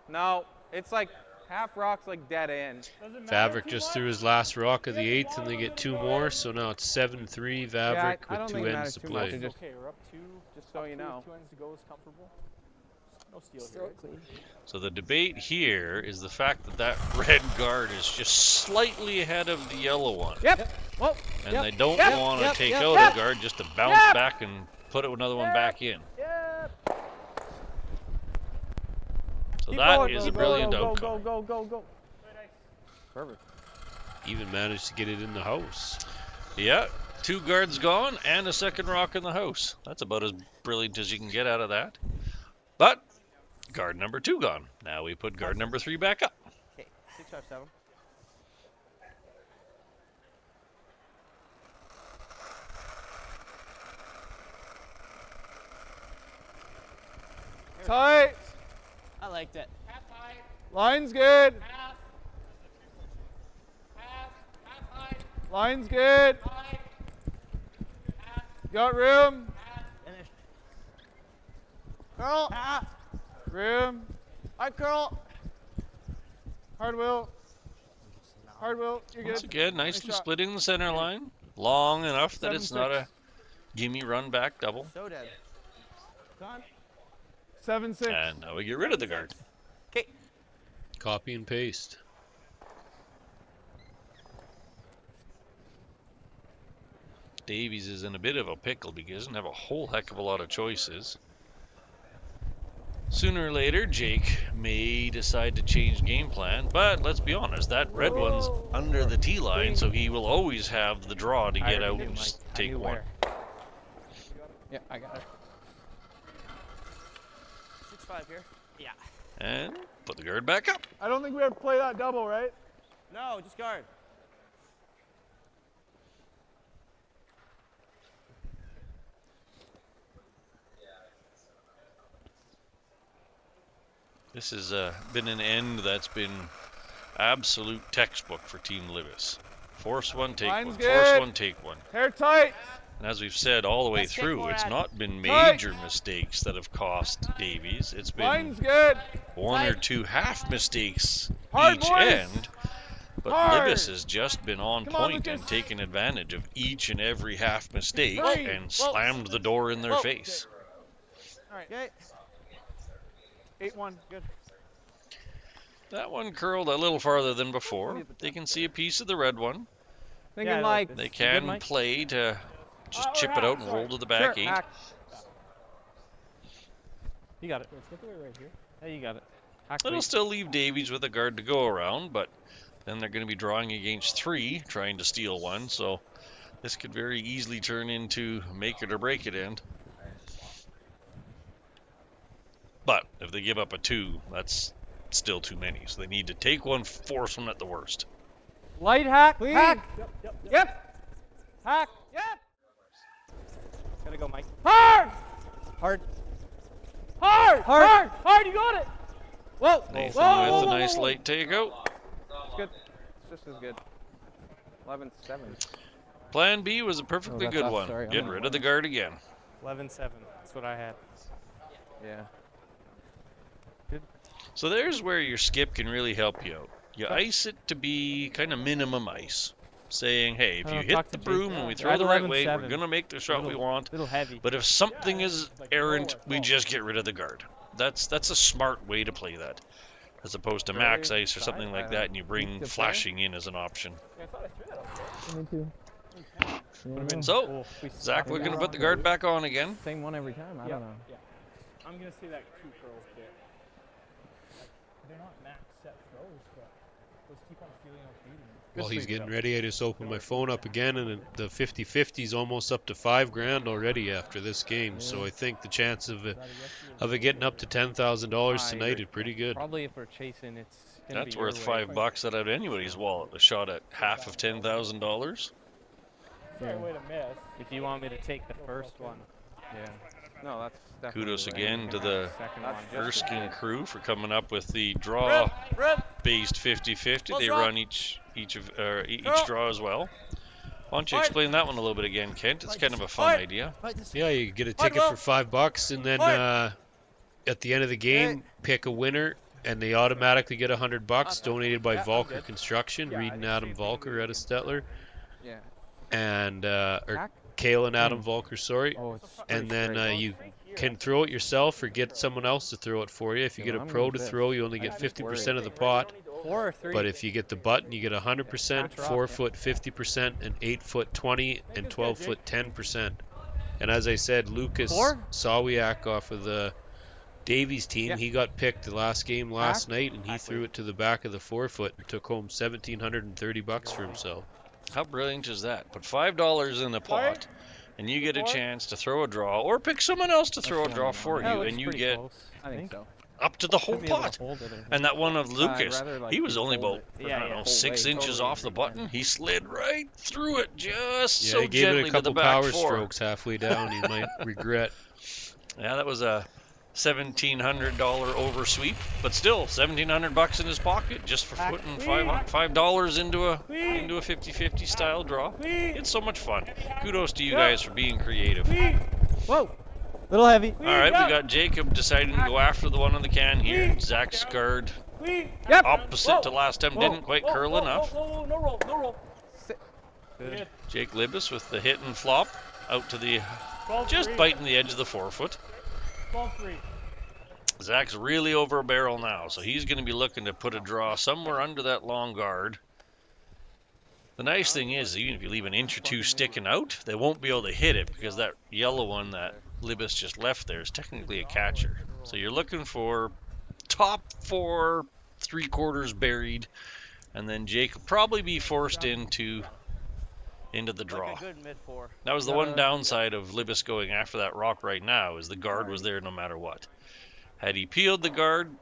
No, it's like half rock's like dead end. Vavrick just threw his last rock of the 8th, and they get 2 more, so now it's 7-3 Vavrick with 2 ends to play. Okay, we're up 2, just so you know. 2 ends to go is comfortable. No steal here. So the debate here is the fact that that red guard is just slightly ahead of the yellow one. Well, and they don't want to take out a guard just to bounce back and put another one back in. So that is a brilliant outcome. Go. Perfect. Even managed to get it in the house. Yeah, 2 guards gone and a second rock in the house. That's about as brilliant as you can get out of that. But guard number 2 gone. Now we put guard number 3 back up. Okay, 6-5-7. Tight. I liked it. Line's good. Line's good. Got room. Finished. Curl. Room. Hard curl. Hard wheel. Hard wheel. You're good. Once again, nicely Nice shot. splitting the center line. Long enough that it's not 7-6. a gimme run back double. So dead. Gone. 7-6. And now we get rid of the guard. Okay. Copy and paste. Davies is in a bit of a pickle because he doesn't have a whole heck of a lot of choices. Sooner or later, Jake may decide to change game plan, but let's be honest, that red one's under the tee line, so he will always have the draw to get out and take one. Yeah, I got it. 6-5 here. Yeah. And put the guard back up. I don't think we have to play that double, right? No, just guard. This has been an end that's been absolute textbook for Team Libbus. Force one, take Line's one. good. Force one, take one. Hair tight. And as we've said all the way Let's get through, more it's at it. not been Tight. major mistakes that have cost Davies. It's been Line's good. one or Tight. two half mistakes Hard, each boys. end. But Hard. Libbus has just been on Come on, point and Lucas. taken advantage of each and every half mistake Hey. and Whoa. slammed the door in their Whoa. face. All right. Okay. 8-1. Good. That one curled a little farther than before. They can see a piece of the red one. Thinking Yeah, like They you good, can Mike? play to just Oh, chip it out and roll to the back Sure, eight. hack. You got it. Let's get the way right here. Yeah, you got it. Hack, It'll please. still leave Davies with a guard to go around, but then they're going to be drawing against three, trying to steal one, so this could very easily turn into make it or break it end. But if they give up a two, that's still too many, so they need to take one, force one at the worst. Light hack. Clean. Hack. Yep. Hack. Yep. Gotta go, Mike. Hard. Hard. Hard. Hard. Hard. Hard. You got it. Whoa. Nathan Whoa. with a nice light takeout. It's good. It's just as good. 11-7. Plan B was a perfectly that's good us, one. sorry, I'm Get on rid of the guard again. 11-7. That's what I had. Yeah. So there's where your skip can really help you out. You ice it to be kind of minimum ice, saying, hey, if you hit the broom and we throw the right way, we're going to make the shot we want. Little heavy. But if something is errant, we just get rid of the guard. That's a smart way to play that, as opposed to max ice or something like that, and you bring flashing in as an option. Me too. So, Zach, we're going to put the guard back on again. Same one every time. I don't know. Yeah. I'm gonna say that two curls there. They're not max set throws, but those keep on feeling out beating. While he's getting ready, I just opened my phone up again, and the 50-50 is almost up to $5,000 already after this game. So I think the chance of it getting up to $10,000 tonight is pretty good. Probably if we're chasing, it's gonna That's be worth your way. $5 out of anybody's wallet. A shot at half of $10,000. Fair way to miss. If you want me to take the first one. Yeah. No, that's definitely Kudos the way. again to the Second one. Erskine crew for coming up with the draw-based 50-50. They run each draw as well. Why don't you explain that one a little bit again, Kent? It's kind of a fun idea. Yeah, you get a ticket for $5, and then at the end of the game, pick a winner, and they automatically get $100 donated by Volker Construction. Reed and Adam Volker out of Stettler. Yeah. And or Kale and Adam Volker, sorry. And then you can throw it yourself or get someone else to throw it for you. If you get a pro to throw, you only get 50% of the pot. 4 or 3. But if you get the button, you get 100%, 4 foot 50%, and 8 foot 20, and 12 foot 10%. And as I said, Lucas Sawiak off of the Davies team, he got picked the last game last night, and he threw it to the back of the 4 foot and took home $1,730 for himself. How brilliant is that? Put $5 in the pot, and you get a chance to throw a draw, or pick someone else to throw a draw for you, and you get I think so. up to the whole pot. And that one of Lucas, he was only about, I don't know, 6 inches off the button. He slid right through it just Yeah, so he gave gently it a to the couple back power four. strokes halfway down. He might regret. Yeah, that was a $1,700 oversweep, but still $1,700 in his pocket just for putting $5 into a 50-50 style draw. It's so much fun. Kudos to you guys for being creative. Whoa, little heavy. All right, we got Jacob deciding to go after the one on the can here. Zach's guard opposite to last time, didn't quite curl enough. No roll. Good. Jake Libbus with the hit and flop out to the, just biting the edge of the forefoot. 12-3. Zach's really over a barrel now, so he's going to be looking to put a draw somewhere under that long guard. The nice thing is, even if you leave an inch or two sticking out, they won't be able to hit it because that yellow one that Libbus just left there is technically a catcher. So you're looking for top 4, 3/4 buried, and then Jake will probably be forced into the draw. That was the one downside of Libbus going after that rock right now, is the guard was there no matter what. Had he peeled the guard,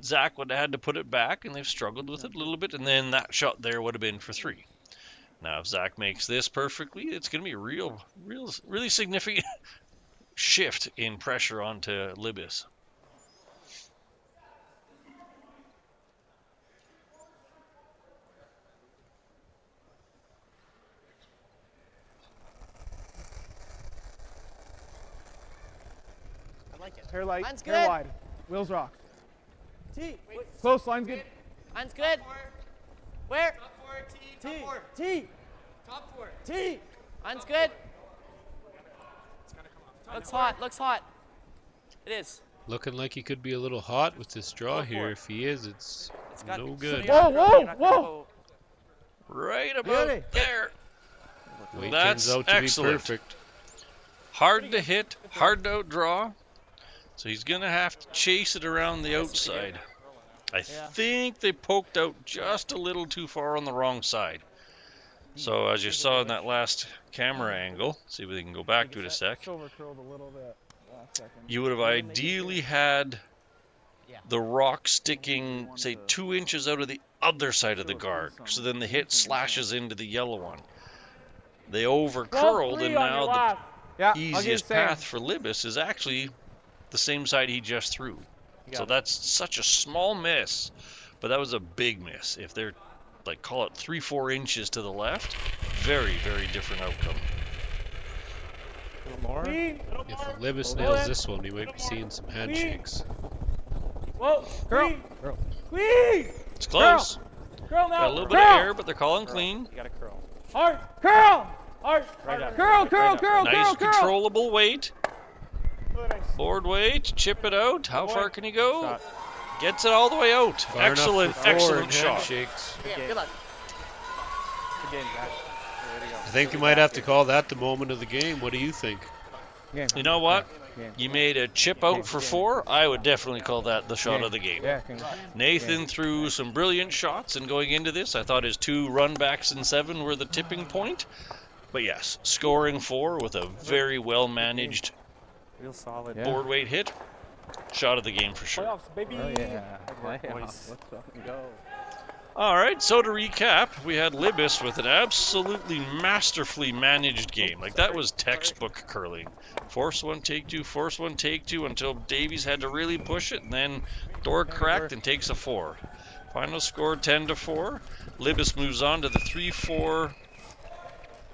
Zach would have had to put it back, and they've struggled with it a little bit, and then that shot there would have been for 3. Now, if Zach makes this perfectly, it's going to be a really significant shift in pressure onto Libbus. Hair light, Line's hair good. wide. Wheels rock. T. Close, line's good. Line's good. Where? Top 4, T. T. Top 4. T. Top 4. T. Line's good. Looks hot. Looks hot. It is. Looking like he could be a little hot with this draw here. If he is, it's no good. Whoa! Right about there. Weight That's turns out to excellent. be perfect. Hard to hit, hard to outdraw. So he's going to have to chase it around the outside. I think they poked out just a little too far on the wrong side. So as you saw in that last camera angle, see if we can go back to it a sec. You would have ideally had the rock sticking, say, 2 inches out of the other side of the guard. So then the hit slashes into the yellow one. They over curled, and now the easiest path for Libbus is actually the same side he just threw. So that's such a small miss, but that was a big miss. If they're, like, call it 3-4 inches to the left, very, very different outcome. More. If Libbus nails this one, we might be seeing some handshakes. Whoa, Curl. Clean. It's close. Curl now. Got a little bit of air, but they're calling clean. You gotta curl. Hard. Curl. Hard. Nice controllable weight. Board weight, chip it out. How far can he go? Shot. Gets it all the way out. Excellent shot. Handshakes. Yeah, good luck. Good game, Zach. Way to go. I think you might have to call that the moment of the game. What do you think? You know what? You made a chip out for 4. I would definitely call that the shot of the game. Nathan threw some brilliant shots, and going into this, I thought his 2 runbacks in 7 were the tipping point. But yes, scoring 4 with a very well managed Real solid. board weight hit. Shot of the game for sure. Playoffs, baby. Oh yeah. Let's fucking go. All right, so to recap, we had Libbus with an absolutely masterfully managed game. Like, that was textbook curling. Force 1, take 2, force 1, take 2, until Davies had to really push it, and then door cracked and takes a 4. Final score 10-4. Libbus moves on to the 3-4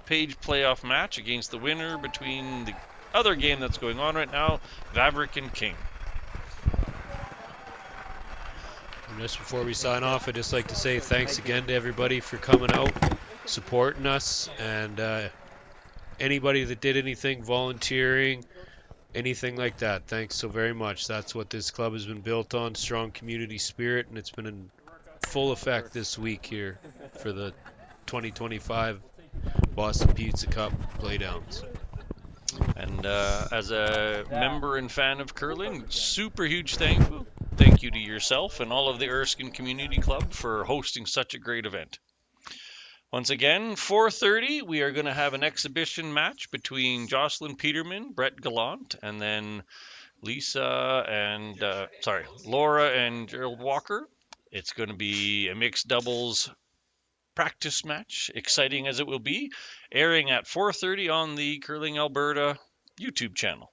page playoff match against the winner between the other game that's going on right now, Vavrick and King. And just before we sign off, I'd just like to say thanks again to everybody for coming out, supporting us, and anybody that did anything, volunteering, anything like that. Thanks so very much. That's what this club has been built on, strong community spirit, and it's been in full effect this week here for the 2025 Boston Pizza Cup playdowns. And as a member and fan of curling, super huge thank you to yourself and all of the Erskine Community Club for hosting such a great event. Once again, 4:30, we are going to have an exhibition match between Jocelyn Peterman, Brett Gallant, and then Laura and Gerald Walker. It's going to be a mixed doubles practice match, exciting as it will be, airing at 4:30 on the Curling Alberta YouTube channel.